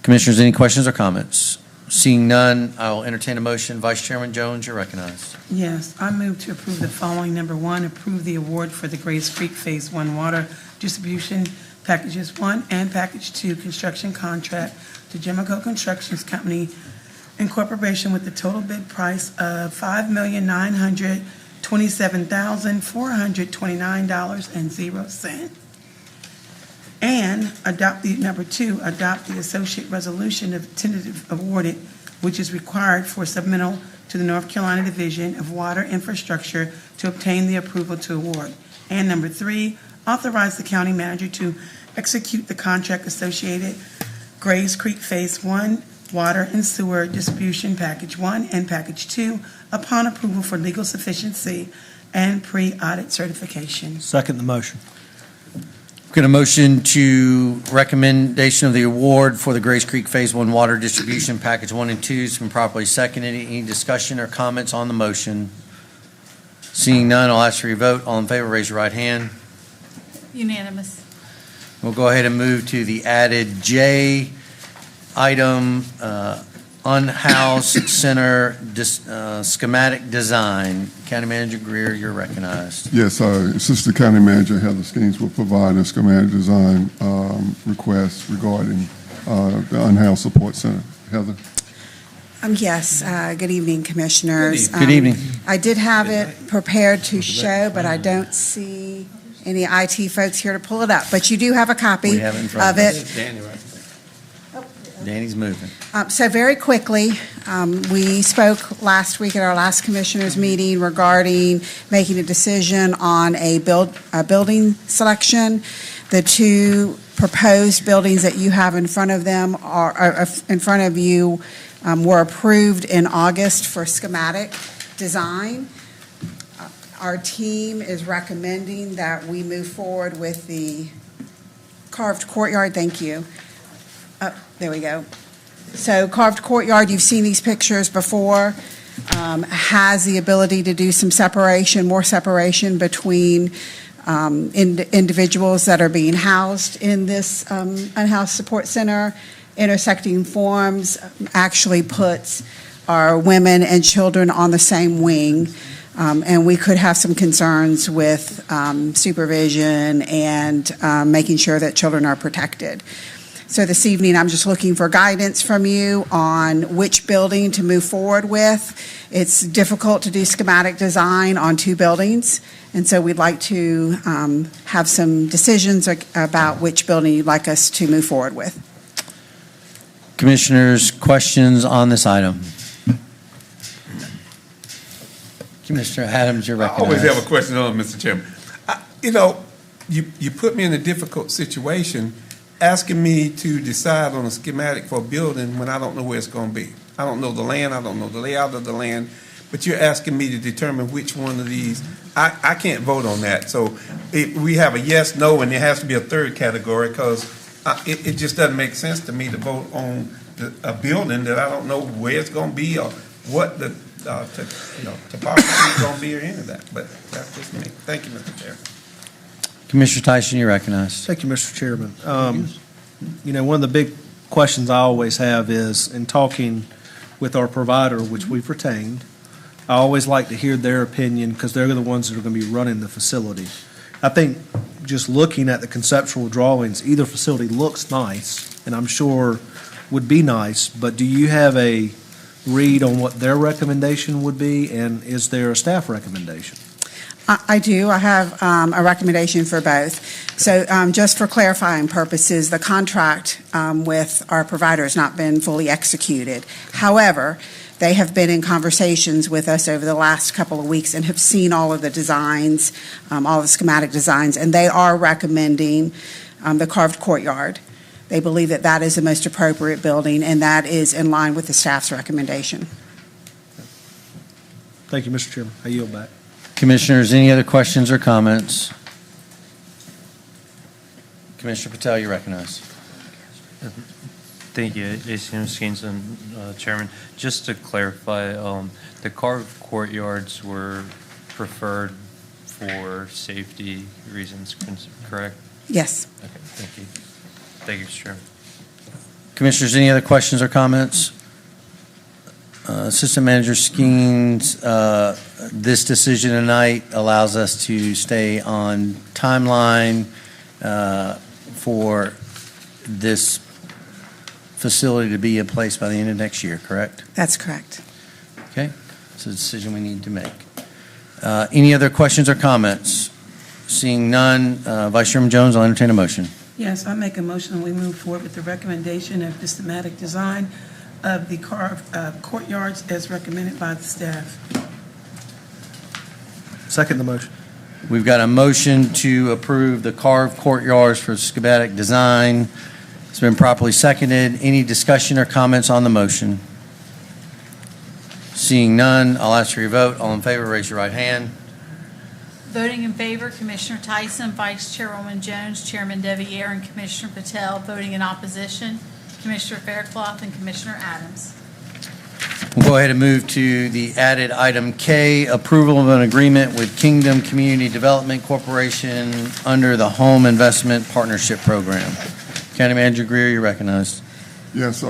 Commissioners, any questions or comments? Seeing none, I will entertain a motion. Vice Chairman Jones, you're recognized. Yes, I move to approve the following. Number 1, approve the award for the Grays Creek Phase 1 Water Distribution Packages 1 and Package 2 construction contract to Jimico Constructions Company Incorporation with the total bid price of $5,927,429.00. And adopt the, number 2, adopt the associate resolution of tentative awarded, which is required for submittal to the North Carolina Division of Water Infrastructure to obtain the approval to award. And number 3, authorize the county manager to execute the contract associated Grays Creek Phase 1 Water and Sewer Distribution Package 1 and Package 2 upon approval for legal sufficiency and pre-audit certification. Second the motion. Got a motion to recommendation of the award for the Grays Creek Phase 1 Water Distribution Package 1 and 2 has been properly seconded. Any discussion or comments on the motion? Seeing none, I'll ask for your vote. All in favor, raise your right hand. Unanimous. We'll go ahead and move to the added J item, unhoused center schematic design. County Manager Greer, you're recognized. Yes, Assistant County Manager Heather Skeens will provide a schematic design request regarding the unhoused support center. Heather? Yes, good evening, Commissioners. Good evening. I did have it prepared to show, but I don't see any IT folks here to pull it up. But you do have a copy We have it in front of of it. us. Danny's moving. So very quickly, we spoke last week at our last Commissioners meeting regarding making a decision on a building selection. The 2 proposed buildings that you have in front of them are in front of you were approved in August for schematic design. Our team is recommending that we move forward with the carved courtyard. Thank you. There we go. So carved courtyard, you've seen these pictures before, has the ability to do some separation, more separation between individuals that are being housed in this unhoused support center. Intersecting forms actually puts our women and children on the same wing, and we could have some concerns with supervision and making sure that children are protected. So this evening, I'm just looking for guidance from you on which building to move forward with. It's difficult to do schematic design on two buildings, and so we'd like to have some decisions about which building you'd like us to move forward with. Commissioners, questions on this item? Commissioner Adams, you're I recognized. always have a question on it, Mr. Chairman. You put me in a difficult situation asking me to decide on a schematic for a building when I don't know where it's going to be. I don't know the land, I don't know the layout of the land, but you're asking me to determine which one of these. I can't vote on that. So we have a yes, no, and there has to be a third category because it just doesn't make sense to me to vote on a building that I don't know where it's going to be or what the topography is going to be or any of that. But that's just me. Thank you, Mr. Chair. Commissioner Tyson, you're recognized. Thank you, Mr. Chairman. One of the big questions I always have is, in talking with our provider, which we've retained, I always like to hear their opinion because they're the ones that are going to be running the facility. I think just looking at the conceptual drawings, either facility looks nice, and I'm sure would be nice, but do you have a read on what their recommendation would be, and is there a staff recommendation? I do. I have a recommendation for both. So just for clarifying purposes, the contract with our provider has not been fully executed. However, they have been in conversations with us over the last couple of weeks and have seen all of the designs, all the schematic designs, and they are recommending the carved courtyard. They believe that that is the most appropriate building, and that is in line with the staff's recommendation. Thank you, Mr. Chairman. I yield back. Commissioners, any other questions or comments? Commissioner Patel, you're recognized. Thank you, ACM Skinson, Chairman. Just to clarify, the carved courtyards were preferred for safety reasons, correct? Yes. Okay, thank you. Thank you, Mr. Chairman. Commissioners, any other questions or comments? Assistant Manager Skeens, this decision tonight allows us to stay on timeline for this facility to be in place by the end of next year, correct? That's correct. Okay, it's a decision we need to make. Any other questions or comments? Seeing none, Vice Chairman Jones, I'll entertain a motion. Yes, I make a motion and we move forward with the recommendation of the schematic design of the carved courtyards as recommended by the staff. Second the motion. We've got a motion to approve the carved courtyards for schematic design. It's been properly seconded. Any discussion or comments on the motion? Seeing none, I'll ask for your vote. All in favor, raise your right hand. Voting in favor, Commissioner Tyson, Vice Chairwoman Jones, Chairman Deviere, and Commissioner Patel. Voting in opposition, Commissioner Faircloth and Commissioner Adams. We'll go ahead and move to the added item K, approval of an agreement with Kingdom Community Development Corporation under the Home Investment Partnership Program. County Manager Greer, you're recognized. Yes,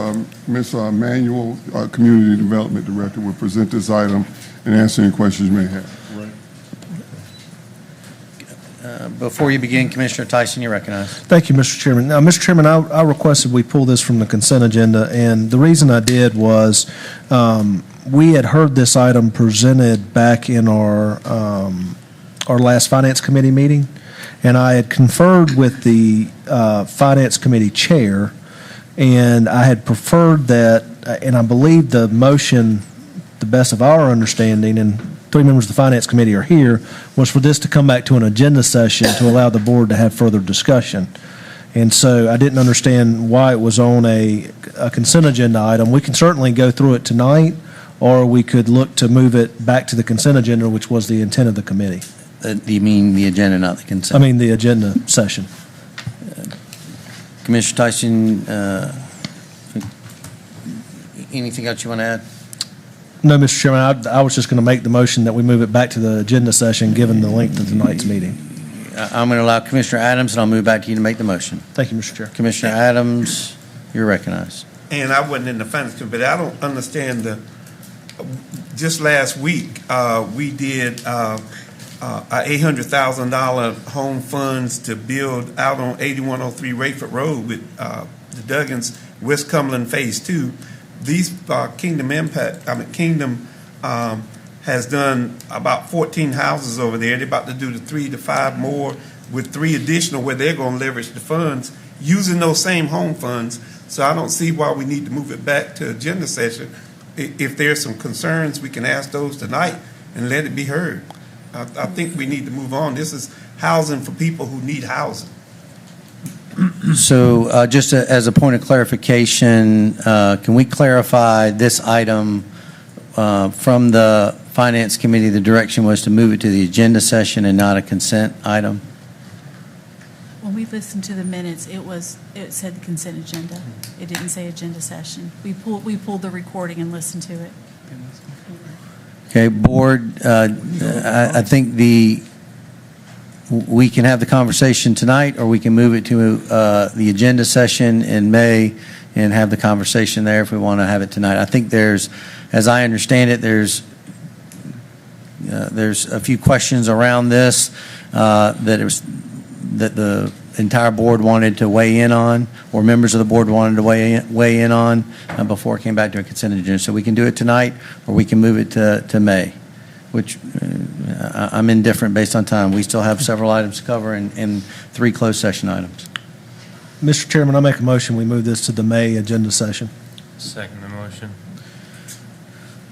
Ms. Manuel, Community Development Director, will present this item and answer any questions you may have. Before you begin, Commissioner Tyson, you're recognized. Thank you, Mr. Chairman. Now, Mr. Chairman, I requested we pull this from the consent agenda, and the reason I did was we had heard this item presented back in our last Finance Committee meeting, and I had conferred with the Finance Committee Chair, and I had preferred that, and I believe the motion, the best of our understanding, and three members of the Finance Committee are here, was for this to come back to an agenda session to allow the board to have further discussion. And so I didn't understand why it was on a consent agenda item. We can certainly go through it tonight, or we could look to move it back to the consent agenda, which was the intent of the committee. You mean the agenda, not the consent? I mean, the agenda session. Commissioner Tyson, anything else you want to add? No, Mr. Chairman, I was just going to make the motion that we move it back to the agenda session, given the length of tonight's meeting. I'm going to allow Commissioner Adams, and I'll move back to you to make the motion. Thank you, Mr. Chair. Commissioner Adams, you're recognized. And I wasn't in the finance committee, but I don't understand just last week, we did a $800,000 home funds to build out on 8103 Rayford Road with the Duggins, West Cumberland Phase 2. These Kingdom has done about 14 houses over there. They're about to do the 3 to 5 more with 3 additional where they're going to leverage the funds using those same home funds. So I don't see why we need to move it back to agenda session. If there's some concerns, we can ask those tonight and let it be heard. I think we need to move on. This is housing for people who need housing. So just as a point of clarification, can we clarify this item from the Finance Committee? The direction was to move it to the agenda session and not a consent item? When we listened to the minutes, it said the consent agenda. It didn't say agenda session. We pulled the recording and listened to it. Okay, Board, I think we can have the conversation tonight, or we can move it to the agenda session in May and have the conversation there if we want to have it tonight. I think there's, as I understand it, there's a few questions around this that the entire board wanted to weigh in on, or members of the board wanted to weigh in on before it came back to a consent agenda. So we can do it tonight, or we can move it to May, which I'm indifferent based on time. We still have several items to cover and 3 closed session items. Mr. Chairman, I make a motion, we move this to the May agenda session. Second the motion.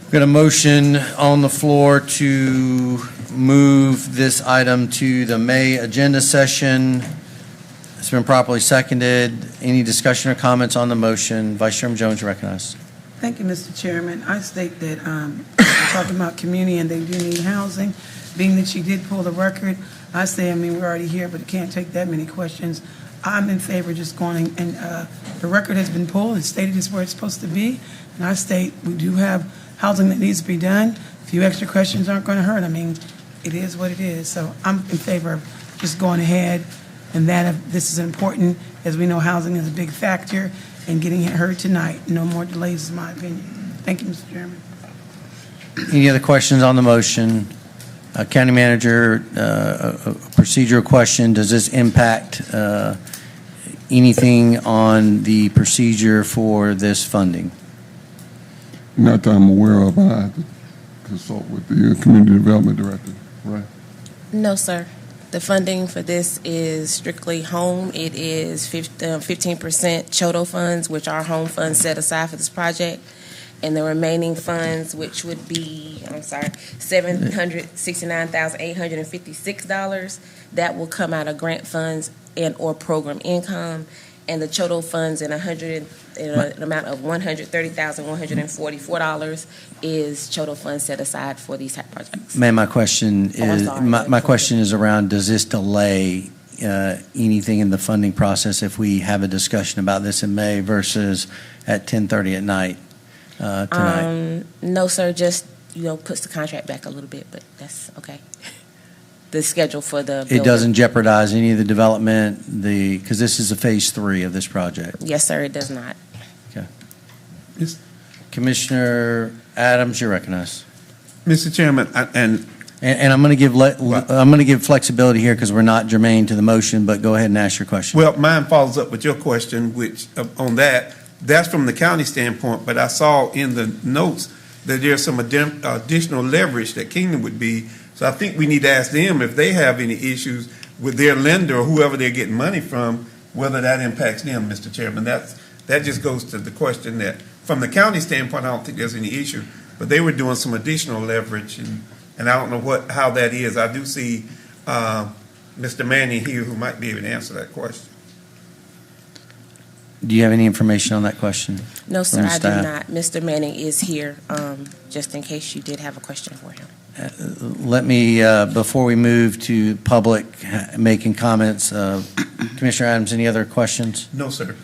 We've got a motion on the floor to move this item to the May agenda session. It's been properly seconded. Any discussion or comments on the motion? Vice Chairman Jones, recognized. Thank you, Mr. Chairman. I state that we're talking about community and they do need housing. Being that she did pull the record, I say, we're already here, but it can't take that many questions. I'm in favor of just going, and the record has been pulled. It's stated it's where it's supposed to be. And I state we do have housing that needs to be done. A few extra questions aren't going to hurt. It is what it is. So I'm in favor of just going ahead, and that if this is important, as we know housing is a big factor, and getting it heard tonight. No more delays is my opinion. Thank you, Mr. Chairman. Any other questions on the motion? County Manager, a procedural question. Does this impact anything on the procedure for this funding? Not that I'm aware of. I have to consult with the Community Development Director, right? No, sir. The funding for this is strictly home. It is 15% CHOTO funds, which are home funds set aside for this project. And the remaining funds, which would be, $769,856, that will come out of grant funds and or program income. And the CHOTO funds in an amount of $130,144 is CHOTO funds set aside for these type projects. Ma'am, my question is, my question is around, does this delay anything in the funding process if we have a discussion about this in May versus at 10:30 at night tonight? No, sir, just, puts the contract back a little bit, but that's okay. The schedule for the building. It doesn't jeopardize any of the development, because this is a phase 3 of this project. Yes, sir, it does not. Okay. Commissioner Adams, you're recognized. Mr. Chairman, and I'm going to give flexibility here because we're not germane to the motion, but go ahead and ask your question. well, mine follows up with your question, which on that's from the county standpoint, but I saw in the notes that there's some additional leverage that Kingdom would be. So I think we need to ask them if they have any issues with their lender or whoever they're getting money from, whether that impacts them, Mr. Chairman. That just goes to the question that, from the county standpoint, I don't think there's any issue, but they were doing some additional leverage, and I don't know how that is. I do see Mr. Manning here who might be able to answer that question. Do you have any information on that question? No, sir, from I do staff? not. Mr. Manning is here, just in case you did have a question for him. Let me, before we move to public making comments, Commissioner Adams, any other questions? No, sir.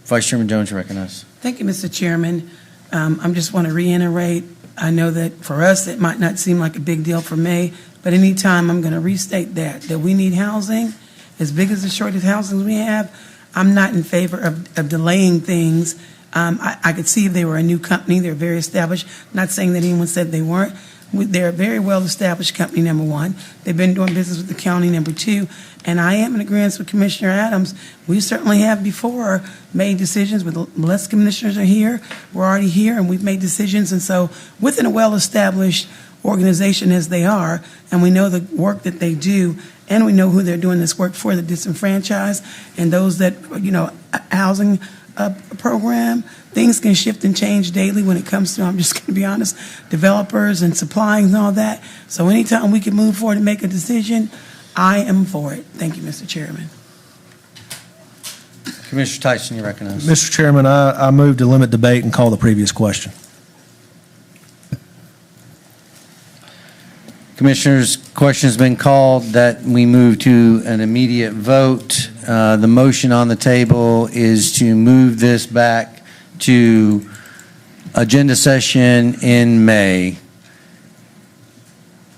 Vice Chairman Jones, you recognize. Thank you, Mr. Chairman. I just want to reiterate, I know that for us, it might not seem like a big deal for me, but anytime I'm going to restate that we need housing, as big as the shortage of housing we have, I'm not in favor of delaying things. I could see if they were a new company, they're very established, not saying that anyone said they weren't. They're a very well-established company, number one. They've been doing business with the county, number two. And I am in agreement with Commissioner Adams. We certainly have before made decisions with less commissioners are here. We're already here, and we've made decisions. And so within a well-established organization as they are, and we know the work that they do, and we know who they're doing this work for, the disenfranchised, and those that, housing program, things can shift and change daily when it comes to, I'm just going to be honest, developers and supplying and all that. So anytime we can move forward and make a decision, I am for it. Thank you, Mr. Chairman. Commissioner Tyson, you recognize. Mr. Chairman, I move to limit debate and call the previous question. Commissioners, question's been called that we move to an immediate vote. The motion on the table is to move this back to agenda session in May.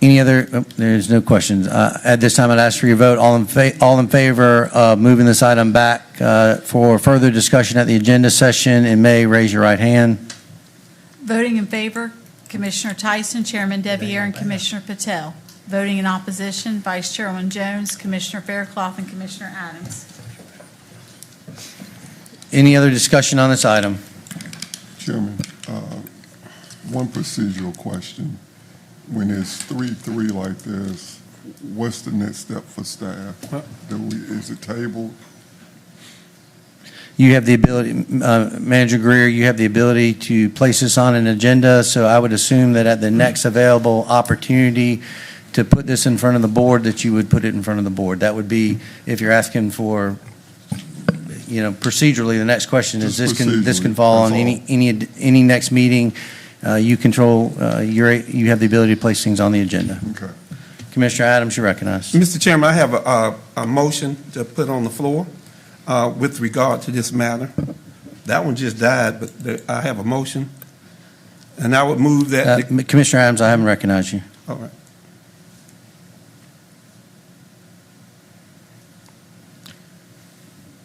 Any other, there's no questions. At this time, I'd ask for your vote. All in favor of moving this item back for further discussion at the agenda session in May, raise your right hand. Voting in favor, Commissioner Tyson, Chairman Deviere, and Commissioner Patel. Voting in opposition, Vice Chairman Jones, Commissioner Fairclough, and Commissioner Adams. Any other discussion on this item? Chairman, one procedural question. When it's 3-3 like this, what's the next step for staff? Is it tabled? You have the ability, Manager Greer, you have the ability to place this on an agenda, so I would assume that at the next available opportunity to put this in front of the board, that you would put it in front of the board. That would be, if you're asking for, procedurally, the next question is, this can fall on any next meeting. You control, you have the ability to place things on the agenda. Okay. Commissioner Adams, you recognize. Mr. Chairman, I have a motion to put on the floor with regard to this matter. That one just died, but I have a motion. And I would move that. Commissioner Adams, I haven't recognized you. All right.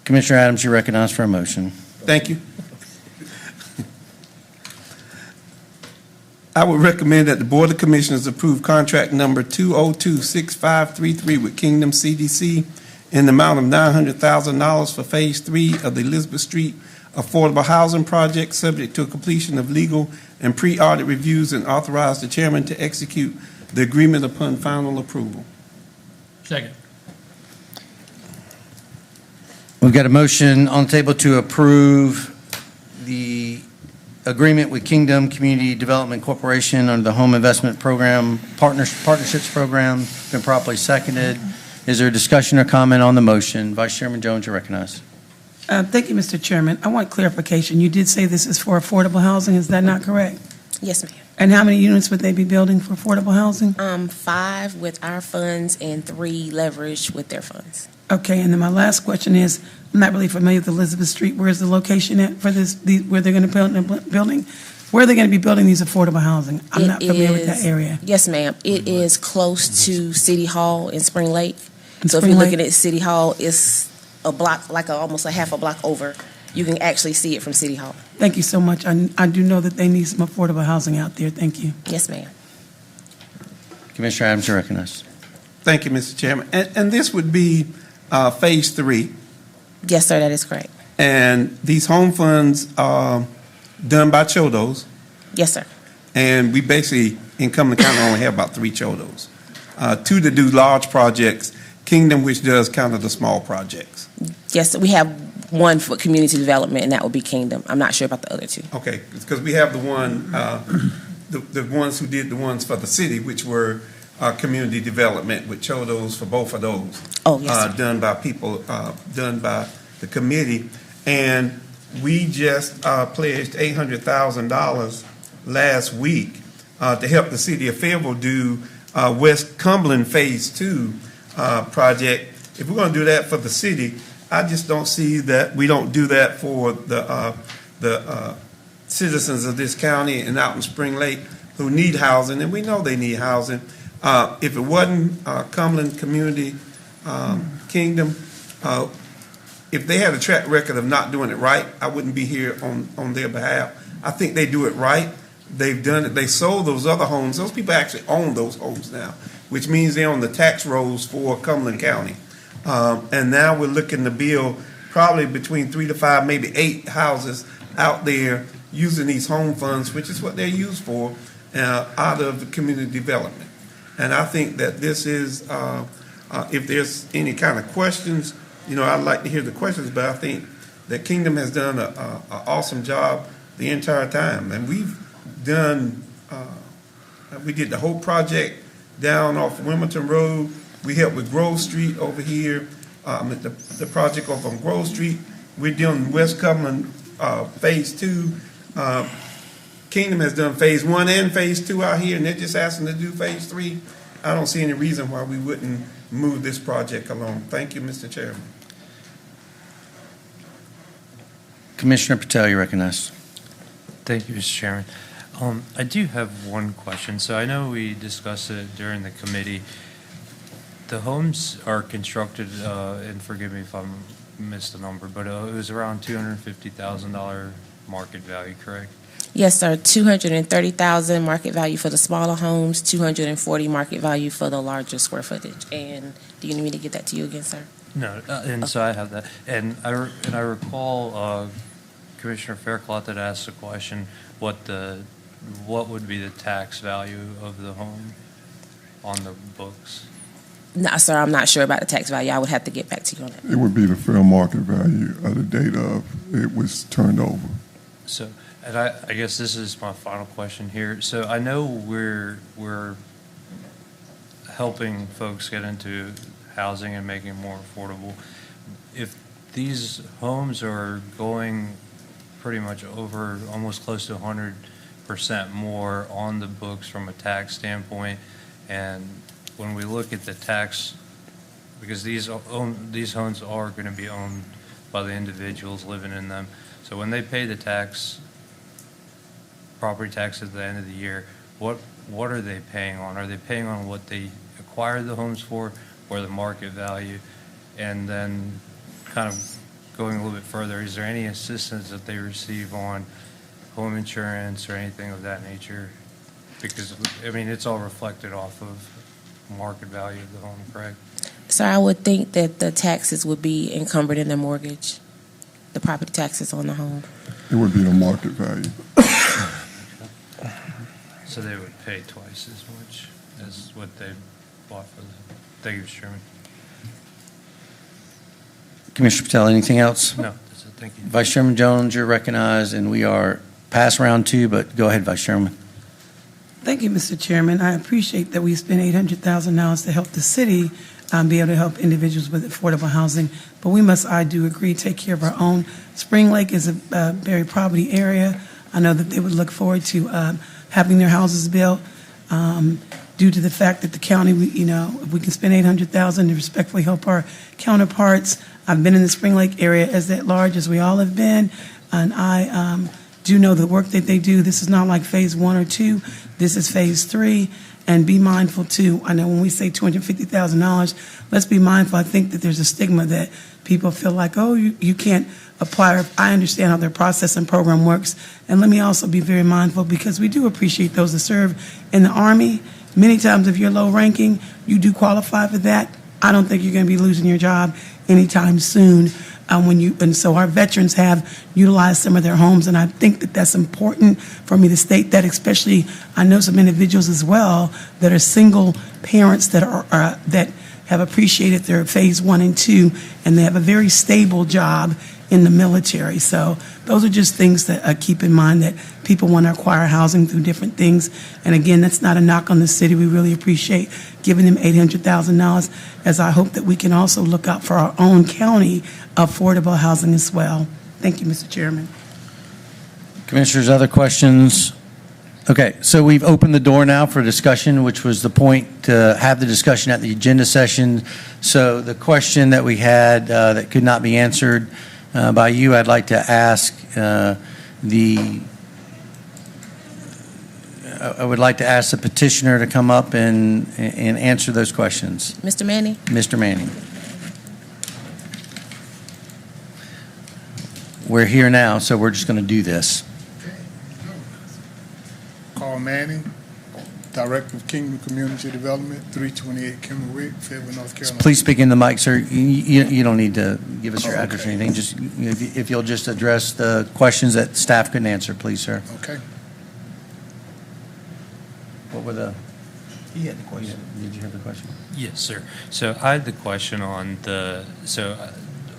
Commissioner Adams, you're recognized for a motion. Thank you. I would recommend that the Board of Commissioners approve contract number 2026533 with Kingdom CDC in the amount of $900,000 for Phase 3 of the Elizabeth Street Affordable Housing Project, subject to completion of legal and pre-audit reviews, and authorize the chairman to execute the agreement upon final approval. Second. We've got a motion on the table to approve the agreement with Kingdom Community Development Corporation under the Home Investment Program, Partnerships Program. Been properly seconded. Is there a discussion or comment on the motion? Vice Chairman Jones, you recognize. Thank you, Mr. Chairman. I want clarification. You did say this is for affordable housing. Is that not correct? Yes, ma'am. And how many units would they be building for affordable housing? 5 with our funds and 3 leveraged with their funds. Okay, and then my last question is, I'm not really familiar with Elizabeth Street. Where's the location at for this, where they're going to build the building? Where are they going to be building these affordable housing? I'm not familiar with that area. Yes, ma'am. It is close to City Hall in Spring Lake. In So if Spring you're Lake? looking at City Hall, it's a block, almost a half a block over. You can actually see it from City Hall. Thank you so much. I do know that they need some affordable housing out there. Thank you. Yes, ma'am. Commissioner Adams, you recognize. Thank you, Mr. Chairman. And this would be Phase 3. Yes, sir, that is correct. And these home funds are done by Chodos. Yes, sir. And we basically, in Cumberland County, only have about 3 Chodos. 2 to do large projects, Kingdom, which does kind of the small projects. Yes, we have 1 for community development, and that would be Kingdom. I'm not sure about the other 2. Okay, because we have the one, the ones who did the ones for the city, which were community development with Chodos for both of those. Oh, yes, sir. Done by people, done by the committee. And we just pledged $800,000 last week to help the city of Fayetteville do West Cumberland Phase 2 project. If we're going to do that for the city, I just don't see that we don't do that for the citizens of this county and out in Spring Lake who need housing, and we know they need housing. If it wasn't Cumberland Community Kingdom, if they had a track record of not doing it right, I wouldn't be here on their behalf. I think they do it right. They've done it. They sold those other homes. Those people actually own those homes now, which means they're on the tax rolls for Cumberland County. And now we're looking to build probably between 3 to 5, maybe 8 houses out there using these home funds, which is what they're used for, out of the community development. And I think that this is, if there's any kind of questions, I'd like to hear the questions, but I think that Kingdom has done an awesome job the entire time. And we've done, we did the whole project down off Wilmington Road. We helped with Grove Street over here, the project off on Grove Street. We're doing West Cumberland Phase 2. Kingdom has done Phase 1 and Phase 2 out here, and they're just asking to do Phase 3. I don't see any reason why we wouldn't move this project along. Thank you, Mr. Chairman. Commissioner Patel, you recognized. Thank you, Mr. Chairman. I do have one question. So I know we discussed it during the committee. The homes are constructed, and forgive me if I missed the number, but it was around $250,000 market value, correct? Yes, sir. $230,000 market value for the smaller homes, $240,000 market value for the larger square footage. And do you need me to get that to you again, sir? No, and so I have that. And I recall Commissioner Faircloth had asked the question, what would be the tax value of the home on the books? No, sir, I'm not sure about the tax value. I would have to get back to you on that. It would be the fair market value of the date of it was turned over. So, and I guess this is my final question here. So I know we're helping folks get into housing and making it more affordable. If these homes are going pretty much over almost close to 100% more on the books from a tax standpoint, and when we look at the tax, because these homes are going to be owned by the individuals living in them, so when they pay the tax, property tax at the end of the year, what are they paying on? Are they paying on what they acquired the homes for, or the market value? And then kind of going a little bit further, is there any assistance that they receive on home insurance or anything of that nature? Because, I mean, it's all reflected off of market value of the home, correct? Sir, I would think that the taxes would be encumbered in the mortgage, the property taxes on the home. It would be the market value. So they would pay twice as much as what they bought for the, thank you, Mr. Chairman. Commissioner Patel, anything else? No, that's it, thank you. Vice Chairman Jones, you're recognized, and we are past round 2, but go ahead, Vice Chairman. Thank you, Mr. Chairman. I appreciate that we spent $800,000 to help the city be able to help individuals with affordable housing. But we must, I do agree, take care of our own. Spring Lake is a very poverty area. I know that they would look forward to having their houses built due to the fact that the county, if we can spend $800,000 to respectfully help our counterparts. I've been in the Spring Lake area as at large as we all have been, and I do know the work that they do. This is not like Phase 1 or 2. This is Phase 3. And be mindful, too. I know when we say $250,000, let's be mindful. I think that there's a stigma that people feel like, oh, you can't apply. I understand how their process and program works. And let me also be very mindful, because we do appreciate those that serve in the Army. Many times, if you're low ranking, you do qualify for that. I don't think you're going to be losing your job anytime soon. And so our veterans have utilized some of their homes, and I think that that's important for me to state that, especially I know some individuals as well that are single parents that are that have appreciated their Phase 1 and 2, and they have a very stable job in the military. So those are just things that keep in mind, that people want to acquire housing through different things. And again, that's not a knock on the city. We really appreciate giving them $800,000, as I hope that we can also look out for our own county affordable housing as well. Thank you, Mr. Chairman. Commissioners, other questions? Okay, so we've opened the door now for discussion, which was the point to have the discussion at the agenda session. So the question that we had that could not be answered by you, I'd like to ask I would like to ask the petitioner to come up and answer those questions. Mr. Manning? Mr. Manning. We're here now, so we're just going to do this. Carl Manning, Director of Kingdom Community Development, 328 Kimmelwick, Fayetteville, North Carolina. Please speak in the mic, sir. You don't need to give us your address or anything. Just if you'll just address the questions that staff couldn't answer, please, sir. Okay. What were the? He had the question. Did you have the question? Yes, sir. So I had the question on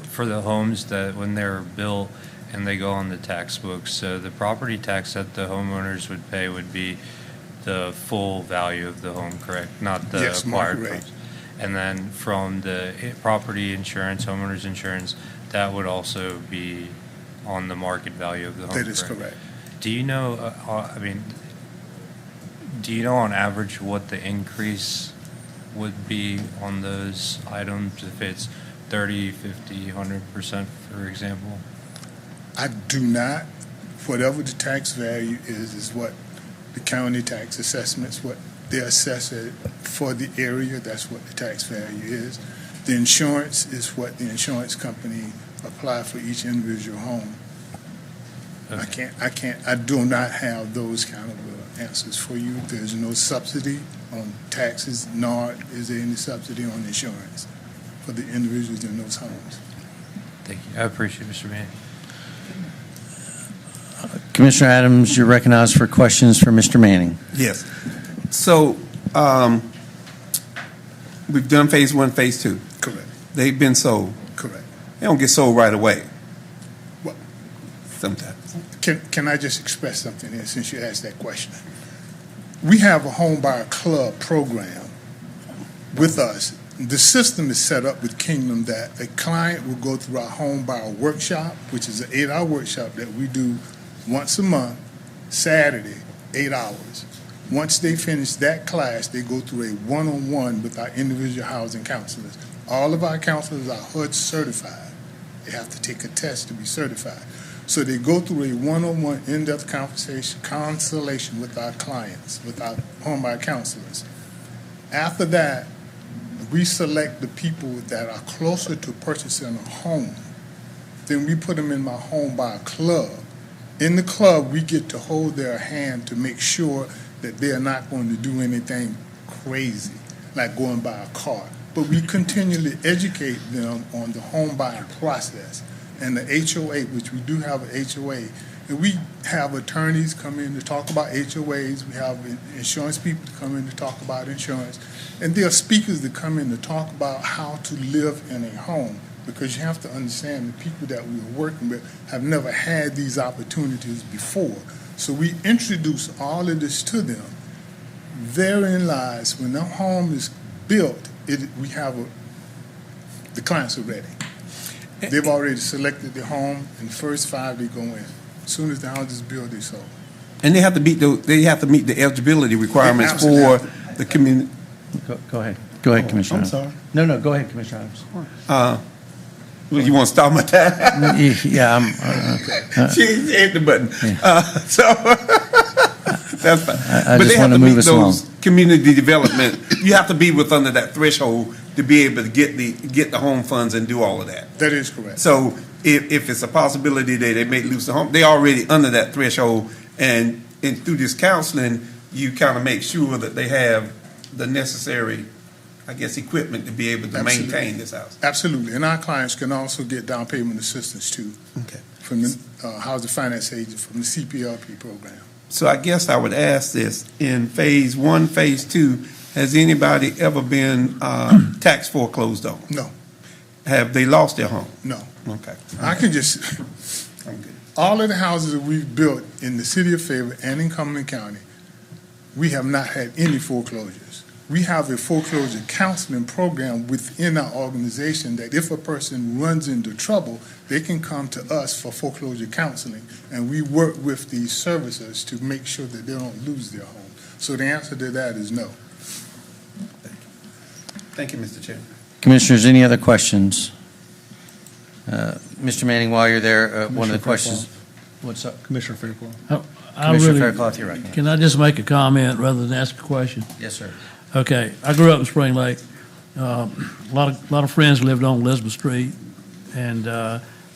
for the homes that when they're built and they go on the tax books, so the property tax that the homeowners would pay would be the full value of the home, correct? Not the Yes, acquired market rate. price. And then from the property insurance, homeowners insurance, that would also be on the market value of the home, That is correct. Do you know, do you know on average what the increase would be on those items if it's 30, 50, 100%, for example? I do not. Whatever the tax value is what the county tax assessments, what they assess it for the area, that's what the tax value is. The insurance is what the insurance company apply for each individual home. Okay. I do not have those kind of answers for you. There's no subsidy on taxes, nor is there any subsidy on insurance for the individuals in those homes. Thank you. I appreciate it, Mr. Manning. Commissioner Adams, you're recognized for questions for Mr. Manning. Yes. So we've done phase 1, phase 2. Correct. They've been sold. Correct. They don't get sold right away. Well, sometimes. Can I just express something here since you asked that question? We have a home buyer club program with us. The system is set up with Kingdom that a client will go through our home buyer workshop, which is an 8-hour workshop that we do once a month, Saturday, 8 hours. Once they finish that class, they go through a one-on-one with our individual housing counselors. All of our counselors are HUD certified. They have to take a test to be certified. So they go through a one-on-one in-depth consultation with our clients, with our home buyer counselors. After that, we select the people that are closer to purchasing a home. Then we put them in my home buyer club. In the club, we get to hold their hand to make sure that they're not going to do anything crazy, like go and buy a car. But we continually educate them on the home buying process and the HOA, which we do have an HOA. And we have attorneys come in to talk about HOAs. We have insurance people to come in to talk about insurance. And there are speakers that come in to talk about how to live in a home, because you have to understand the people that we are working with have never had these opportunities before. So we introduce all of this to them. Therein lies, when the home is built, the clients are ready. They've already selected the home, and the first 5 they go in. As soon as the house is built, they sold. And they have to meet the eligibility requirements for the community. Go ahead. Go ahead, Commissioner. I'm sorry. No, go ahead, Commissioner Adams. You want to stop my time? Yeah, She hit the button. So that's fine. I But just they have want to to move meet us those along. community development. You have to be under that threshold to be able to get the home funds and do all of that. That is correct. So if it's a possibility that they may lose the home, they already under that threshold, and through this counseling, you kind of make sure that they have the necessary, I guess, equipment to be able to maintain this house. Absolutely. And our clients can also get down payment assistance too. Okay. From the Housing Finance Agent, from the CPLP program. So I guess I would ask this, in phase 1, phase 2, has anybody ever been tax foreclosed on? No. Have they lost their home? No. Okay. I can just, all of the houses that we've built in the city of Fayetteville and in Cumberland County, we have not had any foreclosures. we have a foreclosure counseling program within our organization that if a person runs into trouble, they can come to us for foreclosure counseling, and we work with these servicers to make sure that they don't lose their home. So the answer to that is no. Thank you, Mr. Chairman. Commissioners, any other questions? Mr. Manning, while you're there, one of the questions. What's up? Commissioner Fairclough. Commissioner Faircloth, you're right. Can I just make a comment rather than ask a question? Yes, sir. Okay, I grew up in Spring Lake. A lot of friends lived on Elizabeth Street, and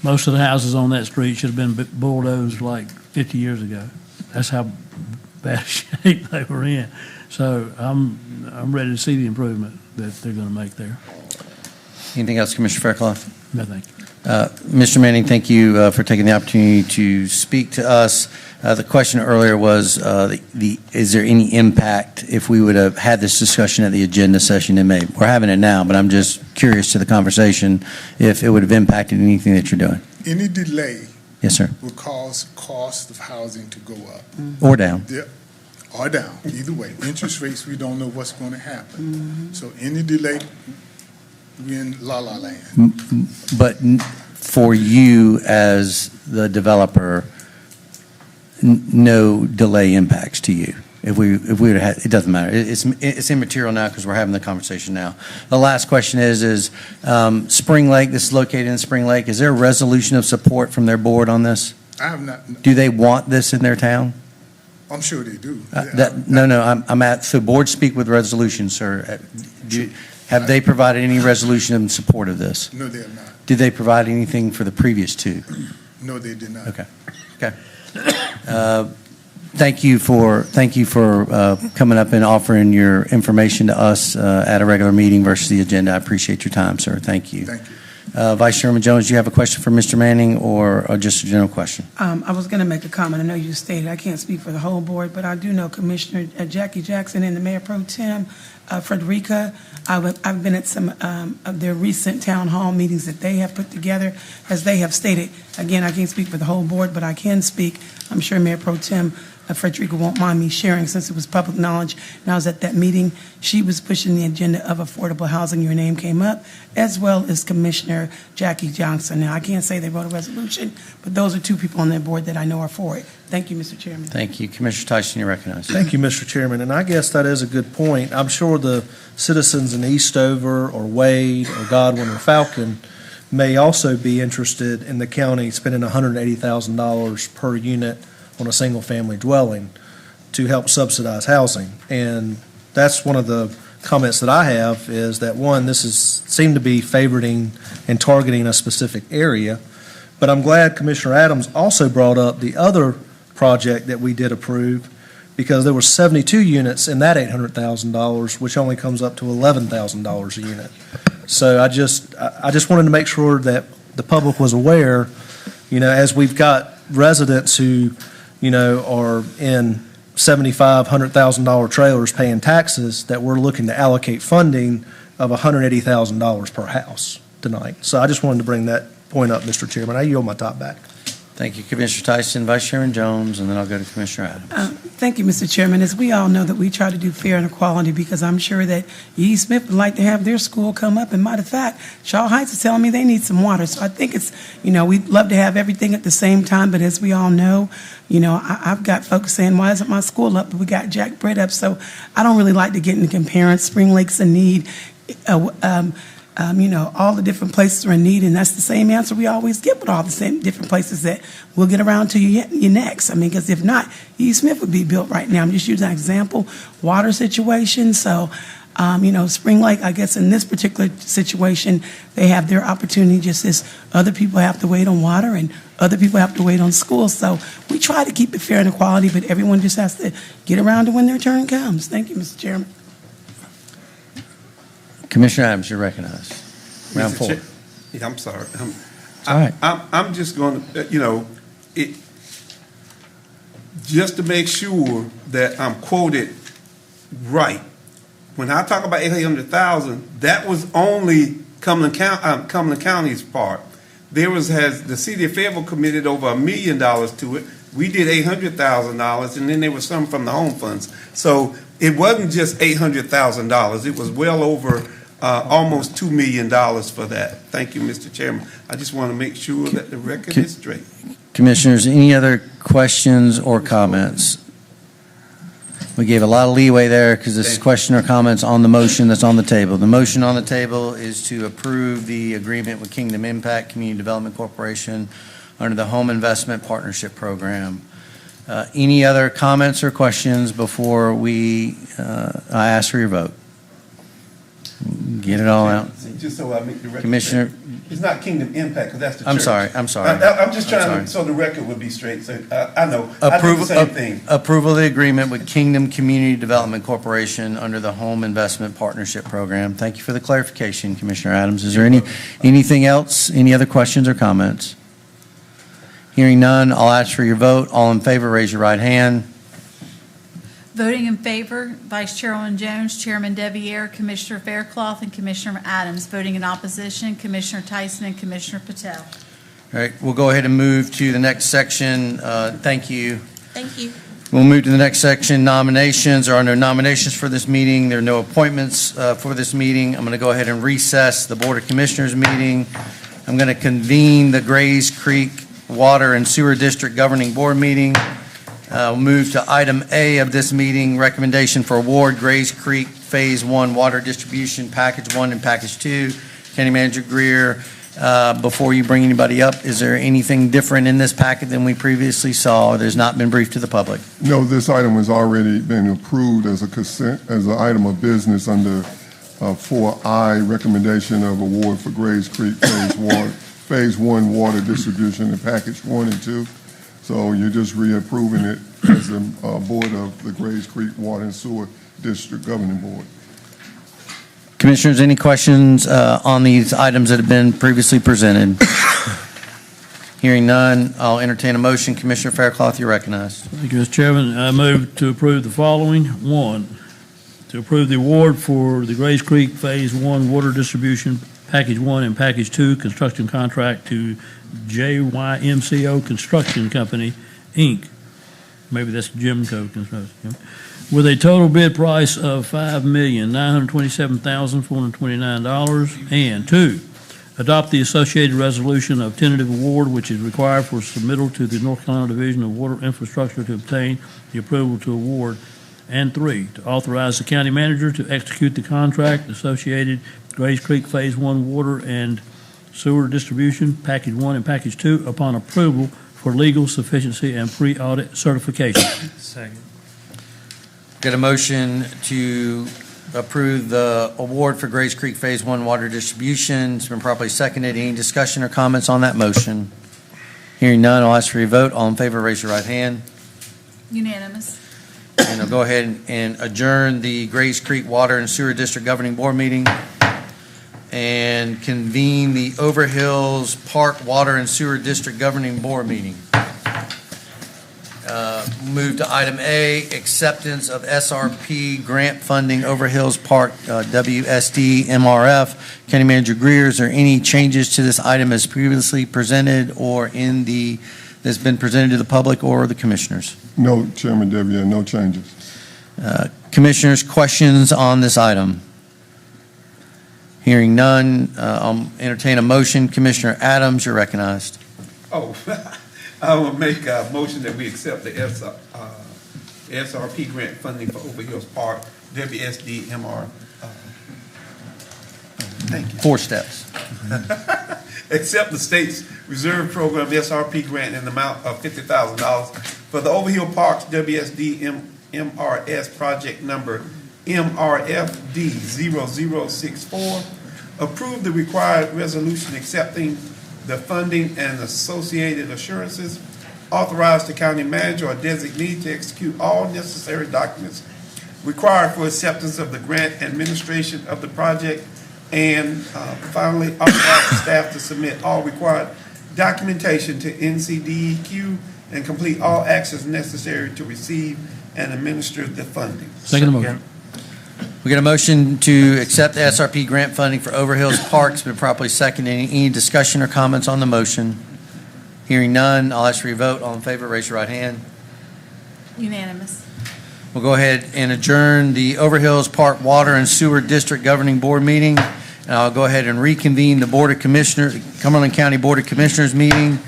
most of the houses on that street should have been bulldozed like 50 years ago. That's how bad shape they were in. So I'm ready to see the improvement that they're going to make there. Anything else, Commissioner Faircloth? No, thank you. Mr. Manning, thank you for taking the opportunity to speak to us. The question earlier was, is there any impact if we would have had this discussion at the agenda session in May? We're having it now, but I'm just curious to the conversation if it would have impacted anything that you're doing. Any delay Yes, sir. will cause cost of housing to go up. Or down. Yep. Or down, either way. Interest rates, we don't know what's going to happen. So any delay, we're in la-la land. But for you as the developer, no delay impacts to you. If we would have had, it doesn't matter. It's immaterial now because we're having the conversation now. The last question is Spring Lake, this is located in Spring Lake, is there a resolution of support from their board on this? I have not, Do they want this in their town? I'm sure they do. I'm at, so board speak with resolution, sir. Have they provided any resolution in support of this? No, they have not. Did they provide anything for the previous two? No, they did not. Okay. Thank you for coming up and offering your information to us at a regular meeting versus the agenda. I appreciate your time, sir. Thank you. Thank you. Vice Chairman Jones, do you have a question for Mr. Manning or just a general question? I was going to make a comment. I know you stated I can't speak for the whole board, but I do know Commissioner Jackie Jackson and the Mayor Pro Tem Frederica. I've been at some of their recent town hall meetings that they have put together, as they have stated. Again, I can't speak for the whole board, but I can speak. I'm sure Mayor Pro Tem Frederica won't mind me sharing since it was public knowledge. And I was at that meeting. She was pushing the agenda of affordable housing. Your name came up, as well as Commissioner Jackie Johnson. Now, I can't say they wrote a resolution, but those are two people on that board that I know are for it. Thank you, Mr. Chairman. Thank you. Commissioner Tyson, you're recognized. Thank you, Mr. Chairman. And I guess that is a good point. I'm sure the citizens in Eastover or Wade or Godwin or Falcon may also be interested in the county spending $180,000 per unit on a single-family dwelling to help subsidize housing. And that's one of the comments that I have is that, one, this seemed to be favoriting and targeting a specific area. But I'm glad Commissioner Adams also brought up the other project that we did approve, because there were 72 units in that $800,000, which only comes up to $11,000 a unit. So I just wanted to make sure that the public was aware, as we've got residents who, are in $75,000, $100,000 trailers paying taxes, that we're looking to allocate funding of $180,000 per house tonight. So I just wanted to bring that point up, Mr. Chairman. I yield my top back. Thank you, Commissioner Tyson, Vice Chairman Jones, and then I'll go to Commissioner Adams. Thank you, Mr. Chairman. As we all know that we try to do fair and equality, because I'm sure that E. Smith would like to have their school come up. And matter of fact, Shaw Heights is telling me they need some water. So I think it's, we'd love to have everything at the same time. But as we all know, I've got folks saying, why isn't my school up? But we got Jack Britt up. So I don't really like to get into comparing. Spring Lake's in need. All the different places are in need, and that's the same answer we always get with all the same different places that we'll get around to you next. Because if not, E. Smith would be built right now. I'm just using an example, water situation. So, Spring Lake, I guess in this particular situation, they have their opportunity just as other people have to wait on water and other people have to wait on school. So we try to keep it fair and equality, but everyone just has to get around to when their turn comes. Thank you, Mr. Chairman. Commissioner Adams, you're recognized. Round four. Yeah, I'm sorry. All right. I'm just going to, just to make sure that I'm quoted right. When I talk about 800,000, that was only Cumberland County's part. The city of Fayetteville committed over $1 million to it. We did $800,000, and then there was some from the home funds. So it wasn't just $800,000. It was well over almost $2 million for that. Thank you, Mr. Chairman. I just want to make sure that the record is straight. Commissioners, any other questions or comments? We gave a lot of leeway there because this is question or comments on the motion that's on the table. The motion on the table is to approve the agreement with Kingdom Impact Community Development Corporation under the Home Investment Partnership Program. Any other comments or questions before I ask for your vote? Get it all out. Just so I make the record. Commissioner. It's not Kingdom Impact, because that's the church. I'm sorry. I'm just trying to, so the record would be straight. So I know, I do the same thing. Approval of the agreement with Kingdom Community Development Corporation under the Home Investment Partnership Program. Thank you for the clarification, Commissioner Adams. Is there anything else? Any other questions or comments? Hearing none, I'll ask for your vote. All in favor, raise your right hand. Voting in favor, Vice Chairwoman Jones, Chairman Deviere, Commissioner Faircloth, and Commissioner Adams. Voting in opposition, Commissioner Tyson and Commissioner Patel. All right, we'll go ahead and move to the next section. Thank you. Thank you. We'll move to the next section, nominations. There are no nominations for this meeting. There are no appointments for this meeting. I'm going to go ahead and recess the Board of Commissioners meeting. I'm going to convene the Grays Creek Water and Sewer District Governing Board meeting. We'll move to item A of this meeting, recommendation for award Grays Creek Phase 1 Water Distribution Package 1 and Package 2. County Manager Greer, before you bring anybody up, is there anything different in this packet than we previously saw? There's not been briefed to the public. No, this item has already been approved as an item of business under 4I, recommendation of award for Grays Creek Phase 1 Water Distribution in Package 1 and 2. So you're just reapproving it as the board of the Grays Creek Water and Sewer District Governing Board. Commissioners, any questions on these items that have been previously presented? Hearing none, I'll entertain a motion. Commissioner Faircloth, you're recognized. Thank you, Mr. Chairman. I move to approve the following. One, to approve the award for the Grays Creek Phase 1 Water Distribution Package 1 and Package 2 construction contract to JYMCO Construction Company, Inc. Maybe that's Jimco Construction. With a total bid price of $5,927,429. And two, adopt the associated resolution of tentative award, which is required for submittal to the North Carolina Division of Water Infrastructure to obtain the approval to award. And three, to authorize the county manager to execute the contract associated Grays Creek Phase 1 Water and Sewer Distribution, Package 1 and Package 2, upon approval for legal sufficiency and pre-audit certification. Second. Got a motion to approve the award for Grays Creek Phase 1 Water Distribution. It's been properly seconded. Any discussion or comments on that motion? Hearing none, I'll ask for your vote. All in favor, raise your right hand. Unanimous. And I'll go ahead and adjourn the Grays Creek Water and Sewer District Governing Board meeting and convene the Overhills Park Water and Sewer District Governing Board meeting. Move to item A, acceptance of SRP grant funding Overhills Park WSD MRF. County Manager Greer, is there any changes to this item as previously presented or that's been presented to the public or the commissioners? No, Chairman Deviere, no changes. Commissioners, questions on this item? Hearing none, I'll entertain a motion. Commissioner Adams, you're recognized. Oh, I will make a motion that we accept the SRP grant funding for Overhills Park, WSD MR. Thank you. 4 steps. Accept the state's reserve program SRP grant in the amount of $50,000 for the Overhill Parks WSD MRS project number MRFD 0064. Approve the required resolution accepting the funding and associated assurances. Authorize the county manager or designee to execute all necessary documents required for acceptance of the grant administration of the project. And finally, authorize the staff to submit all required documentation to NCDEQ and complete all actions necessary to receive and administer the funding. Second motion. We got a motion to accept the SRP grant funding for Overhills Park. It's been properly seconded. Any discussion or comments on the motion? Hearing none, I'll ask for your vote. All in favor, raise your right hand. Unanimous. We'll go ahead and adjourn the Overhills Park Water and Sewer District Governing Board meeting. And I'll go ahead and reconvene the Board of Commissioners, Cumberland County Board of Commissioners meeting.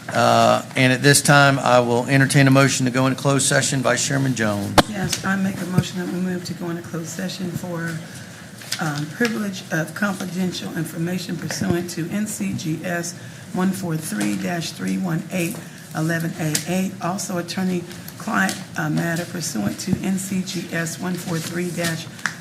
And at this time, I will entertain a motion to go into closed session. Vice Chairman Jones. Yes, I make a motion that we move to go into closed session for privilege of confidential information pursuant to NCGS 143-318-11A8. Also attorney-client matter pursuant to NCGS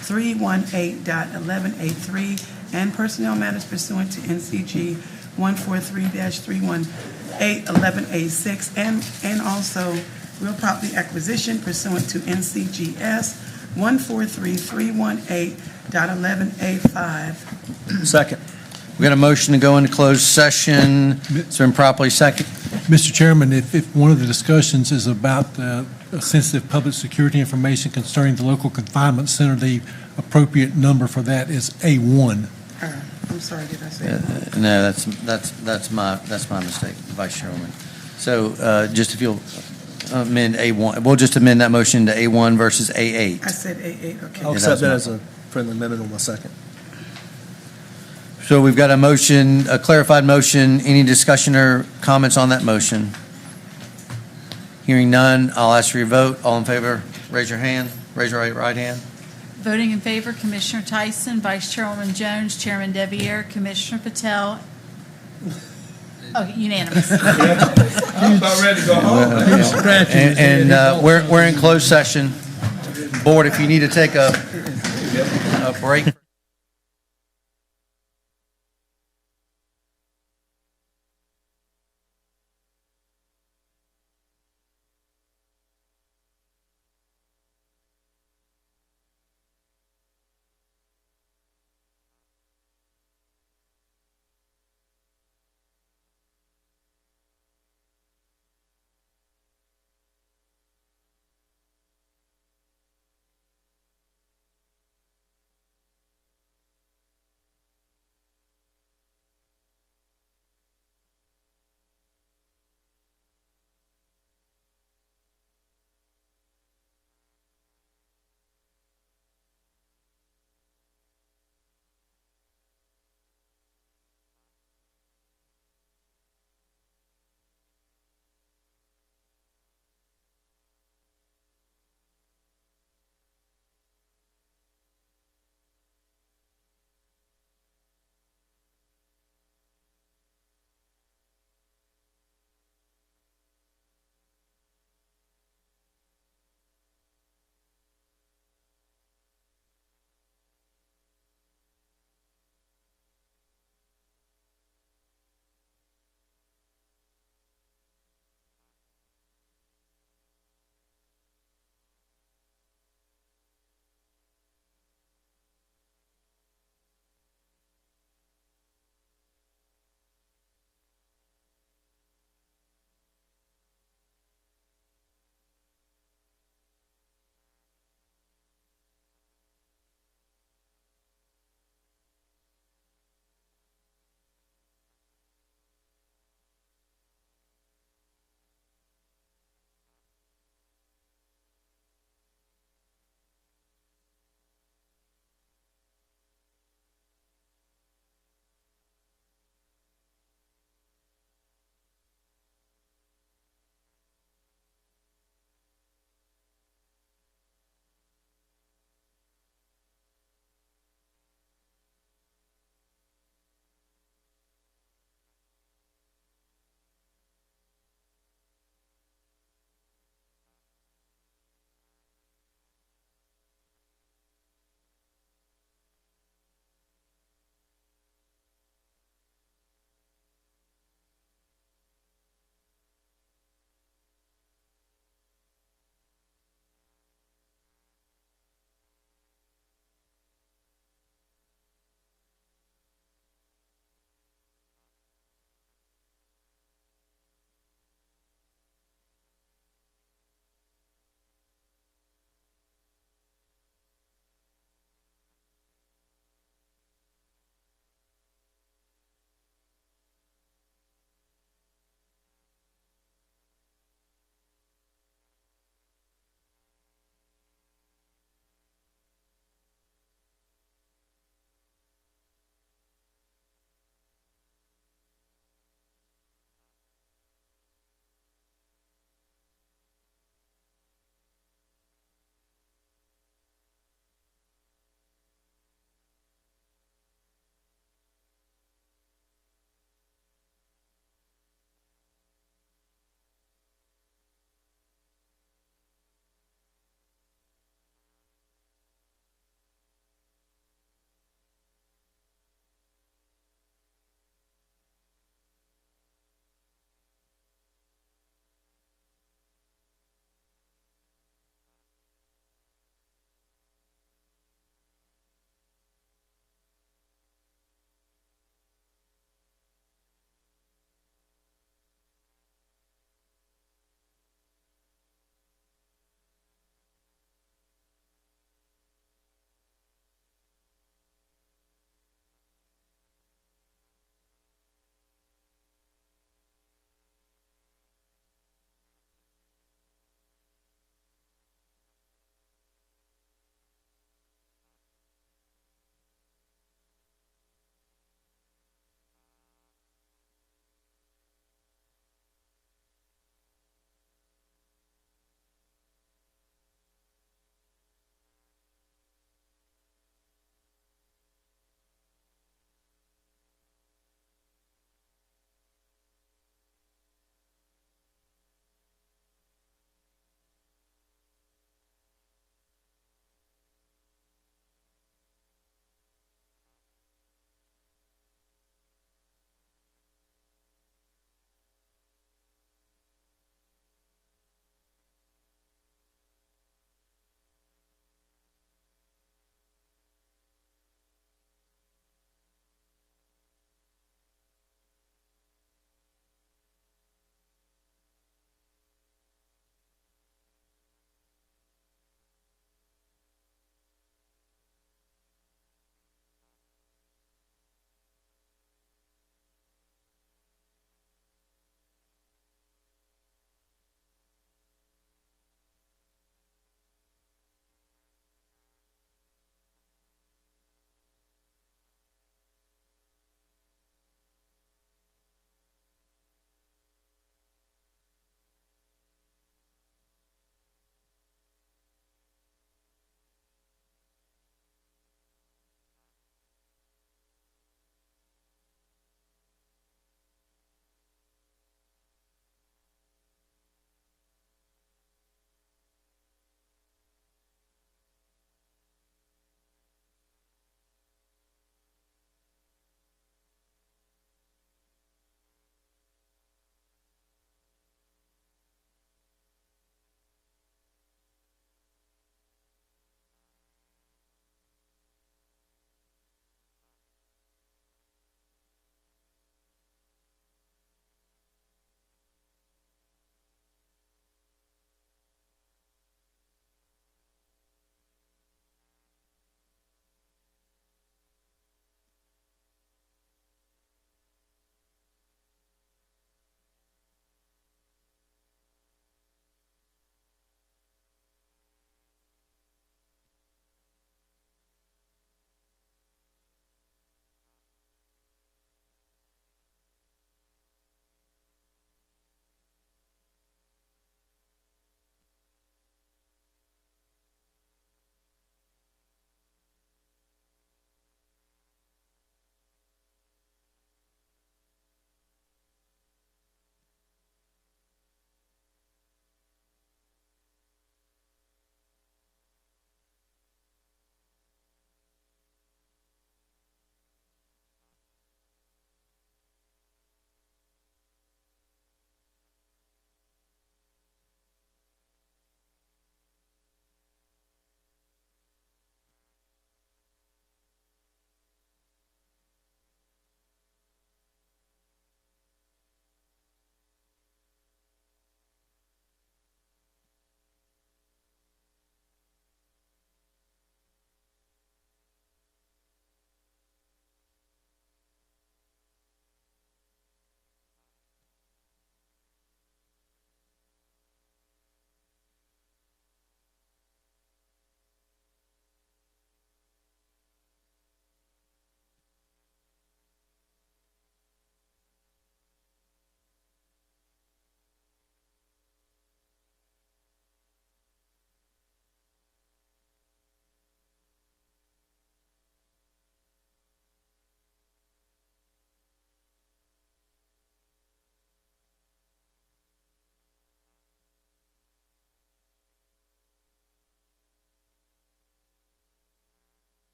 143-318.11A3 and personnel matters pursuant to NCG 143-318.11A6 and also real property acquisition pursuant to NCGS 143-318.11A5. Second. We got a motion to go into closed session. It's been properly second. Mr. Chairman, if one of the discussions is about sensitive public security information concerning the local confinement center, the appropriate number for that is A1. I'm sorry, did I say that? No, that's my mistake, Vice Chairman. So just if you'll amend A1, we'll just amend that motion to A1 versus A8. I said A8, okay. I'll accept that as a friendly amendment on my second. So we've got a motion, a clarified motion. Any discussion or comments on that motion? Hearing none, I'll ask for your vote. All in favor, raise your hand. Raise your right hand. Voting in favor, Commissioner Tyson, Vice Chairwoman Jones, Chairman Deviere, Commissioner Patel. Oh, unanimous. I'm about ready to go home. And we're in closed session. Board, if you need to take a break.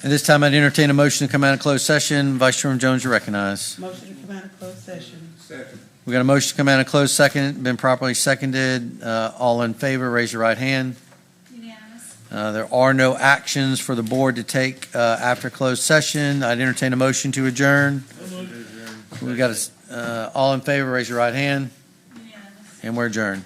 At this time, I'd entertain a motion to come out of closed session. Vice Chairman Jones, you recognize. Motion to come out of closed session. Second. We got a motion to come out of closed second, been properly seconded. All in favor, raise your right hand. Unanimous. There are no actions for the board to take after closed session. I'd entertain a motion to adjourn. We got all in favor, raise your right hand. Unanimous. And we're adjourned.